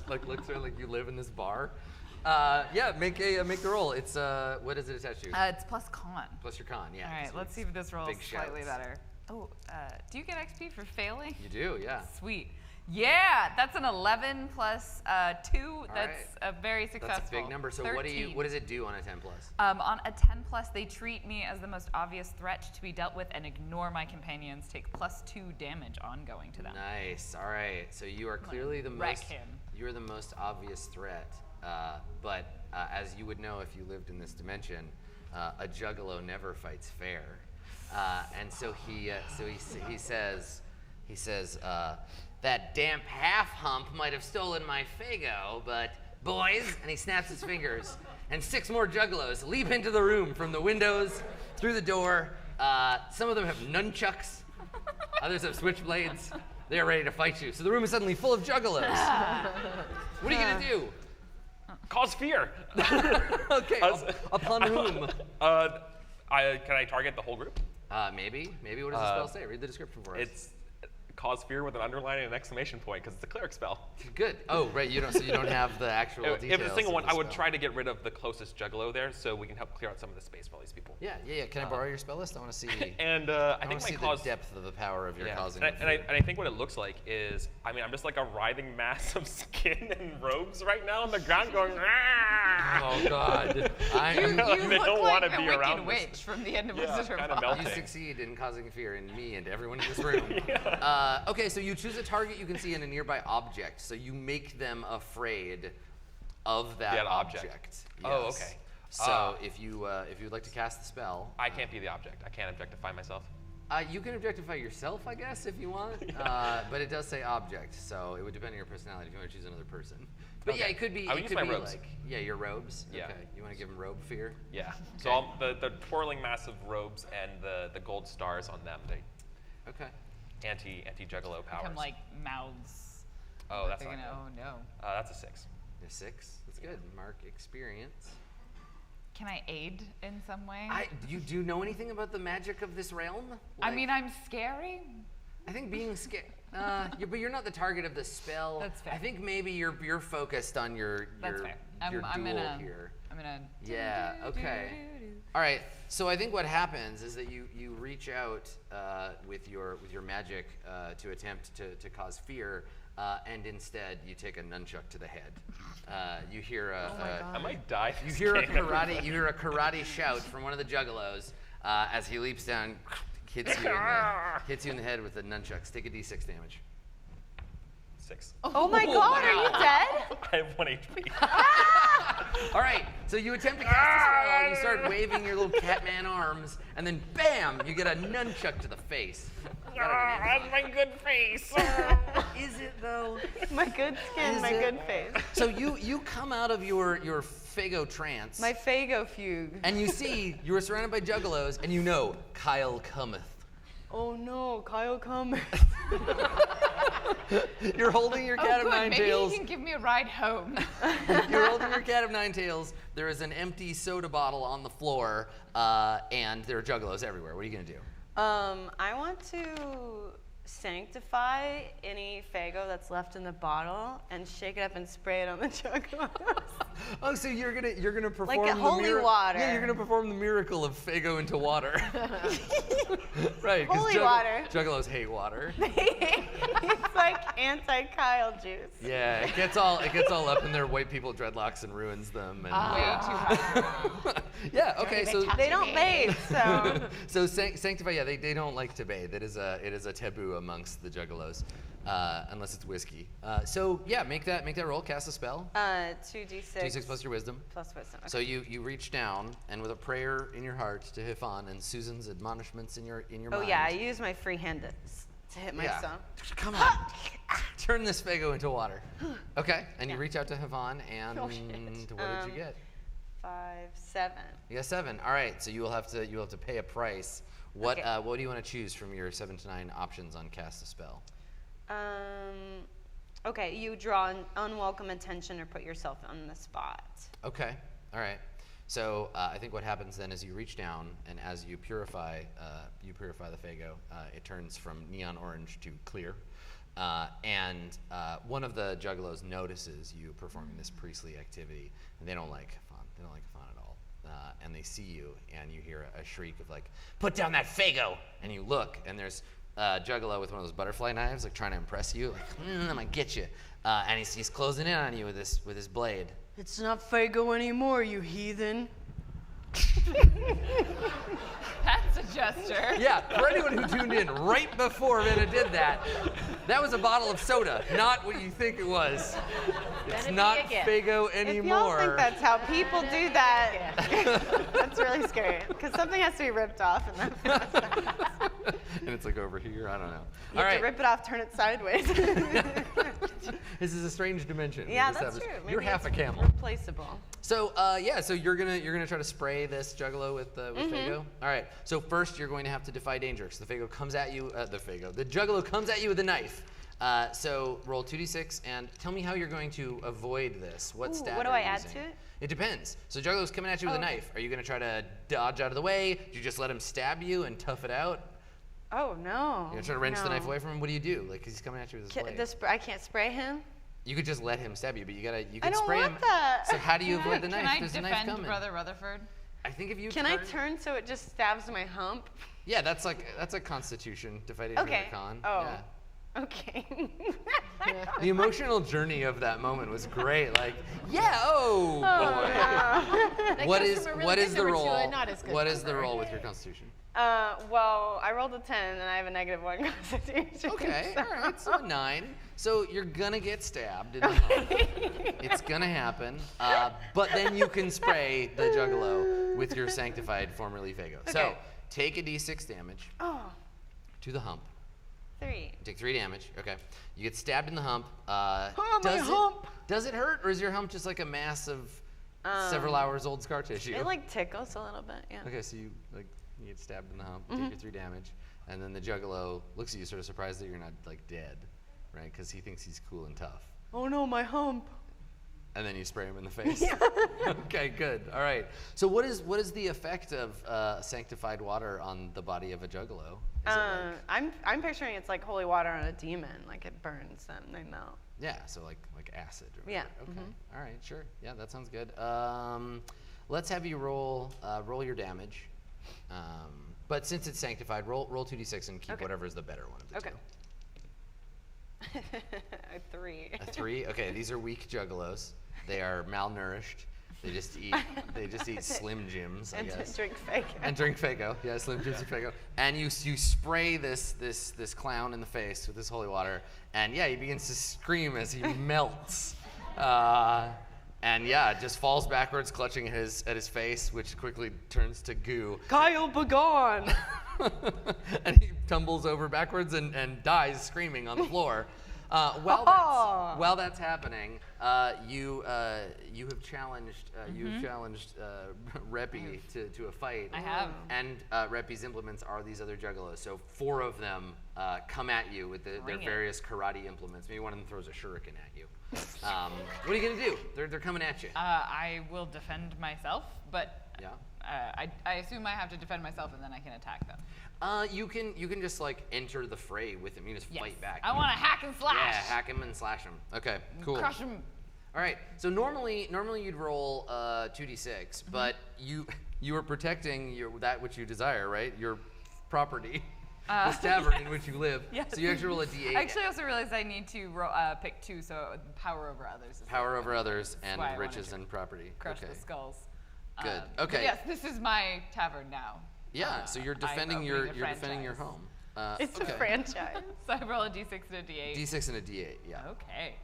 Speaker 1: Like looks at her like you live in this bar. Yeah, make the roll. It's what does it attach to?
Speaker 2: It's plus con.
Speaker 1: Plus your con, yeah.
Speaker 2: All right,
Speaker 1: So
Speaker 2: let's
Speaker 1: it's
Speaker 2: see if this rolls
Speaker 1: big
Speaker 2: slightly
Speaker 1: shouts.
Speaker 2: better. Oh, do you get XP for failing?
Speaker 1: You do, yeah.
Speaker 2: Sweet. Yeah, that's an 11 plus 2. That's
Speaker 1: right.
Speaker 2: a very successful.
Speaker 1: That's a big number. So
Speaker 2: 13.
Speaker 1: what does it do on a 10 plus?
Speaker 2: On a 10 plus, they treat me as the most obvious threat to be dealt with and ignore my companions. Take plus 2 damage ongoing to them.
Speaker 1: Nice. All right. So you are clearly the
Speaker 2: wreck
Speaker 1: most.
Speaker 2: him.
Speaker 1: You're the most obvious threat. But as you would know if you lived in this dimension, a juggalo never fights fair. And so he says, that damp half hump might have stolen my Fago, but boys, and he snaps his fingers, and 6 more juggalos leap into the room from the windows, through the door. Some of them have nunchucks, others have switchblades. They are ready to fight you. So the room is suddenly full of juggalos. What are you gonna do?
Speaker 3: Cause fear.
Speaker 1: Okay, upon whom?
Speaker 3: Can I target the whole group?
Speaker 1: Maybe. What does the spell say? Read the description for us.
Speaker 3: It's cause fear with an underline and an exclamation point because it's a cleric spell.
Speaker 1: Good. Oh, right. You don't have the actual details.
Speaker 3: If it's a single
Speaker 1: of
Speaker 3: one,
Speaker 1: the
Speaker 3: I would
Speaker 1: spell.
Speaker 3: try to get rid of the closest juggalo there so we can help clear out some of the space for all these people.
Speaker 1: Yeah. Can I borrow your spell list? I want to see.
Speaker 3: And
Speaker 1: I
Speaker 3: I think
Speaker 1: want to
Speaker 3: my
Speaker 1: see
Speaker 3: cause.
Speaker 1: the depth of the power of your
Speaker 3: Yeah.
Speaker 1: causing.
Speaker 3: And I think what it looks like is, I mean, I'm just like a writhing mass of skin and robes right now on the ground going,
Speaker 1: Oh God!
Speaker 2: You
Speaker 3: They
Speaker 2: look
Speaker 3: don't
Speaker 2: like
Speaker 3: wanna
Speaker 2: a
Speaker 3: be
Speaker 2: wicked
Speaker 3: around this.
Speaker 2: witch from the end of
Speaker 3: Yeah,
Speaker 2: Wizard of
Speaker 3: kinda
Speaker 2: Oz.
Speaker 3: melting.
Speaker 1: You succeed in causing fear in me and everyone in this room. Okay, so you choose a target you can see in a nearby object, so you make them afraid of that
Speaker 3: object.
Speaker 1: Yes.
Speaker 3: Oh, okay.
Speaker 1: So if you'd like to cast the spell,
Speaker 3: I can't be the object. I can't objectify myself.
Speaker 1: You can objectify yourself, I guess, if you want. But it does say object, so it would depend on your personality if you want to choose another person. But yeah,
Speaker 3: Okay.
Speaker 1: it could be.
Speaker 3: I would
Speaker 1: It
Speaker 3: use
Speaker 1: could
Speaker 3: my
Speaker 1: be
Speaker 3: robes.
Speaker 1: like your robes.
Speaker 3: Yeah.
Speaker 1: Okay. You want to give them robe fear?
Speaker 3: Yeah. So the twirling massive robes and the gold stars on them, they
Speaker 1: Okay.
Speaker 3: anti juggalo powers.
Speaker 2: Become like mouths.
Speaker 3: Oh, that's
Speaker 2: They're
Speaker 3: not
Speaker 2: gonna,
Speaker 3: good.
Speaker 2: oh no.
Speaker 3: That's a 6.
Speaker 1: A 6. That's good. Mark experience.
Speaker 2: Can I aid in some way?
Speaker 1: Do you know anything about the magic of this realm?
Speaker 2: I
Speaker 1: Like,
Speaker 2: mean, I'm scary.
Speaker 1: I think being scared. But you're not the target of the spell.
Speaker 2: That's fair.
Speaker 1: I think maybe you're focused on your
Speaker 2: That's fair.
Speaker 1: your
Speaker 2: I'm
Speaker 1: duel
Speaker 2: gonna.
Speaker 1: here.
Speaker 2: I'm gonna.
Speaker 1: Yeah. Okay. All right. So I think what happens is that you reach out with your magic to attempt to cause fear, and instead you take a nunchuck to the head. You hear
Speaker 3: I might die.
Speaker 1: you
Speaker 3: this
Speaker 1: hear a
Speaker 3: game.
Speaker 1: karate shout from one of the juggalos as he leaps down, hits you in the head with the nunchucks. Take a d6 damage.
Speaker 3: 6.
Speaker 7: Oh my God, are you dead?
Speaker 3: I have 1 HP.
Speaker 1: All right, so you attempt to cast a spell, and you start waving your little Catman arms, and then bam, you get a nunchuck to the face.
Speaker 3: That's my good face.
Speaker 1: Is it though?
Speaker 7: My good skin,
Speaker 1: Is
Speaker 7: my
Speaker 1: it?
Speaker 7: good face.
Speaker 1: So you come out of your Fago trance,
Speaker 7: My Fago fugue.
Speaker 1: and you see you were surrounded by juggalos, and you know Kyle cometh.
Speaker 7: Oh no, Kyle cometh.
Speaker 1: You're holding your cat
Speaker 2: Oh,
Speaker 1: of
Speaker 2: good.
Speaker 1: nine
Speaker 2: Maybe
Speaker 1: tails.
Speaker 2: he can give me a ride home.
Speaker 1: You're holding your cat of nine tails. There is an empty soda bottle on the floor, and there are juggalos everywhere. What are you gonna do?
Speaker 7: I want to sanctify any Fago that's left in the bottle and shake it up and spray it on the juggalos.
Speaker 1: Oh, so you're gonna perform
Speaker 7: a
Speaker 1: the
Speaker 7: holy water.
Speaker 1: Yeah, you're gonna perform the miracle of Fago into water. Right, 'cause
Speaker 7: Holy water.
Speaker 1: Juggalos hate water.
Speaker 7: It's like anti-Kyle juice.
Speaker 1: Yeah, it gets all up in their white people dreadlocks and ruins them. And, yeah. Okay. So
Speaker 7: They don't bathe, so.
Speaker 1: so sanctify. Yeah, they don't like to bathe. It is a taboo amongst the juggalos, unless it's whiskey. So yeah, make that roll. Cast a spell.
Speaker 7: 2d6.
Speaker 1: 2d6 plus your wisdom.
Speaker 7: Plus wisdom. Okay.
Speaker 1: So you reach down and with a prayer in your heart to Hifon and Susan's admonishments in your
Speaker 7: Oh
Speaker 1: mind.
Speaker 7: yeah, I use my free hand to hit
Speaker 1: Yeah.
Speaker 7: myself.
Speaker 1: Come on. Turn this Fago into water. Okay. And you reach out to Hifon and
Speaker 7: Oh, shit.
Speaker 1: what did you get?
Speaker 7: 5, 7.
Speaker 1: You got 7. All right. So you will have to pay a price. What
Speaker 7: Okay.
Speaker 1: what do you want to choose from your 7 to 9 options on cast a spell?
Speaker 7: Okay, you draw an unwelcome attention or put yourself on the spot.
Speaker 1: Okay. All right. So I think what happens then is you reach down, and as you purify the Fago, it turns from neon orange to clear. And one of the juggalos notices you performing this priestly activity, and they don't like Hifon. They don't like Hifon at all. And they see you, and you hear a shriek of like, "Put down that Fago!" And you look, and there's Juggalo with one of those butterfly knives, like trying to impress you, like, I'm gonna get you. And he's closing in on you with his blade.
Speaker 7: It's not Fago anymore, you heathen.
Speaker 2: That's a gesture.
Speaker 1: Yeah, for anyone who tuned in right before Vanna did that, that was a bottle of soda, not what you think it was. It's
Speaker 5: Vanna
Speaker 1: not
Speaker 5: be a gift.
Speaker 1: Fago
Speaker 7: If y'all
Speaker 1: anymore.
Speaker 7: think that's how people do that, that's really scary. Because something has to be ripped off in that process.
Speaker 1: And it's like over here, I don't know.
Speaker 7: You have to rip it off, turn it sideways.
Speaker 1: This is a strange dimension. we
Speaker 7: Yeah, that's
Speaker 1: established.
Speaker 7: true.
Speaker 1: You're
Speaker 7: Maybe
Speaker 1: half a
Speaker 7: it's
Speaker 1: camel.
Speaker 7: Replaceable.
Speaker 1: So so you're gonna try to spray this Juggalo with Fago. All right. So first you're going to have to defy danger. So the Fago comes at you. The Juggalo comes at you with a knife. So roll 2d6 and tell me how you're going to avoid this. What
Speaker 7: Ooh,
Speaker 1: stat
Speaker 7: what do
Speaker 1: are
Speaker 7: I
Speaker 1: you
Speaker 7: add
Speaker 1: using?
Speaker 7: to it?
Speaker 1: It depends. So Juggalo's coming at you with a
Speaker 7: Okay.
Speaker 1: knife. Are you gonna try to dodge out of the way? Do you just let him stab you and tough it out?
Speaker 7: Oh no.
Speaker 1: You're gonna try to wrench the
Speaker 7: no.
Speaker 1: knife away from him. What do you do? Like 'cause he's coming at you with his blade.
Speaker 7: I can't spray him?
Speaker 1: You could just let him stab you, but you
Speaker 7: I
Speaker 1: can
Speaker 7: don't
Speaker 1: spray
Speaker 7: want
Speaker 1: him.
Speaker 7: that.
Speaker 1: So how do you avoid the
Speaker 2: Can
Speaker 1: knife?
Speaker 2: I
Speaker 1: There's a knife
Speaker 2: defend
Speaker 1: coming.
Speaker 2: Brother Rutherford?
Speaker 1: I think if you
Speaker 7: Can I turn so it just stabs my hump?
Speaker 1: Yeah, that's a Constitution to fight
Speaker 7: Okay.
Speaker 1: a con.
Speaker 7: Oh.
Speaker 1: Yeah.
Speaker 7: Okay.
Speaker 1: The emotional journey of that moment was great. Like, yeah, oh, boy.
Speaker 5: That
Speaker 1: What
Speaker 5: goes
Speaker 1: is
Speaker 5: from a really
Speaker 1: what
Speaker 5: good
Speaker 1: is the
Speaker 5: number to
Speaker 1: roll?
Speaker 5: a not as good
Speaker 1: What is the
Speaker 5: number.
Speaker 1: roll with your Constitution?
Speaker 7: Well, I rolled a 10 and I have a -1 constitution.
Speaker 1: Okay,
Speaker 7: so-
Speaker 1: all right, so a 9. So you're gonna get stabbed in the hump. It's gonna happen. But then you can spray the Juggalo with your sanctified formerly Fago. So
Speaker 7: Okay.
Speaker 1: take a d6 damage.
Speaker 7: Oh,
Speaker 1: to the hump.
Speaker 7: 3.
Speaker 1: You take 3 damage. Okay. You get stabbed in the hump.
Speaker 4: my
Speaker 1: Does
Speaker 4: hump.
Speaker 1: Does it hurt, or is your hump just like a mass of several hours old scar tissue?
Speaker 7: It like tickles a little bit, yeah.
Speaker 1: Okay, so you get stabbed in the hump, take your 3 damage, and then the Juggalo looks at you sort of surprised that you're not like dead, right? Because he thinks he's cool and tough.
Speaker 4: Oh no, my hump.
Speaker 1: And then you spray him in the face. Okay, good. All right. So what is the effect of sanctified water on the body of a Juggalo? Is it like,
Speaker 7: I'm picturing it's like holy water on a demon, like it burns them, they melt.
Speaker 1: yeah, so like acid. Or
Speaker 7: Yeah.
Speaker 1: whatever. Okay. All right. Sure. Yeah, that sounds good. Let's have you roll your damage. But since it's sanctified, roll 2d6 and keep
Speaker 7: Okay.
Speaker 1: whatever is the better one of the
Speaker 7: Okay.
Speaker 1: two.
Speaker 7: A 3.
Speaker 1: A 3. Okay, these are weak Juggalos. They are malnourished. They just eat Slim Jims, I
Speaker 7: And
Speaker 1: guess.
Speaker 7: drink fake.
Speaker 1: And drink Faygo. Yeah, Slim Jims and Faygo. And you spray this clown in the face with this holy water, and yeah, he begins to scream as he melts. And yeah, just falls backwards, clutching at his face, which quickly turns to goo.
Speaker 4: Kyle, begone.
Speaker 1: And he tumbles over backwards and dies screaming on the floor. While that's happening, you have challenged Reppy to a fight.
Speaker 2: I have.
Speaker 1: And Reppy's implements are these other Juggalos. So 4 of them come at you with their
Speaker 2: Bring it.
Speaker 1: various karate implements. Maybe one of them throws a shuriken at you. What are you gonna do? They're coming at you.
Speaker 2: I will defend myself, but
Speaker 1: Yeah.
Speaker 2: I assume I have to defend myself and then I can attack them.
Speaker 1: You can just like enter the fray with him. You just
Speaker 2: Yes.
Speaker 1: fight back.
Speaker 2: I want to hack and slash.
Speaker 1: Yeah, hack him and slash him. Okay, cool.
Speaker 2: Crush him.
Speaker 1: All right. So normally you'd roll 2d6, but you are protecting that which you desire, right? Your property, this tavern in which you live.
Speaker 2: Yes.
Speaker 1: So you actually roll a d8.
Speaker 2: I actually also realized I need to pick 2, so power over others. Is
Speaker 1: Power over others and
Speaker 2: why I wanted
Speaker 1: riches
Speaker 2: to
Speaker 1: and property.
Speaker 2: crush
Speaker 1: Okay.
Speaker 2: the skulls.
Speaker 1: Good.
Speaker 2: But
Speaker 1: Okay.
Speaker 2: yes, this is my tavern now.
Speaker 1: Yeah. So you're
Speaker 2: I'm
Speaker 1: defending
Speaker 2: opening
Speaker 1: your
Speaker 2: a
Speaker 1: defending your
Speaker 2: franchise.
Speaker 1: home.
Speaker 7: It's
Speaker 1: okay.
Speaker 7: a franchise.
Speaker 2: So I roll a d6 and a d8.
Speaker 1: D6 and a d8. Yeah.
Speaker 2: Okay.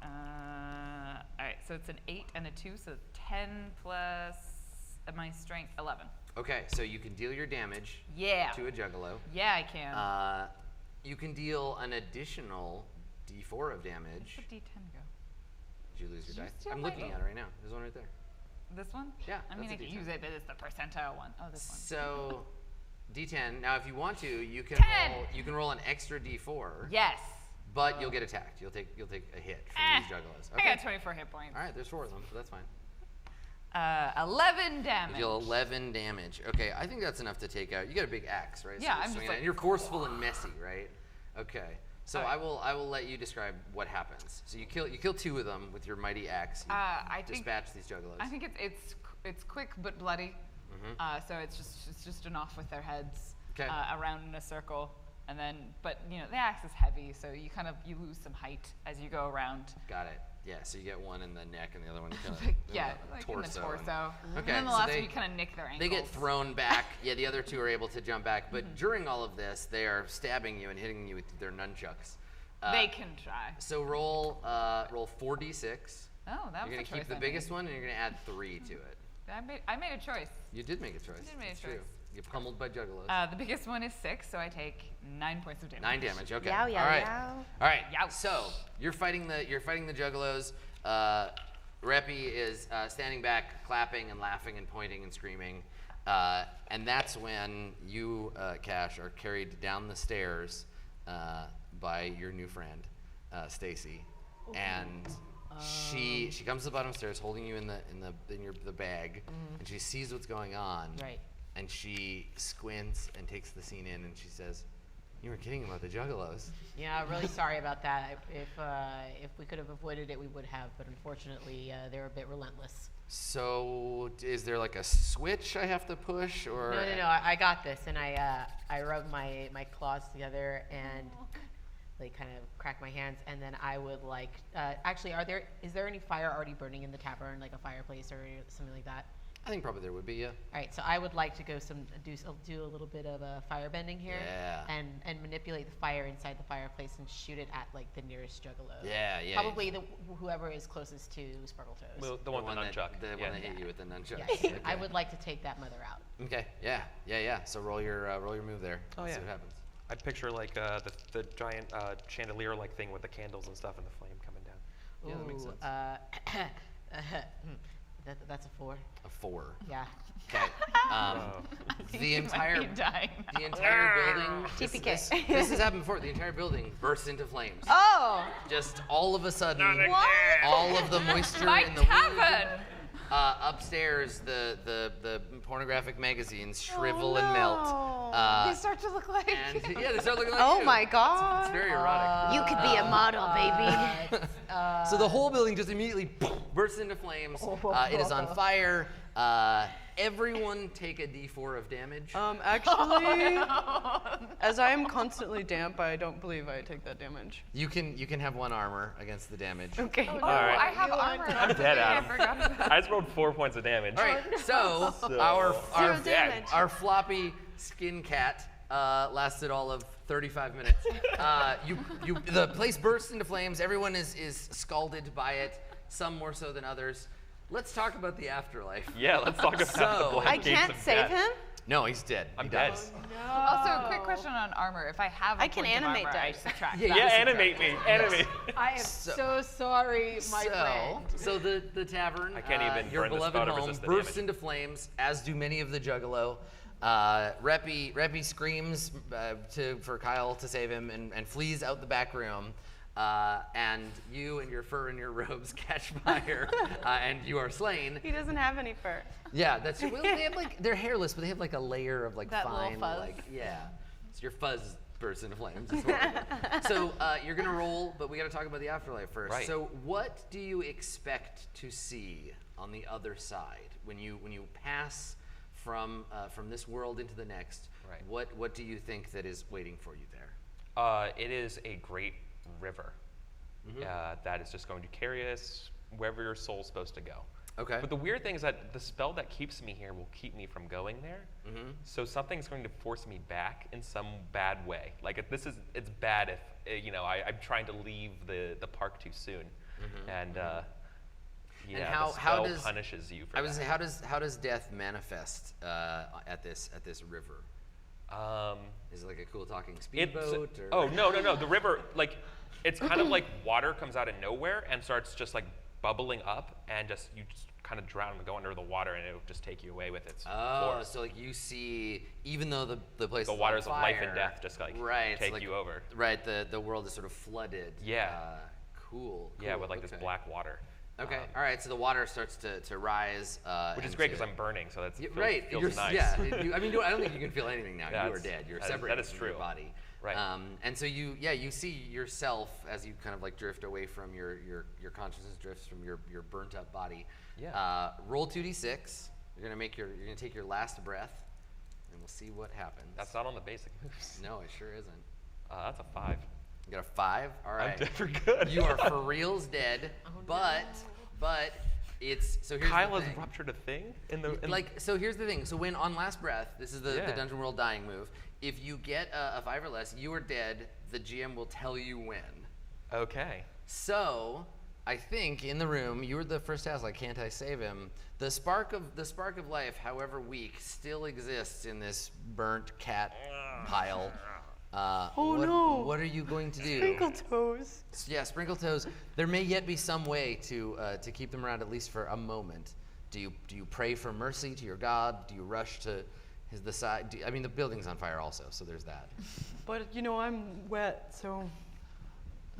Speaker 2: All right, so it's an 8 and a 2, so 10 plus my strength, 11.
Speaker 1: Okay. So you can deal your damage
Speaker 2: Yeah.
Speaker 1: to a Juggalo.
Speaker 2: Yeah, I can.
Speaker 1: You can deal an additional d4 of damage.
Speaker 2: Where'd the d10 go?
Speaker 1: Did you lose your
Speaker 2: Did you
Speaker 1: die?
Speaker 2: steal
Speaker 1: I'm
Speaker 2: my
Speaker 1: looking
Speaker 2: roll?
Speaker 1: at it right now. There's one right there.
Speaker 2: This one?
Speaker 1: Yeah,
Speaker 2: I mean,
Speaker 1: that's
Speaker 2: I
Speaker 1: a
Speaker 2: can
Speaker 1: D10.
Speaker 2: use it, but it's the percentile one. Oh, this one.
Speaker 1: So, D10. Now, if you want to, you can
Speaker 2: 10!
Speaker 1: roll an extra D4.
Speaker 2: Yes.
Speaker 1: But you'll get attacked. You'll take a hit from
Speaker 2: Eh,
Speaker 1: these Juggalos.
Speaker 2: I got 24 hit points.
Speaker 1: All right. There's 4 of them, so that's fine.
Speaker 2: 11
Speaker 1: You
Speaker 2: damage.
Speaker 1: deal 11 damage. Okay, I think that's enough to take out. You got a big axe, right?
Speaker 2: Yeah,
Speaker 1: you're
Speaker 2: I'm just
Speaker 1: swinging
Speaker 2: like,
Speaker 1: it, and you're forceful and messy, right? Okay. So
Speaker 2: All right.
Speaker 1: I will let you describe what happens. So you kill 2 of them with your mighty axe. You
Speaker 2: I think
Speaker 1: dispatch these Juggalos.
Speaker 2: I think it's quick but bloody. So it's just enough with their heads
Speaker 1: 'Kay.
Speaker 2: around in a circle, and then but the axe is heavy, so you lose some height as you go around.
Speaker 1: Got it. Yeah, so you get one in the neck and the other one kind of
Speaker 2: Yeah, like in the
Speaker 1: torso.
Speaker 2: torso.
Speaker 1: Okay,
Speaker 2: And then the
Speaker 1: so
Speaker 2: last
Speaker 1: they-
Speaker 2: one you kind of nick their ankles.
Speaker 1: They get thrown back. Yeah, the other 2 are able to jump back. But during all of this, they are stabbing you and hitting you with their nunchucks.
Speaker 2: They can try.
Speaker 1: So roll 4d6.
Speaker 2: Oh, that
Speaker 1: You're
Speaker 2: was
Speaker 1: gonna keep the biggest one, and you're gonna add 3 to it.
Speaker 2: I made a choice.
Speaker 1: You did make a choice.
Speaker 2: did make a
Speaker 1: It's true.
Speaker 2: choice.
Speaker 1: You get pummeled by Juggalos.
Speaker 2: The biggest one is 6, so I take 9 points of damage.
Speaker 1: 9 damage. Okay.
Speaker 7: Yow, yow,
Speaker 1: all right.
Speaker 7: yow.
Speaker 1: All right.
Speaker 2: Yow.
Speaker 1: So you're fighting the Juggalos. Reppy is standing back, clapping and laughing and pointing and screaming, and that's when you, Cash, are carried down the stairs by your new friend, Stacy, and she comes to the bottom stairs, holding you in the bag, and she sees what's going on.
Speaker 8: Right.
Speaker 1: And she squints and takes the scene in, and she says, "You were kidding about the Juggalos."
Speaker 8: Yeah, really sorry about that. If we could have avoided it, we would have. But unfortunately, they're a bit relentless.
Speaker 1: So, is there like a switch I have to push, or?
Speaker 8: No. I got this, and I rub my claws together and like kind of crack my hands, and then I would like. Actually, is there any fire already burning in the tavern, like a fireplace or something like that?
Speaker 1: I think probably there would be, yeah.
Speaker 8: All right, so I would like to go do a little bit of fire bending here,
Speaker 1: Yeah.
Speaker 8: and manipulate the fire inside the fireplace and shoot it at like the nearest Juggalo.
Speaker 1: Yeah.
Speaker 8: Probably whoever is closest to Sparkle Toes.
Speaker 3: Well, the one with the nunchuck.
Speaker 1: The
Speaker 3: Yeah.
Speaker 1: one that hit you with the nunchuck.
Speaker 8: Yes,
Speaker 1: Okay.
Speaker 8: I would like to take that mother out.
Speaker 1: Okay. Yeah. So roll your move there.
Speaker 4: Oh,
Speaker 1: Let's
Speaker 4: yeah.
Speaker 1: see what happens.
Speaker 3: I picture like the giant chandelier-like thing with the candles and stuff and the flame coming down.
Speaker 1: Yeah, that makes sense.
Speaker 8: That's a 4.
Speaker 1: A 4.
Speaker 8: Yeah.
Speaker 1: Okay. The entire
Speaker 2: dying
Speaker 1: building.
Speaker 7: TPK.
Speaker 1: This has happened before. The entire building bursts into flames.
Speaker 7: Oh,
Speaker 1: Just all of a sudden,
Speaker 7: what?
Speaker 1: all of the moisture
Speaker 2: My
Speaker 1: in the
Speaker 2: tavern!
Speaker 1: wood. Upstairs, the pornographic magazines shrivel and melt.
Speaker 2: They start to look like.
Speaker 1: And yeah, they start looking like
Speaker 7: Oh
Speaker 1: you.
Speaker 7: my God.
Speaker 1: It's very erotic.
Speaker 7: You could be a model, baby.
Speaker 1: So the whole building just immediately bursts into flames. It is on fire. Everyone take a d4 of damage.
Speaker 4: Actually, as I am constantly damp, I don't believe I take that damage.
Speaker 1: You can have 1 armor against the damage.
Speaker 4: Okay.
Speaker 2: Oh, no,
Speaker 3: All right.
Speaker 2: I have armor.
Speaker 3: I'm dead,
Speaker 2: I
Speaker 3: Adam.
Speaker 2: forgot about that.
Speaker 3: I just rolled 4 points of damage.
Speaker 1: All right. So our
Speaker 7: Zero damage.
Speaker 1: our floppy skin cat lasted all of 35 minutes. The place bursts into flames. Everyone is scalded by it. Some more so than others. Let's talk about the afterlife.
Speaker 3: Yeah, let's talk about
Speaker 1: So-
Speaker 3: the black
Speaker 7: I
Speaker 3: gates
Speaker 7: can't
Speaker 3: of
Speaker 7: save
Speaker 3: death.
Speaker 7: him?
Speaker 1: No, he's dead.
Speaker 3: I'm
Speaker 1: He
Speaker 3: dead.
Speaker 1: dies.
Speaker 2: Also, a quick question on armor. If I have a
Speaker 7: I can
Speaker 2: point of
Speaker 7: animate
Speaker 2: armor, I
Speaker 7: dice.
Speaker 2: subtract
Speaker 1: Yeah,
Speaker 2: that.
Speaker 3: Yeah, animate me. Animate.
Speaker 8: I am
Speaker 1: So-
Speaker 8: so sorry, my friend.
Speaker 1: So the tavern,
Speaker 3: I can't even
Speaker 1: your
Speaker 3: burn this
Speaker 1: beloved
Speaker 3: photo,
Speaker 1: home,
Speaker 3: resist the
Speaker 1: bursts
Speaker 3: damage.
Speaker 1: into flames, as do many of the Juggalo. Reppy screams for Kyle to save him and flees out the back room. And you and your fur and your robes catch fire, and you are slain.
Speaker 7: He doesn't have any fur.
Speaker 1: Yeah, that's well. They have they're hairless, but they have like a layer of like
Speaker 7: That little
Speaker 1: fine,
Speaker 7: fuzz.
Speaker 1: like So your fuzz bursts into flames. It's horrible. So you're gonna roll, but we got to talk about the afterlife first.
Speaker 3: Right.
Speaker 1: So what do you expect to see on the other side when you pass from this world into the next?
Speaker 3: Right.
Speaker 1: What do you think that is waiting for you there?
Speaker 3: It is a great river that is just going to carry us wherever your soul's supposed to go.
Speaker 1: Okay.
Speaker 3: But the weird thing is that the spell that keeps me here will keep me from going there. So something's going to force me back in some bad way. Like it's bad if I'm trying to leave the park too soon, and
Speaker 1: And how
Speaker 3: the spell
Speaker 1: does
Speaker 3: punishes you for
Speaker 1: I would
Speaker 3: that.
Speaker 1: say how does death manifest at this river? Is it like a cool talking speedboat? Or?
Speaker 3: Oh no! The river, like, it's kind of like water comes out of nowhere and starts just like bubbling up, and you just kind of drown and go under the water, and it'll just take you away with its force.
Speaker 1: So like you see, even though the place
Speaker 3: The
Speaker 1: is
Speaker 3: waters
Speaker 1: on
Speaker 3: of life
Speaker 1: fire,
Speaker 3: and death just like
Speaker 1: right, it's
Speaker 3: take
Speaker 1: like-
Speaker 3: you over.
Speaker 1: Right, the world is sort of flooded.
Speaker 3: Yeah.
Speaker 1: Cool.
Speaker 3: Yeah,
Speaker 1: cool,
Speaker 3: with like this
Speaker 1: okay.
Speaker 3: black water.
Speaker 1: Okay. All right. So the water starts to rise.
Speaker 3: Which is
Speaker 1: and
Speaker 3: great
Speaker 1: to-
Speaker 3: because I'm burning, so that's
Speaker 1: right.
Speaker 3: feels
Speaker 1: You're,
Speaker 3: nice.
Speaker 1: Yeah. I mean, I don't think you can feel anything now.
Speaker 3: Yeah,
Speaker 1: You are
Speaker 3: that's-
Speaker 1: dead. You're
Speaker 3: that is-
Speaker 1: separated
Speaker 3: that is
Speaker 1: from your
Speaker 3: true.
Speaker 1: body.
Speaker 3: Right.
Speaker 1: And so you see yourself as you kind of like drift away from your consciousness drifts from your burnt up body.
Speaker 3: Yeah.
Speaker 1: Roll 2d6. You're gonna take your last breath, and we'll see what happens.
Speaker 3: That's not on the basic moves.
Speaker 1: No, it sure isn't.
Speaker 3: That's a 5.
Speaker 1: You got a 5. All right.
Speaker 3: I'm dead for good.
Speaker 1: You are for reals dead, but it's so here's
Speaker 3: Kyle
Speaker 1: the
Speaker 3: has
Speaker 1: thing.
Speaker 3: ruptured a thing in the
Speaker 1: So here's the thing. So when on last breath, this is the
Speaker 3: Yeah.
Speaker 1: Dungeon World dying move. If you get a 5 or less, you are dead. The GM will tell you when.
Speaker 3: Okay.
Speaker 1: So I think in the room, you were the first to ask, like, can't I save him? The spark of life, however weak, still exists in this burnt cat pile.
Speaker 7: no.
Speaker 1: What are you going to do?
Speaker 7: Sprinkle toes.
Speaker 1: Yeah, sprinkle toes. There may yet be some way to keep them around at least for a moment. Do you pray for mercy to your god? Do you rush to the side? I mean, the building's on fire also, so there's that.
Speaker 4: But I'm wet, so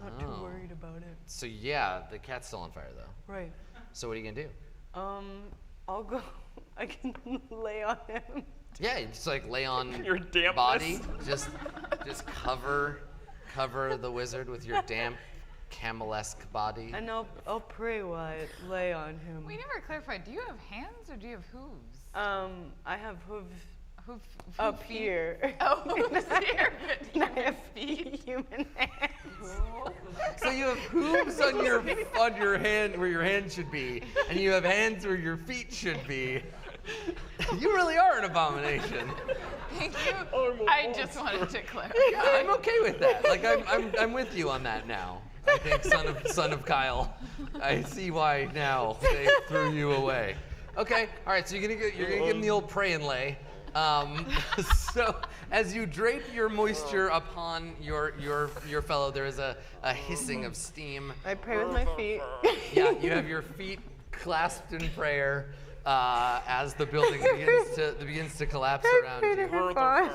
Speaker 4: not
Speaker 1: Oh.
Speaker 4: too worried about it.
Speaker 1: So yeah, the cat's still on fire though.
Speaker 4: Right.
Speaker 1: So what are you gonna do?
Speaker 4: I'll go. I can lay on him.
Speaker 1: Yeah, you just like lay on
Speaker 3: Your dampness.
Speaker 1: body. Just cover the wizard with your damp camel-esque body.
Speaker 4: And I'll pray while I lay on him.
Speaker 2: We never clarified. Do you have hands or do you have hooves?
Speaker 4: I have hooves
Speaker 2: Hoof
Speaker 4: up
Speaker 2: feet?
Speaker 4: here.
Speaker 2: Oh, hooves here.
Speaker 4: And I have human hands.
Speaker 1: So you have hooves on your hand where your hand should be, and you have hands where your feet should be. You really are an abomination.
Speaker 2: Thank you. I just wanted to clarify.
Speaker 1: I'm okay with that. Like I'm with you on that now. I think son of Kyle. I see why now they threw you away. Okay, all right. So you're gonna give him the old pray and lay. So as you drape your moisture upon your fellow, there is a hissing of steam.
Speaker 7: I pray with my feet.
Speaker 1: Yeah, you have your feet clasped in prayer as the building begins to collapse around you.
Speaker 7: Fine.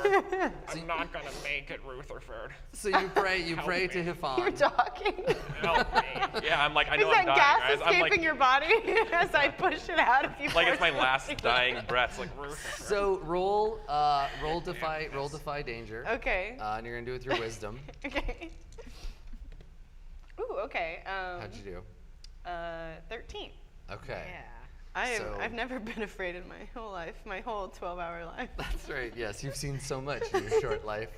Speaker 3: I'm not gonna make it, Rutherford.
Speaker 1: So you pray to
Speaker 7: You're
Speaker 1: Hiphon.
Speaker 7: talking.
Speaker 3: Help me. Yeah, I'm like, I know
Speaker 7: Is
Speaker 3: I'm
Speaker 7: that
Speaker 3: dying,
Speaker 7: gas
Speaker 3: guys. I'm
Speaker 7: escaping
Speaker 3: like,
Speaker 7: your body as I push it out? If you
Speaker 3: like it's my
Speaker 7: force
Speaker 3: last
Speaker 7: something?
Speaker 3: dying breaths. Like Rutherford.
Speaker 1: So roll defy danger.
Speaker 7: Okay.
Speaker 1: And you're gonna do it with your wisdom.
Speaker 7: Okay. Ooh, okay.
Speaker 1: How'd you do?
Speaker 7: 13.
Speaker 1: Okay.
Speaker 7: I've never been afraid in my whole life, my whole 12-hour life.
Speaker 1: That's right. Yes, you've seen so much in your short life.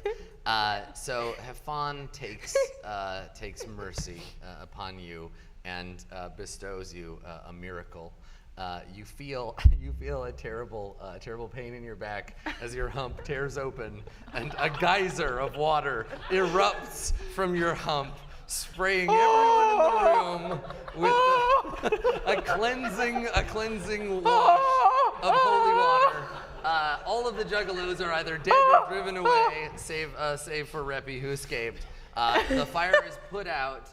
Speaker 1: So Hiphon takes mercy upon you and bestows you a miracle. You feel a terrible pain in your back as your hump tears open and a geyser of water erupts from your hump, spraying everyone in the room with a cleansing wash of holy water. All of the juggalos are either dead or driven away, save for Reppy, who escaped. The fire is put out,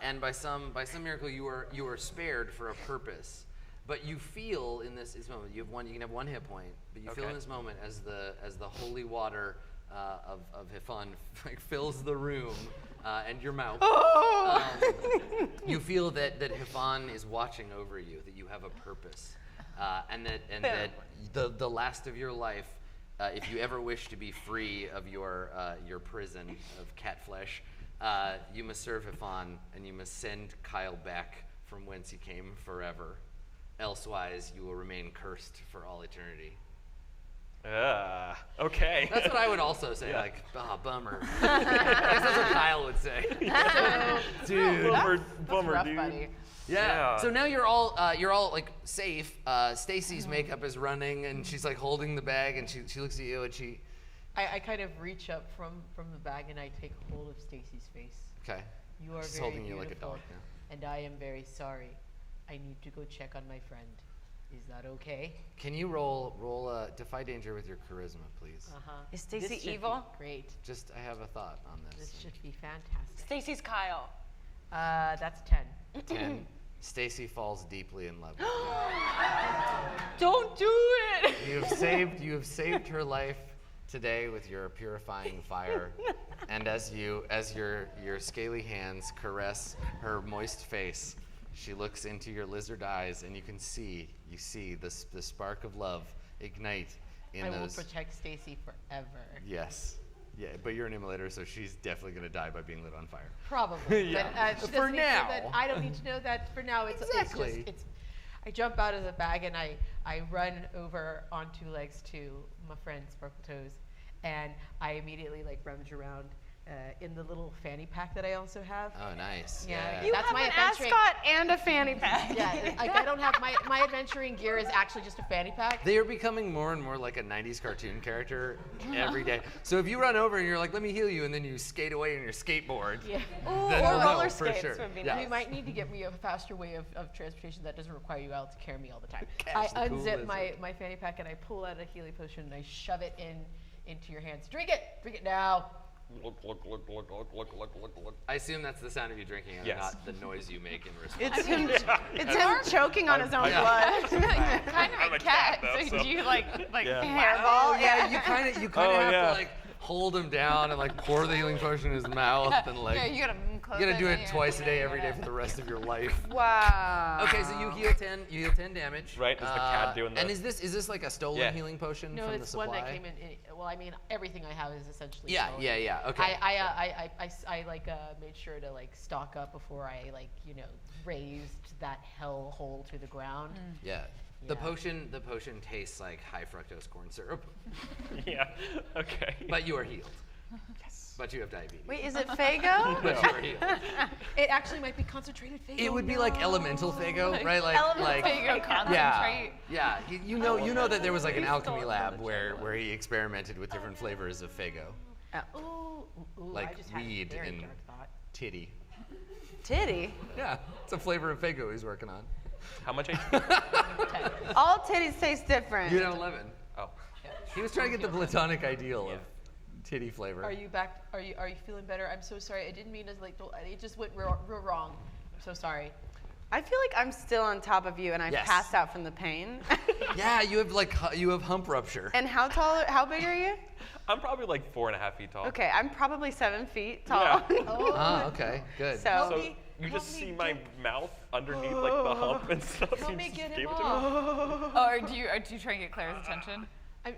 Speaker 1: and by some miracle, you are spared for a purpose. But you feel in this moment, you can have 1 hit point, but you feel in this moment as the holy water of Hiphon fills the room and your mouth. You feel that Hiphon is watching over you, that you have a purpose, and that the last of your life, if you ever wish to be free of your prison of cat flesh, you must serve Hiphon and you must send Kyle back from whence he came forever. Elsewise, you will remain cursed for all eternity.
Speaker 3: Okay.
Speaker 1: That's what I would also say. Yeah. Like, bummer. I guess that's what Kyle would say. Dude,
Speaker 3: Bummer,
Speaker 8: rough,
Speaker 3: dude.
Speaker 8: buddy.
Speaker 1: Yeah. So now you're all like safe. Stacy's makeup is running, and she's like holding the bag, and she looks at you, and she.
Speaker 8: I kind of reach up from the bag and I take hold of Stacy's face.
Speaker 1: Okay.
Speaker 8: You are
Speaker 1: She's
Speaker 8: very
Speaker 1: holding you like a
Speaker 8: beautiful,
Speaker 1: dog now.
Speaker 8: and I am very sorry. I need to go check on my friend. Is that okay?
Speaker 1: Can you roll defy danger with your charisma, please?
Speaker 7: Is
Speaker 8: This
Speaker 7: Stacy
Speaker 8: should
Speaker 7: evil?
Speaker 8: Be great.
Speaker 1: Just I have a thought on
Speaker 8: This
Speaker 1: this.
Speaker 8: should be fantastic.
Speaker 7: Stacy's Kyle.
Speaker 8: That's 10.
Speaker 1: 10. Stacy falls deeply in love with
Speaker 7: Don't do it!
Speaker 1: you. You have saved her life today with your purifying fire, and as your scaly hands caress her moist face, she looks into your lizard eyes, and you see the spark of love ignite in
Speaker 8: I
Speaker 1: those.
Speaker 8: will protect Stacy forever.
Speaker 1: Yes. Yeah, but you're an immolator, so she's definitely gonna die by being lit on fire.
Speaker 8: Probably.
Speaker 1: Yeah.
Speaker 8: But, she
Speaker 1: For
Speaker 8: doesn't need to know
Speaker 1: now.
Speaker 8: that. I don't need to know that for now.
Speaker 1: Exactly.
Speaker 8: It's I jump out of the bag and I run over on 2 legs to my friend Sparkle Toes, and I immediately like rummage around in the little fanny pack that I also have.
Speaker 1: Oh, nice.
Speaker 8: Yeah.
Speaker 7: You
Speaker 8: That's
Speaker 7: have
Speaker 8: my
Speaker 7: an
Speaker 8: adventuring-
Speaker 7: ascot and a fanny pack.
Speaker 8: Yeah, like I don't have my adventuring gear is actually just a fanny pack.
Speaker 1: They are becoming more and more like a 90s cartoon character every day. So if you run over and you're like, let me heal you, and then you skate away on your skateboard,
Speaker 8: Yeah.
Speaker 1: then
Speaker 7: or
Speaker 1: you'll
Speaker 7: roller
Speaker 1: know for
Speaker 7: skates
Speaker 1: sure.
Speaker 7: would be
Speaker 1: Yeah.
Speaker 7: nice.
Speaker 8: You might need to get me a faster way of transportation that doesn't require you out to carry me all the time.
Speaker 1: Catch the
Speaker 8: I
Speaker 1: cool
Speaker 8: unzip
Speaker 1: lizard.
Speaker 8: my fanny pack and I pull out a Healy potion and I shove it into your hands. Drink it now.
Speaker 3: Look.
Speaker 1: I assume that's the sound of you drinking and
Speaker 3: Yes.
Speaker 1: not the noise you make in response.
Speaker 7: It's him. It's him choking on his own blood.
Speaker 2: Kind of
Speaker 3: I'm
Speaker 2: a
Speaker 3: a
Speaker 2: cat,
Speaker 3: cat, though,
Speaker 2: so
Speaker 3: so-
Speaker 2: do you like
Speaker 3: Yeah.
Speaker 7: Hairball.
Speaker 1: Oh yeah, you kind of
Speaker 3: Oh,
Speaker 1: have
Speaker 3: yeah.
Speaker 1: to like hold him down and like pour the healing potion in his mouth and like
Speaker 2: yeah, you gotta close
Speaker 1: you gotta do
Speaker 2: and
Speaker 1: it
Speaker 2: then
Speaker 1: twice a day
Speaker 2: you
Speaker 1: every day
Speaker 2: gotta-
Speaker 1: for the rest of your life.
Speaker 7: Wow.
Speaker 1: Okay, so you heal 10 damage.
Speaker 3: Right, is the cat doing
Speaker 1: And
Speaker 3: the-
Speaker 1: is this like a stolen
Speaker 3: Yeah.
Speaker 1: healing potion
Speaker 8: No,
Speaker 1: from the
Speaker 8: it's
Speaker 1: supply?
Speaker 8: one that came in. Well, I mean, everything I have is essentially.
Speaker 1: Yeah,
Speaker 8: stolen.
Speaker 1: yeah. Okay.
Speaker 8: I made sure to like stock up before I raised that hell hole to the ground.
Speaker 1: Yeah. The
Speaker 8: Yeah.
Speaker 1: potion tastes like high fructose corn syrup,
Speaker 3: Yeah. Okay.
Speaker 1: but you are healed. Yes. But you have diabetes.
Speaker 7: Wait, is it Fago?
Speaker 1: But you are healed.
Speaker 8: It actually might be concentrated Fago.
Speaker 1: It would be like elemental Fago, right?
Speaker 7: Elemental
Speaker 2: Fago concentrate.
Speaker 1: Yeah. You know that there was like an alchemy lab where he experimented with different flavors of Fago.
Speaker 8: Ooh,
Speaker 1: Like
Speaker 8: I just had a
Speaker 1: weed
Speaker 8: very
Speaker 1: and-
Speaker 8: dark thought.
Speaker 1: Titty.
Speaker 7: Titty.
Speaker 1: Yeah, it's a flavor of Fago he's working on.
Speaker 3: How much HP?
Speaker 7: All titties taste different.
Speaker 1: You have 11.
Speaker 3: Oh.
Speaker 1: He was trying to get the platonic ideal of titty flavor.
Speaker 8: Are you back? Are you feeling better? I'm so sorry. I didn't mean to it just went real wrong. I'm so sorry.
Speaker 7: I feel like I'm still on top of you and I've
Speaker 1: Yes.
Speaker 7: passed out from the pain.
Speaker 1: Yeah, you have hump rupture.
Speaker 7: And how big are you?
Speaker 3: I'm probably like 4.5 feet tall.
Speaker 7: Okay, I'm probably 7 feet tall.
Speaker 3: Yeah.
Speaker 1: Ah, okay, good.
Speaker 7: So,
Speaker 3: So you just see my mouth underneath like the hump and stuff.
Speaker 8: Help
Speaker 3: You
Speaker 8: me
Speaker 3: just
Speaker 8: get
Speaker 3: gave
Speaker 8: him
Speaker 3: it to me.
Speaker 8: off.
Speaker 2: Or do you try and get Claire's attention?
Speaker 8: I'm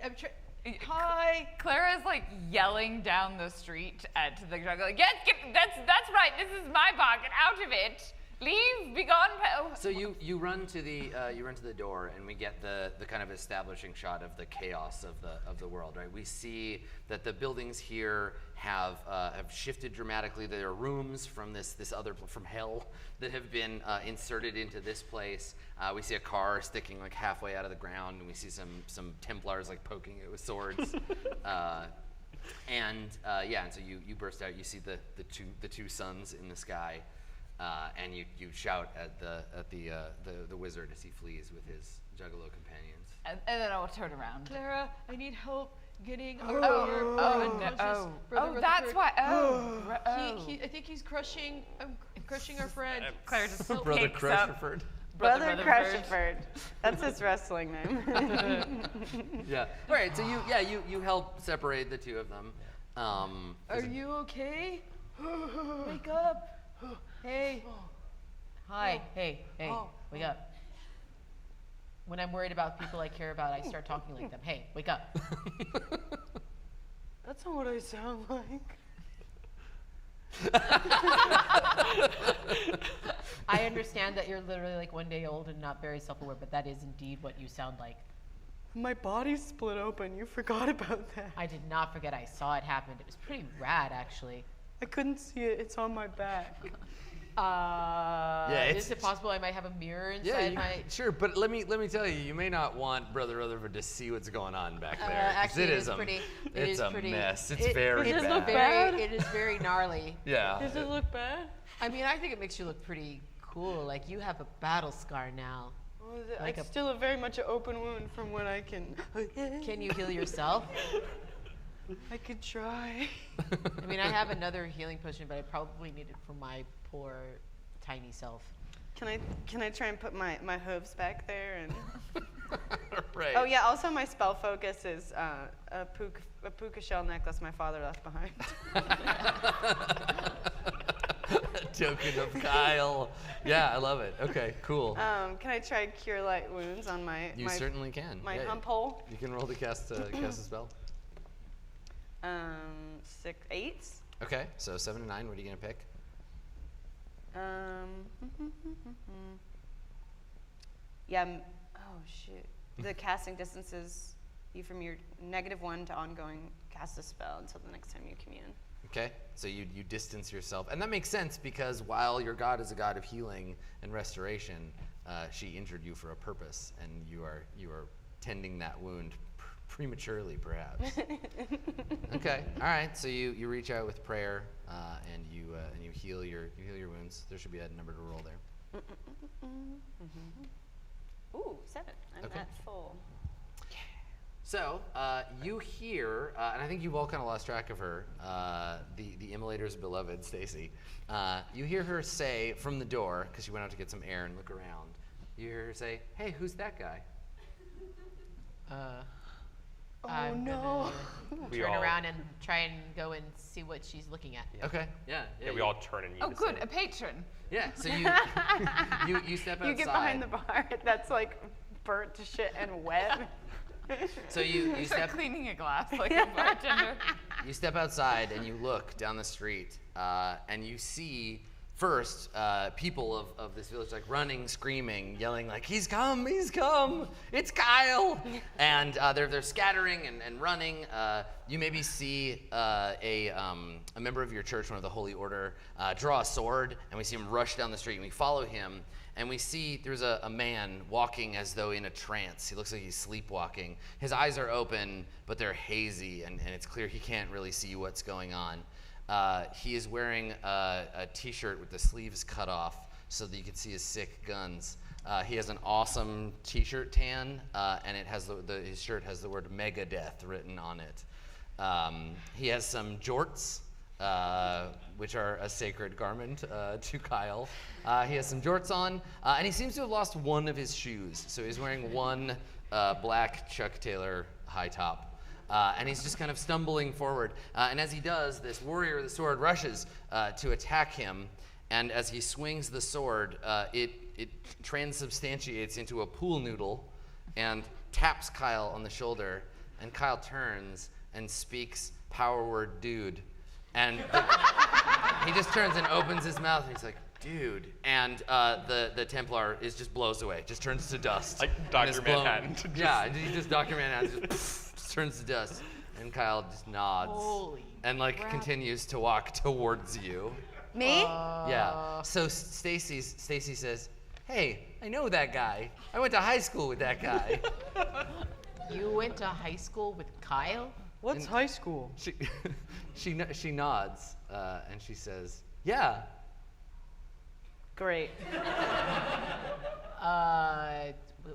Speaker 8: Hi.
Speaker 2: Clara is like yelling down the street at the juggler, like, yes, that's right, this is my bar, get out of it. Leave, be gone.
Speaker 1: So you run to the door, and we get the kind of establishing shot of the chaos of the world, right? We see that the buildings here have shifted dramatically. There are rooms from from hell that have been inserted into this place. We see a car sticking like halfway out of the ground, and we see some Templars like poking it with swords. And so you burst out. You see the two suns in the sky. And you shout at the wizard as he flees with his juggalo companions.
Speaker 2: And then I'll turn around.
Speaker 8: Clara, I need help getting
Speaker 2: Oh,
Speaker 8: Brother
Speaker 2: that's
Speaker 8: Rutherford.
Speaker 2: why.
Speaker 8: I think he's crushing our friend.
Speaker 2: Claire just
Speaker 1: Brother
Speaker 2: picks up.
Speaker 1: Crusherford.
Speaker 7: Brother
Speaker 2: Rutherford.
Speaker 7: Crusherford. That's his wrestling name.
Speaker 1: Yeah. All right. So you help separate the two of them.
Speaker 8: Are you okay? Wake up. Hey. Hi. Hey. Wake up. When I'm worried about people I care about, I start talking like them. Hey, wake up.
Speaker 7: That's not what I sound like.
Speaker 8: I understand that you're literally like 1 day old and not very self-aware, but that is indeed what you sound like.
Speaker 7: My body's split open. You forgot about that.
Speaker 8: I did not forget. I saw it happen. It was pretty rad, actually.
Speaker 7: I couldn't see it. It's on my back.
Speaker 8: Is it possible I might have a mirror inside my?
Speaker 1: Sure, but let me tell you, you may not want Brother Rutherford to see what's going on back there. 'cause
Speaker 8: Actually,
Speaker 1: it
Speaker 8: it
Speaker 1: is
Speaker 8: is pretty.
Speaker 1: It's a
Speaker 8: pretty,
Speaker 1: mess. It's very
Speaker 7: does
Speaker 1: bad.
Speaker 7: look bad.
Speaker 8: It is very gnarly.
Speaker 1: Yeah.
Speaker 7: Does it look bad?
Speaker 8: I mean, I think it makes you look pretty cool. Like you have a battle scar now. Like
Speaker 7: It's still very much an open wound from what I can.
Speaker 8: Can you heal yourself?
Speaker 7: I could try.
Speaker 8: I mean, I have another healing potion, but I probably need it for my poor, tiny self.
Speaker 7: Can I try and put my hooves back there and?
Speaker 1: Right.
Speaker 7: Oh yeah. Also, my spell focus is a puka shell necklace my father left behind.
Speaker 1: Token of Kyle. Yeah, I love it. Okay, cool.
Speaker 7: Can I try cure light wounds on my?
Speaker 1: You certainly can.
Speaker 7: My
Speaker 1: Yeah,
Speaker 7: hump hole.
Speaker 1: You can roll to cast a spell.
Speaker 7: 6, 8.
Speaker 1: Okay, so 7 and 9. What are you gonna pick?
Speaker 7: Yeah. Oh shoot. The casting distance is you from your -1 to ongoing cast a spell until the next time you commune.
Speaker 1: Okay, so you distance yourself, and that makes sense because while your god is a god of healing and restoration, she injured you for a purpose, and you are tending that wound prematurely, perhaps. Okay, all right. So you reach out with prayer, and you heal your wounds. There should be a number to roll there.
Speaker 7: Ooh, 7. I'm
Speaker 1: Okay.
Speaker 7: at full.
Speaker 1: So you hear, and I think you've all kind of lost track of her, the immolator's beloved, Stacy. You hear her say from the door, because she went out to get some air and look around. You hear her say, "Hey, who's that guy?"
Speaker 8: I'm
Speaker 7: no.
Speaker 8: gonna
Speaker 3: We
Speaker 8: turn
Speaker 3: all-
Speaker 8: around and try and go and see what she's looking at.
Speaker 1: Okay. Yeah.
Speaker 3: Yeah, we all turn in
Speaker 2: Oh,
Speaker 3: unison.
Speaker 2: good, a patron.
Speaker 1: Yeah. So you step outside.
Speaker 7: You get behind the bar that's like burnt to shit and wet.
Speaker 1: So you
Speaker 2: Start
Speaker 1: step
Speaker 2: cleaning a glass like a bartender.
Speaker 1: you step outside and you look down the street, and you see first people of this village like running, screaming, yelling like, he's come, it's Kyle. And they're scattering and running. You maybe see a member of your church, one of the Holy Order, draw a sword, and we see him rush down the street, and we follow him. And we see there's a man walking as though in a trance. He looks like he's sleepwalking. His eyes are open, but they're hazy, and it's clear he can't really see what's going on. He is wearing a t-shirt with the sleeves cut off so that you can see his sick guns. He has an awesome T-shirt tan, and it has his shirt has the word Megadeth written on it. He has some jorts, which are a sacred garment to Kyle. He has some jorts on, and he seems to have lost one of his shoes. So he's wearing one black Chuck Taylor high top. And he's just kind of stumbling forward. And as he does, this warrior with the sword rushes to attack him. And as he swings the sword, it transubstantiates into a pool noodle and taps Kyle on the shoulder. And Kyle turns and speaks power word dude. And he just turns and opens his mouth and he's like, dude. And the Templar just blows away, just turns to dust.
Speaker 3: Like
Speaker 1: And
Speaker 3: Dr.
Speaker 1: is blown-
Speaker 3: Manhattan.
Speaker 1: Yeah, he just Dr. Manhattan just turns to dust, and Kyle just nods
Speaker 8: Holy
Speaker 1: and continues to walk towards you.
Speaker 7: Me?
Speaker 1: Yeah. So Stacy says, "Hey, I know that guy. I went to high school with that guy."
Speaker 8: You went to high school with Kyle?
Speaker 4: What's high school?
Speaker 1: She nods and she says, "Yeah."
Speaker 4: Great.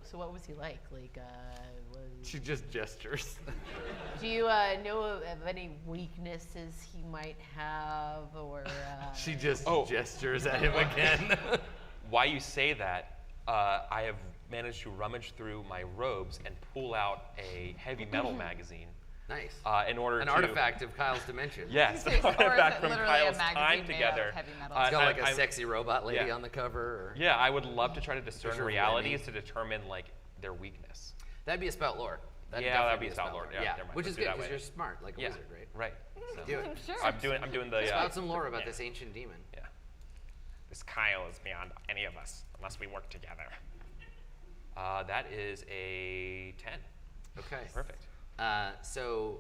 Speaker 8: So what was he like?
Speaker 1: She just gestures.
Speaker 8: Do you know of any weaknesses he might have, or?
Speaker 1: She just
Speaker 3: Oh.
Speaker 1: gestures at him again.
Speaker 3: Why you say that, I have managed to rummage through my robes and pull out a heavy metal magazine
Speaker 1: Nice.
Speaker 3: in order
Speaker 1: An
Speaker 3: to...
Speaker 1: artifact of Kyle's dimension.
Speaker 3: Yes,
Speaker 2: Or
Speaker 3: an
Speaker 2: is
Speaker 3: artifact
Speaker 2: it
Speaker 3: from
Speaker 2: literally a
Speaker 3: Kyle's
Speaker 2: magazine
Speaker 3: time
Speaker 2: made out of
Speaker 3: together.
Speaker 2: heavy metal?
Speaker 1: It's got like
Speaker 3: I-
Speaker 1: a sexy robot lady
Speaker 3: yeah.
Speaker 1: on the cover. Or
Speaker 3: Yeah, I would love to try to discern
Speaker 1: Picture of
Speaker 3: realities
Speaker 1: Lenny.
Speaker 3: to determine like their weakness.
Speaker 1: That'd be a spout lore.
Speaker 3: Yeah, that'd be a spout lore. Yeah, never mind.
Speaker 1: Which
Speaker 3: Let's
Speaker 1: is
Speaker 3: do
Speaker 1: good
Speaker 3: that
Speaker 1: because
Speaker 3: way.
Speaker 1: you're smart, like a
Speaker 3: Yeah,
Speaker 1: wizard, right?
Speaker 3: right. So,
Speaker 1: Do it.
Speaker 2: Sure.
Speaker 3: I'm doing the.
Speaker 1: Spout some lore about this ancient demon.
Speaker 3: Yeah. This Kyle is beyond any of us unless we work together. That is a 10.
Speaker 1: Okay.
Speaker 3: Perfect.
Speaker 1: So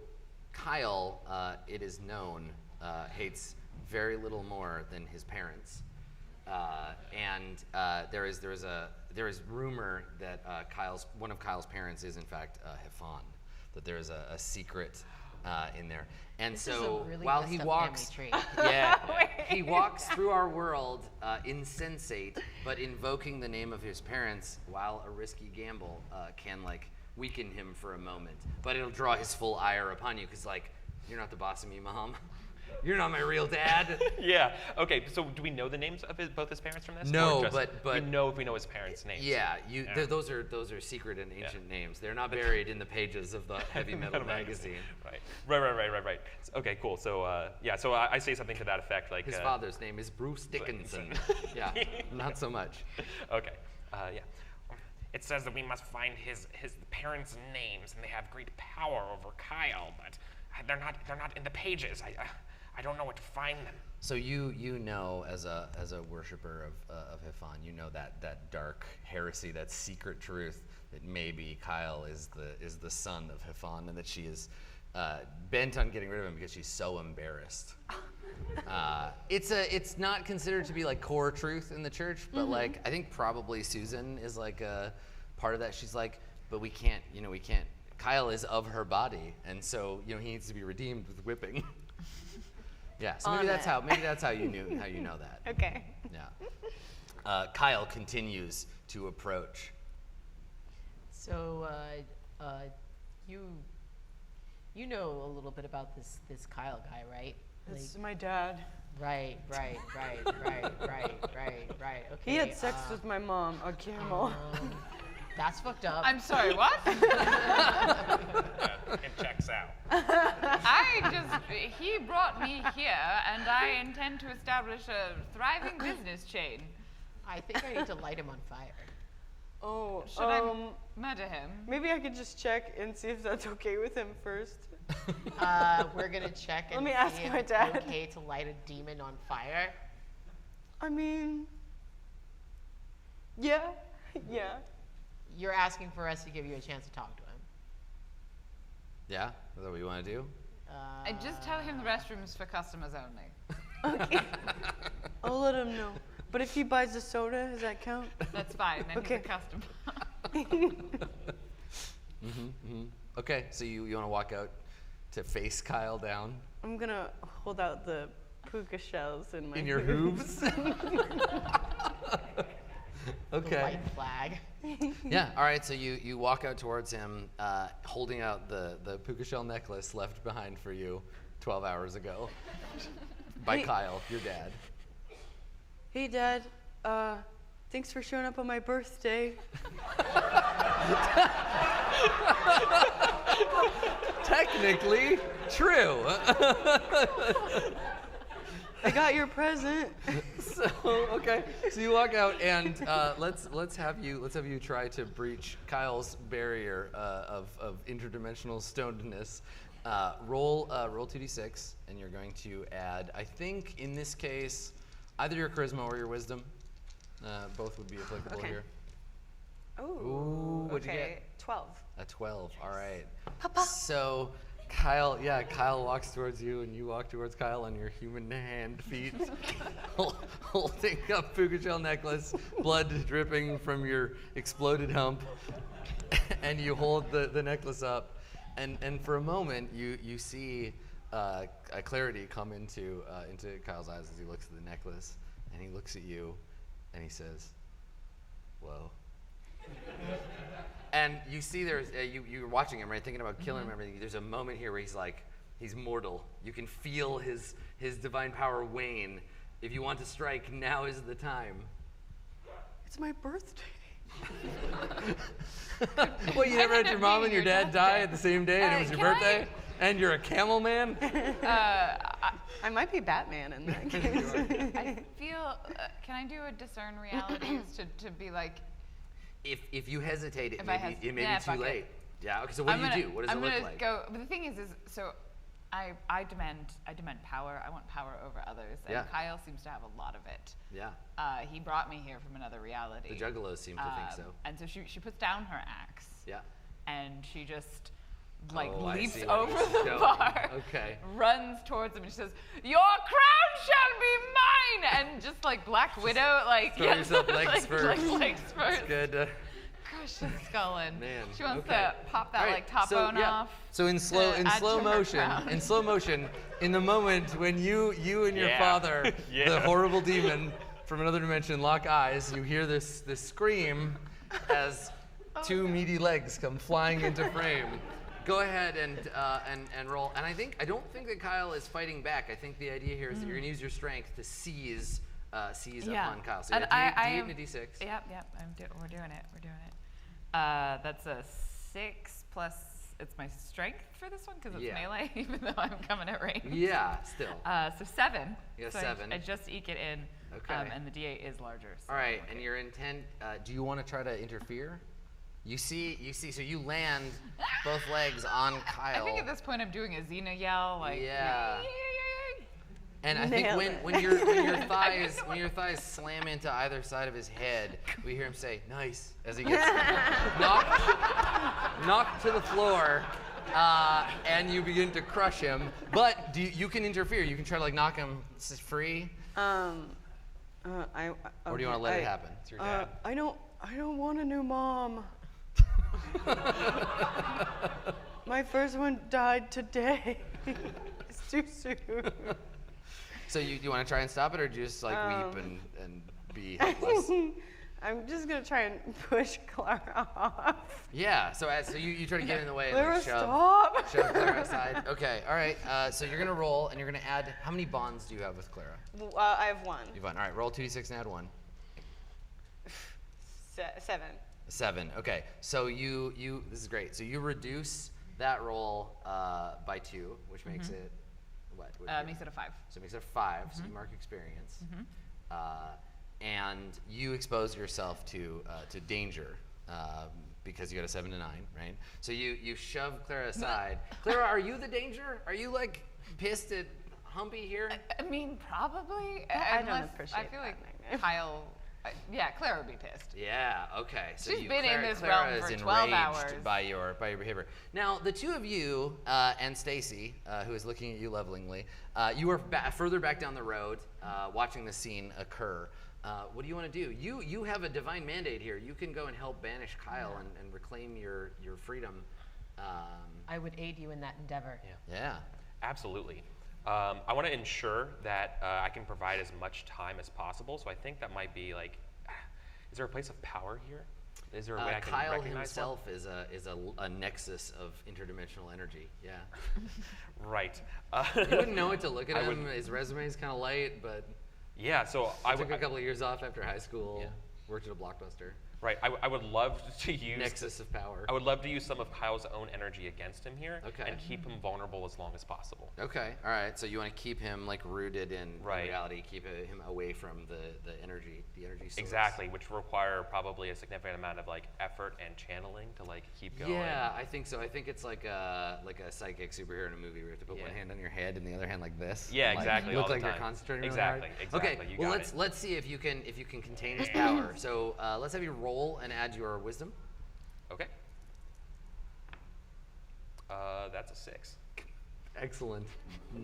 Speaker 1: Kyle, it is known, hates very little more than his parents, and there is rumor that one of Kyle's parents is in fact Hefon, that there is a secret in there, and
Speaker 8: This
Speaker 1: so
Speaker 8: is a really
Speaker 1: while
Speaker 8: messed
Speaker 1: he
Speaker 8: up
Speaker 1: walks,
Speaker 8: family tree.
Speaker 1: yeah, he walks through our world insensate, but invoking the name of his parents while a risky gamble can weaken him for a moment, but it'll draw his full ire upon you because you're not the boss of me, Mom. You're not my real dad.
Speaker 3: Yeah. Okay. So do we know the names of both his parents from this?
Speaker 1: No,
Speaker 3: Or just
Speaker 1: but
Speaker 3: we know if we know his parents' names.
Speaker 1: Yeah,
Speaker 3: Yeah.
Speaker 1: those are secret and ancient names. They're not buried in the pages of the heavy metal magazine.
Speaker 3: Right. Okay, cool. So so I say something to that effect, like
Speaker 1: His father's name is Bruce Dickinson. Yeah, not so much.
Speaker 3: Okay. Yeah. It says that we must find his parents' names, and they have great power over Kyle, but they're not in the pages. I don't know where to find them.
Speaker 1: So you know, as a worshiper of Hefon, you know that dark heresy, that secret truth that maybe Kyle is the son of Hefon, and that she is bent on getting rid of him because she's so embarrassed. It's not considered to be core truth in the church, but I think probably Susan is a part of that. She's but we can't. Kyle is of her body, and so he needs to be redeemed with whipping. Yeah, so maybe that's how you know that.
Speaker 7: Okay.
Speaker 1: Yeah. Kyle continues to approach.
Speaker 8: So, you know a little bit about this Kyle guy, right?
Speaker 4: This is my dad.
Speaker 8: Right. Okay.
Speaker 4: He had sex with my mom, a camel.
Speaker 8: That's fucked up.
Speaker 2: I'm sorry, what?
Speaker 3: It checks out.
Speaker 2: He brought me here, and I intend to establish a thriving business chain.
Speaker 8: I think I need to light him on fire.
Speaker 4: Oh,
Speaker 2: Should I murder him?
Speaker 4: maybe I could just check and see if that's okay with him first.
Speaker 8: We're gonna check and
Speaker 4: Let me
Speaker 8: see
Speaker 4: ask
Speaker 8: if
Speaker 4: my
Speaker 8: it's
Speaker 4: dad.
Speaker 8: okay to light a demon on fire.
Speaker 4: I mean, yeah.
Speaker 8: You're asking for us to give you a chance to talk to him.
Speaker 1: Yeah, is that what you want to do?
Speaker 2: And just tell him the restroom's for customers only.
Speaker 4: Okay. I'll let him know. But if he buys a soda, does that count?
Speaker 2: That's fine. Then
Speaker 4: Okay.
Speaker 2: he's a customer.
Speaker 1: Okay, so you want to walk out to face Kyle down
Speaker 4: I'm gonna hold out the puka shells in my
Speaker 1: in your hooves?
Speaker 8: The
Speaker 1: Okay.
Speaker 8: white flag.
Speaker 1: Yeah. All right. So you walk out towards him, holding out the puka shell necklace left behind for you 12 hours ago by
Speaker 7: Hey.
Speaker 1: Kyle, your dad.
Speaker 7: Hey, Dad. Thanks for showing up on my birthday.
Speaker 1: Technically true.
Speaker 7: I got your present.
Speaker 1: So okay, so you walk out, and let's have you try to breach Kyle's barrier of interdimensional stonedness. Roll 2d6, and you're going to add. I think in this case, either your charisma or your wisdom. Both would be applicable
Speaker 7: Okay.
Speaker 1: here.
Speaker 7: Ooh,
Speaker 1: what'd you
Speaker 7: okay.
Speaker 1: get?
Speaker 7: 12.
Speaker 1: A 12. All right. So Kyle walks towards you, and you walk towards Kyle on your human hand feet, holding up puka shell necklace, blood dripping from your exploded hump, and you hold the necklace up, and for a moment you see a clarity come into Kyle's eyes as he looks at the necklace, and he looks at you, and he says, "Whoa." And you see there's, you're watching him, right, thinking about killing him and everything. There's a moment here where he's mortal. You can feel his divine power wane. If you want to strike, now is the time.
Speaker 7: It's my birthday.
Speaker 1: Well, you never had
Speaker 2: ended
Speaker 1: your
Speaker 2: up
Speaker 1: mom
Speaker 2: being
Speaker 1: and your
Speaker 2: your
Speaker 1: dad
Speaker 2: dad's
Speaker 1: die
Speaker 2: day.
Speaker 1: at the same day, and it was your
Speaker 2: can I-
Speaker 1: birthday, and you're a camel man?
Speaker 7: I might be Batman in that case.
Speaker 2: I feel. Can I do a discern realities to be like?
Speaker 1: If you hesitate, it
Speaker 2: If
Speaker 1: may
Speaker 2: I
Speaker 1: be,
Speaker 2: hes-
Speaker 1: it may
Speaker 2: yeah,
Speaker 1: be too
Speaker 2: fuck it.
Speaker 1: late. Yeah, okay, so what do you do? What does
Speaker 2: I'm
Speaker 1: it look
Speaker 2: gonna
Speaker 1: like?
Speaker 2: go. But the thing is so I demand power. I want power over others, and
Speaker 1: Yeah.
Speaker 2: Kyle seems to have a lot of it.
Speaker 1: Yeah,
Speaker 2: He brought me here from another reality.
Speaker 1: the juggalos seem to think so.
Speaker 2: And so she puts down her axe.
Speaker 1: Yeah.
Speaker 2: And she just like
Speaker 1: Oh, I
Speaker 2: leaps
Speaker 1: see what
Speaker 2: over
Speaker 1: he's
Speaker 2: the
Speaker 1: showing.
Speaker 2: bar,
Speaker 1: Okay.
Speaker 2: runs towards him, and she says, "Your crown shall be mine!" And just like Black Widow, like
Speaker 1: Throw yourself legs
Speaker 2: like,
Speaker 1: first.
Speaker 2: like legs first.
Speaker 1: It's good.
Speaker 2: Crush his skull in.
Speaker 1: Man,
Speaker 2: She wants
Speaker 1: okay.
Speaker 2: to pop that
Speaker 1: All right,
Speaker 2: like top
Speaker 1: so,
Speaker 2: bone
Speaker 1: yeah.
Speaker 2: off.
Speaker 1: So in slow
Speaker 2: to add to her crown.
Speaker 1: motion, in the moment when you and your
Speaker 3: Yeah.
Speaker 1: father,
Speaker 3: Yeah.
Speaker 1: the horrible demon from another dimension, lock eyes, you hear this scream as two meaty legs come flying into frame. Go ahead and roll. And I don't think that Kyle is fighting back. I think the idea here is that you're gonna use your strength to seize upon Kyle. So
Speaker 2: And
Speaker 1: yeah,
Speaker 2: I
Speaker 1: D8
Speaker 2: am-
Speaker 1: and a D6.
Speaker 2: Yep. We're doing it. That's a 6 plus. It's my strength for this one because it's
Speaker 1: Yeah.
Speaker 2: melee, even though I'm coming at range.
Speaker 1: Yeah, still.
Speaker 2: So 7.
Speaker 1: You got
Speaker 2: so
Speaker 1: 7.
Speaker 2: I just eke it in.
Speaker 1: Okay.
Speaker 2: And the D8 is larger. So
Speaker 1: All right,
Speaker 2: I'm
Speaker 1: and
Speaker 2: okay.
Speaker 1: your intent, do you want to try to interfere? You see, so you land both legs on Kyle.
Speaker 2: I think at this point I'm doing a Xena yell, like.
Speaker 1: Yeah. And I think
Speaker 7: Nailed
Speaker 1: when,
Speaker 7: it.
Speaker 1: when your thighs slam into either side of his head, we hear him say, "Nice," as he gets knocked to the floor, and you begin to crush him. But you can interfere. You can try to like knock him free,
Speaker 7: Or
Speaker 1: or do you want to let it happen?
Speaker 3: It's your dad.
Speaker 7: I don't want a new mom. My first one died today. It's too soon.
Speaker 1: So do you want to try and stop it, or do you just like weep and be helpless?
Speaker 7: I'm just gonna try and push Clara off.
Speaker 1: Yeah. So you try to get in the way and
Speaker 7: Clara,
Speaker 1: like,
Speaker 7: stop.
Speaker 1: shove Clara aside. Okay. All right. So you're gonna roll, and you're gonna add. How many bonds do you have with Clara?
Speaker 7: I have one.
Speaker 1: You've won. All right. Roll 2d6 and add 1.
Speaker 7: 7.
Speaker 1: 7. Okay. So you this is great. So you reduce that roll by 2, which makes it what?
Speaker 2: Makes it a 5.
Speaker 1: So it makes it a 5. So you mark experience, and you expose yourself to danger because you got a 7 to 9, right? So you shove Clara aside. Clara, are you the danger? Are you like pissed at Humpy here?
Speaker 2: I mean, probably.
Speaker 7: I don't
Speaker 2: unless-
Speaker 7: appreciate
Speaker 2: I feel
Speaker 7: that
Speaker 2: like
Speaker 7: nickname.
Speaker 2: Kyle. Yeah, Clara would be pissed.
Speaker 1: Yeah. Okay. So
Speaker 2: She's been in
Speaker 1: Clara,
Speaker 2: this
Speaker 1: Clara
Speaker 2: realm
Speaker 1: is
Speaker 2: for 12
Speaker 1: enraged
Speaker 2: hours.
Speaker 1: by your behavior. Now, the two of you and Stacy, who is looking at you levelingly, you are further back down the road, watching the scene occur. What do you want to do? You have a divine mandate here. You can go and help banish Kyle and reclaim your freedom.
Speaker 8: I would aid you in that endeavor.
Speaker 1: Yeah.
Speaker 3: Absolutely. I want to ensure that I can provide as much time as possible. So I think that might be like, Is there a place of power here? Is there a way I can
Speaker 1: Kyle
Speaker 3: recognize one?
Speaker 1: himself is a nexus of interdimensional energy. Yeah.
Speaker 3: Right.
Speaker 1: You wouldn't know it to look at
Speaker 3: I
Speaker 1: him.
Speaker 3: would-
Speaker 1: His resume is kind of light, but
Speaker 3: Yeah, so
Speaker 1: I took a couple of years off after high school.
Speaker 3: Yeah.
Speaker 1: Worked at a Blockbuster.
Speaker 3: Right, I would love to use
Speaker 1: Nexus of power.
Speaker 3: I would love to use some of Kyle's own energy against him here,
Speaker 1: Okay.
Speaker 3: and keep him vulnerable as long as possible.
Speaker 1: Okay, all right. So you want to keep him like rooted in
Speaker 3: Right.
Speaker 1: reality, keep him away from the energy source.
Speaker 3: Exactly, which require probably a significant amount of like effort and channeling to like keep going.
Speaker 1: Yeah, I think so. I think it's like a psychic superhero in a movie where you have to put one
Speaker 3: Yeah.
Speaker 1: hand on your head and the other hand like this.
Speaker 3: Yeah,
Speaker 1: and, like,
Speaker 3: exactly,
Speaker 1: Look
Speaker 3: all the
Speaker 1: like you're
Speaker 3: time.
Speaker 1: concentrating really
Speaker 3: Exactly,
Speaker 1: hard.
Speaker 3: exactly,
Speaker 1: Okay,
Speaker 3: you
Speaker 1: well
Speaker 3: got it.
Speaker 1: let's see if you can contain his power. So let's have you roll and add your wisdom.
Speaker 3: Okay. That's a 6.
Speaker 1: Excellent.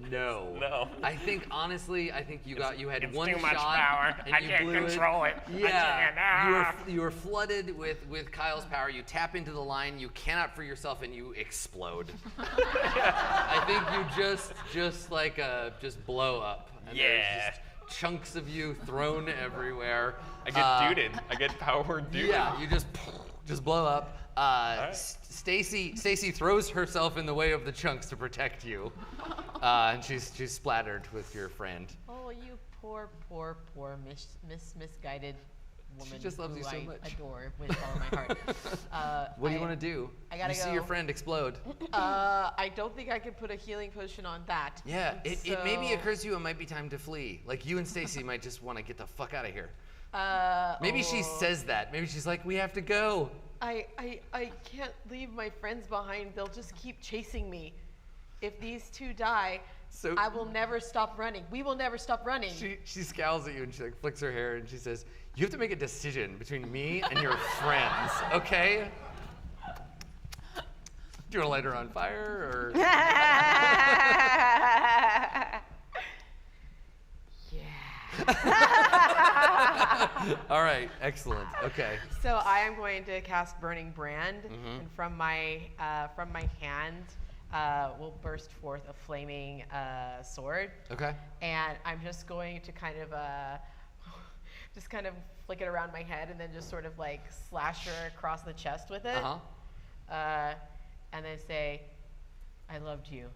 Speaker 1: No.
Speaker 3: No.
Speaker 1: I think honestly, you had
Speaker 3: it's
Speaker 1: one
Speaker 3: too much
Speaker 1: shot
Speaker 3: power.
Speaker 1: and
Speaker 3: I
Speaker 1: you
Speaker 3: can't
Speaker 1: blew
Speaker 3: control it. I
Speaker 1: Yeah.
Speaker 3: can't.
Speaker 1: You were flooded with Kyle's power. You tap into the line. You cannot free yourself, and you explode. I think you just blow up. And
Speaker 3: Yeah.
Speaker 1: There's just chunks of you thrown everywhere.
Speaker 3: I get duded. I get power duded.
Speaker 1: Yeah. You just blow up.
Speaker 3: right.
Speaker 1: Stacy throws herself in the way of the chunks to protect you, and she's splattered with your friend.
Speaker 8: Oh, you poor misguided woman.
Speaker 1: just loves
Speaker 8: who
Speaker 1: you so
Speaker 8: I
Speaker 1: much.
Speaker 8: adore with all my heart.
Speaker 1: What do you want to do?
Speaker 8: I gotta
Speaker 1: you see your
Speaker 8: go.
Speaker 1: friend explode.
Speaker 8: I don't think I can put a healing potion on that.
Speaker 1: Yeah, it maybe
Speaker 8: So-
Speaker 1: occurs to you it might be time to flee. Like you and Stacy might just want to get the fuck out of here. Maybe she
Speaker 8: oh.
Speaker 1: says that. Maybe she's like, we have to go.
Speaker 8: I can't leave my friends behind. They'll just keep chasing me. If these two die,
Speaker 1: So-
Speaker 8: I will never stop running. We will never stop running.
Speaker 1: She scowls at you and she like flicks her hair and she says, you have to make a decision between me and your friends, okay? Do you want to light her on fire or? All right, excellent. Okay.
Speaker 8: So I am going to cast Burning Brand,
Speaker 1: Mm-hmm.
Speaker 8: and from my hand will burst forth a flaming sword.
Speaker 1: Okay.
Speaker 8: And I'm just going to kind of flick it around my head, and then just sort of like slash her across the chest with it. And then say, "I loved you,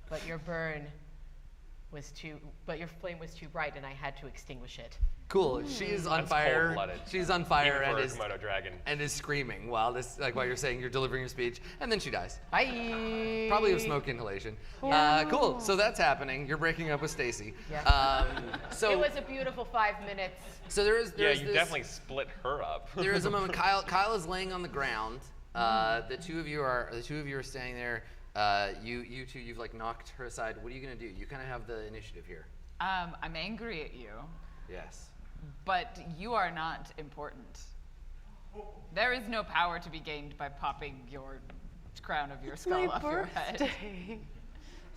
Speaker 8: but your flame was too bright, and I had to extinguish it."
Speaker 1: Cool. She's on
Speaker 3: That's
Speaker 1: fire.
Speaker 3: cold-blooded.
Speaker 1: She's on fire
Speaker 3: Even
Speaker 1: and
Speaker 3: for a Komodo dragon.
Speaker 1: is screaming while you're saying you're delivering your speech, and then she dies.
Speaker 8: Bye.
Speaker 1: Probably of smoke inhalation. Cool. So that's happening. You're breaking up with Stacy.
Speaker 8: Yeah.
Speaker 1: So
Speaker 8: It was a beautiful 5 minutes.
Speaker 1: so there is
Speaker 3: Yeah,
Speaker 1: there's
Speaker 3: you
Speaker 1: this,
Speaker 3: definitely split her up.
Speaker 1: there is a moment. Kyle is laying on the ground. The two of you are standing there. You two, you've like knocked her aside. What are you gonna do? You kind of have the initiative here.
Speaker 2: I'm angry at you,
Speaker 1: Yes.
Speaker 2: but you are not important. There is no power to be gained by popping your crown of your skull off your head.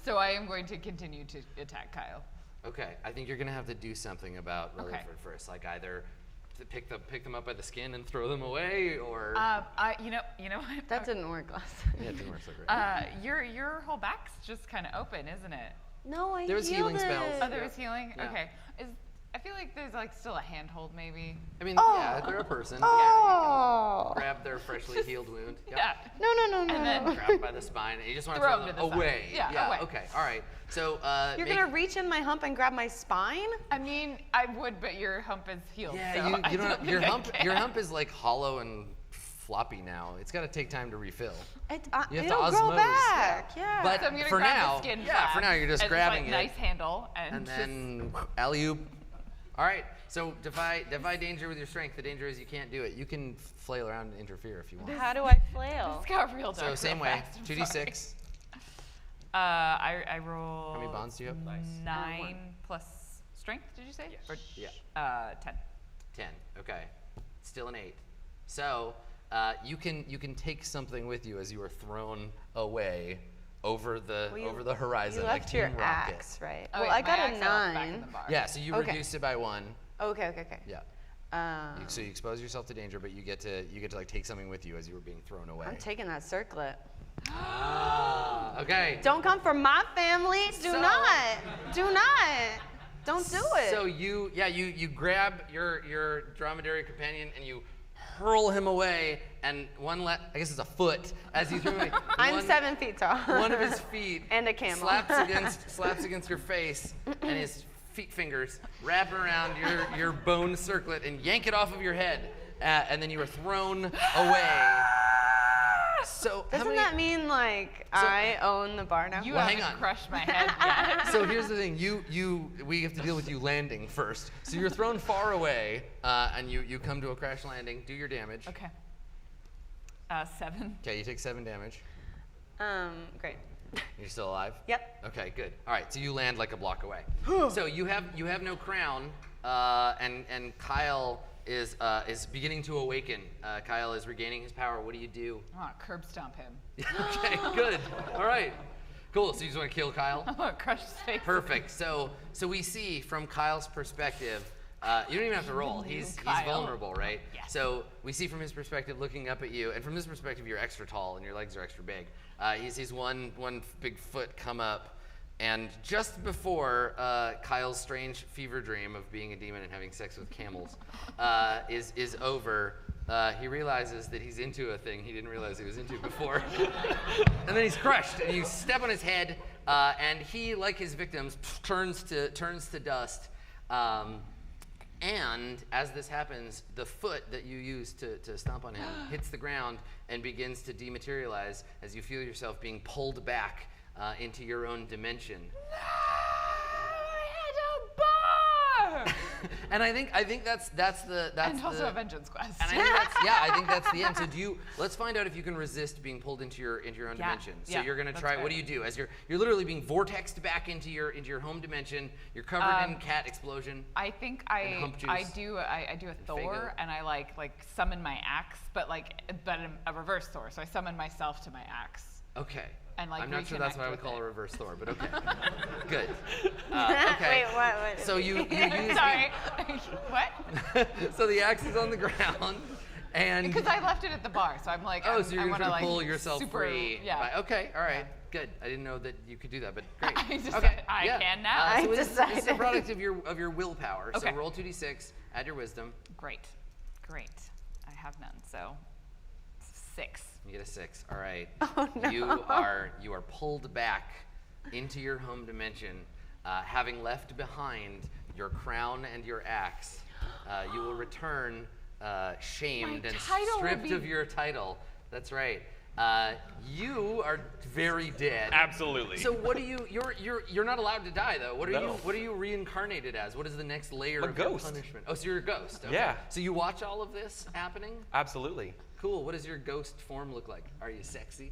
Speaker 2: So I am going to continue to attack Kyle.
Speaker 1: Okay. I think you're gonna have to do something about Rutherford first. Like either to pick them up by the skin and throw them away, or
Speaker 2: You know what?
Speaker 7: That didn't work last
Speaker 1: yeah, it didn't work so great.
Speaker 2: Your whole back's just kind of open, isn't it?
Speaker 7: No, I
Speaker 1: There was
Speaker 7: healed
Speaker 1: healing spells.
Speaker 7: it.
Speaker 2: Oh, there was healing.
Speaker 1: Yeah.
Speaker 2: Okay. I feel like there's like still a handhold, maybe.
Speaker 1: I mean,
Speaker 7: Oh.
Speaker 1: yeah, they're a person.
Speaker 7: Oh.
Speaker 1: Grab their freshly healed wound. Yep.
Speaker 2: Yeah.
Speaker 7: No.
Speaker 2: And then
Speaker 1: Grab by the spine, and you just want to
Speaker 2: Throw
Speaker 1: throw
Speaker 2: 'em
Speaker 1: them
Speaker 2: to the side.
Speaker 1: away.
Speaker 2: Yeah, away.
Speaker 1: Okay. All right. So
Speaker 7: You're
Speaker 1: make-
Speaker 7: gonna reach in my hump and grab my spine?
Speaker 2: I mean, I would, but your hump is healed.
Speaker 1: Yeah,
Speaker 2: so
Speaker 1: you
Speaker 2: I
Speaker 1: don't.
Speaker 2: think
Speaker 1: Your
Speaker 2: I
Speaker 1: hump.
Speaker 2: can.
Speaker 1: Your hump is like hollow and floppy now. It's got to take time to refill. You have to
Speaker 7: It'll
Speaker 1: osmose.
Speaker 7: grow back. Yeah.
Speaker 1: But
Speaker 2: So I'm gonna
Speaker 1: for
Speaker 2: grab
Speaker 1: now,
Speaker 2: the skin
Speaker 1: yeah,
Speaker 2: flap
Speaker 1: for now you're just
Speaker 2: and
Speaker 1: grabbing
Speaker 2: like,
Speaker 1: it,
Speaker 2: nice handle and,
Speaker 1: and
Speaker 2: just
Speaker 1: then alley-oop. All right. So defy danger with your strength. The danger is you can't do it. You can flail around and interfere if you want.
Speaker 7: How do I flail?
Speaker 2: It's got real dark.
Speaker 1: So
Speaker 2: real
Speaker 1: same way.
Speaker 2: fast, I'm
Speaker 1: 2d6.
Speaker 2: sorry. I roll.
Speaker 1: How many bonds do you have?
Speaker 3: Nice.
Speaker 2: 9 plus strength. Did you say?
Speaker 3: Yes.
Speaker 2: Or,
Speaker 1: Yeah.
Speaker 2: 10.
Speaker 1: 10. Okay. Still an 8. So you can take something with you as you are thrown away over the horizon.
Speaker 7: You
Speaker 1: like
Speaker 7: left your
Speaker 1: Team Rocket.
Speaker 7: axe, right?
Speaker 2: Oh,
Speaker 7: well,
Speaker 2: yeah,
Speaker 7: I
Speaker 2: my
Speaker 7: got
Speaker 2: axe
Speaker 7: a
Speaker 2: fell back in
Speaker 7: 9.
Speaker 2: the bar.
Speaker 1: Yeah. So you
Speaker 7: Okay.
Speaker 1: reduced it by 1.
Speaker 7: Okay.
Speaker 1: Yeah.
Speaker 7: Um,
Speaker 1: So you expose yourself to danger, but you get to like take something with you as you were being thrown away.
Speaker 7: I'm taking that circlet.
Speaker 1: Okay.
Speaker 7: Don't come for my family. Do
Speaker 1: So-
Speaker 7: not. Do not. Don't do it.
Speaker 1: So you grab your dromedary companion and you hurl him away, and I guess it's a foot as you throw him away.
Speaker 7: I'm 7 feet tall.
Speaker 1: One of his feet
Speaker 7: and a camel
Speaker 1: slaps against your face, and his feet fingers wrap around your bone circlet and yank it off of your head, and then you are thrown away. So
Speaker 7: Doesn't that mean like I own the bar now?
Speaker 2: You
Speaker 1: Well,
Speaker 2: haven't
Speaker 1: hang on.
Speaker 2: crushed my head yet.
Speaker 1: So here's the thing, we have to deal with you landing first. So you're thrown far away, and you come to a crash landing. Do your damage.
Speaker 2: Okay. 7.
Speaker 1: Okay, you take 7 damage.
Speaker 7: Great.
Speaker 1: You're still alive?
Speaker 7: Yep.
Speaker 1: Okay, good. All right, so you land like a block away. So you have no crown, and Kyle is beginning to awaken. Kyle is regaining his power. What do you do?
Speaker 2: I want to curb stomp him.
Speaker 1: Okay, good. All right, cool. So you just want to kill Kyle?
Speaker 2: I want to crush his face.
Speaker 1: Perfect. So we see from Kyle's perspective. You don't even have to roll. He's
Speaker 2: Kyle.
Speaker 1: vulnerable, right?
Speaker 2: Yes.
Speaker 1: So we see from his perspective, looking up at you, and from this perspective, you're extra tall and your legs are extra big. He sees one big foot come up, and just before Kyle's strange fever dream of being a demon and having sex with camels is over, he realizes that he's into a thing he didn't realize he was into before, and then he's crushed. And you step on his head, and he, like his victims, turns to dust. And as this happens, the foot that you used to stomp on him hits the ground and begins to dematerialize as you feel yourself being pulled back into your own dimension. And I think that's the
Speaker 2: And also a vengeance quest.
Speaker 1: And I think that's the end. So let's find out if you can resist being pulled into your own dimension. So you're gonna try. What do you do? As you're literally being vortexed back into your home dimension. You're covered in cat explosion.
Speaker 2: I think
Speaker 1: and hump
Speaker 2: I
Speaker 1: juice.
Speaker 2: do a Thor,
Speaker 1: Fago.
Speaker 2: and I like summon my axe, but a reverse Thor. So I summon myself to my axe.
Speaker 1: Okay.
Speaker 2: And, like,
Speaker 1: I'm not sure that's
Speaker 2: reconnect
Speaker 1: what I would
Speaker 2: with
Speaker 1: call
Speaker 2: it.
Speaker 1: a reverse Thor, but okay. Good. Okay.
Speaker 7: Wait, what?
Speaker 1: So you use
Speaker 2: Sorry. What?
Speaker 1: so the axe is on the ground, and
Speaker 2: Because I left it at the bar, so I'm like,
Speaker 1: oh, so you're
Speaker 2: I
Speaker 1: gonna
Speaker 2: wanna,
Speaker 1: try to
Speaker 2: like,
Speaker 1: pull yourself
Speaker 2: super,
Speaker 1: free.
Speaker 2: Yeah.
Speaker 1: Okay. All right.
Speaker 2: Yeah.
Speaker 1: Good. I didn't know that you could do that, but great.
Speaker 2: I decided
Speaker 1: okay.
Speaker 2: I
Speaker 1: yeah.
Speaker 2: can now.
Speaker 1: So this is a
Speaker 7: decided.
Speaker 1: product of your willpower.
Speaker 2: Okay.
Speaker 1: So roll 2d6, add your wisdom.
Speaker 2: Great. I have none, so 6.
Speaker 1: You get a 6. All right.
Speaker 7: Oh, no.
Speaker 1: You are pulled back into your home dimension, having left behind your crown and your axe. You will return shamed
Speaker 2: My
Speaker 1: and
Speaker 2: title will
Speaker 1: stripped
Speaker 2: be-
Speaker 1: of your title. That's right. You are very dead.
Speaker 3: Absolutely.
Speaker 1: So what do you're not allowed to die though.
Speaker 3: No.
Speaker 1: What are you reincarnated as? What is the next layer
Speaker 3: A
Speaker 1: of
Speaker 3: ghost.
Speaker 1: your punishment? Oh, so you're a ghost. Okay.
Speaker 3: Yeah.
Speaker 1: So you watch all of this happening?
Speaker 3: Absolutely.
Speaker 1: Cool. What does your ghost form look like? Are you sexy?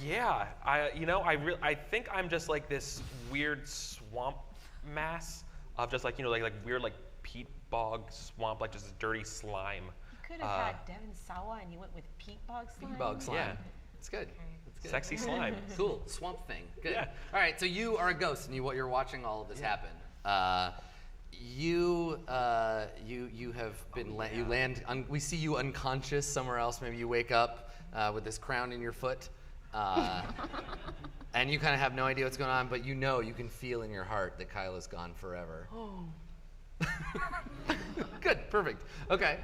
Speaker 3: Yeah. I think I'm just like this weird swamp mass of just like like weird like peat bog swamp, like just this dirty slime.
Speaker 8: You could have had Devin Sawa and you went with peat bog slime.
Speaker 1: Bug slime.
Speaker 3: Yeah.
Speaker 1: It's good. It's good.
Speaker 3: Sexy slime.
Speaker 1: Cool. Swamp thing. Good.
Speaker 3: Yeah.
Speaker 1: All right. So you are a ghost, and you're watching all of this happen. You have been you land. We see you unconscious somewhere else. Maybe you wake up with this crown in your foot, and you kind of have no idea what's going on. But you can feel in your heart that Kyle is gone forever. Oh. Good. Perfect. Okay.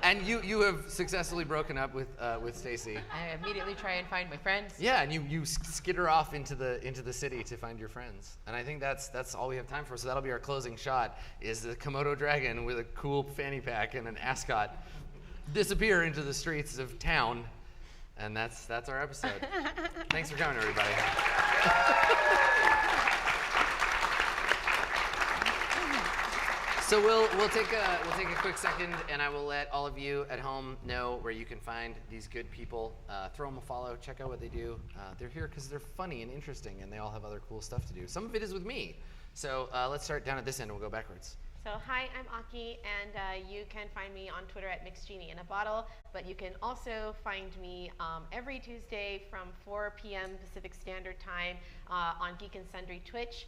Speaker 1: And you have successfully broken up with Stacy.
Speaker 8: I immediately try and find my friends.
Speaker 1: Yeah, and you skitter off into the city to find your friends. And I think that's all we have time for. So that'll be our closing shot, is the Komodo dragon with a cool fanny pack and an ascot disappear into the streets of town. And that's our episode. Thanks for coming, everybody. So we'll take a quick second, and I will let all of you at home know where you can find these good people. Throw them a follow. Check out what they do. They're here because they're funny and interesting, and they all have other cool stuff to do. Some of it is with me. So let's start down at this end, and we'll go backwards.
Speaker 5: So hi, I'm Aki, and you can find me on Twitter at MixedGenieInABottle, but you can also find me every Tuesday from 4 p.m. Pacific Standard Time on Geek and Sundry Twitch.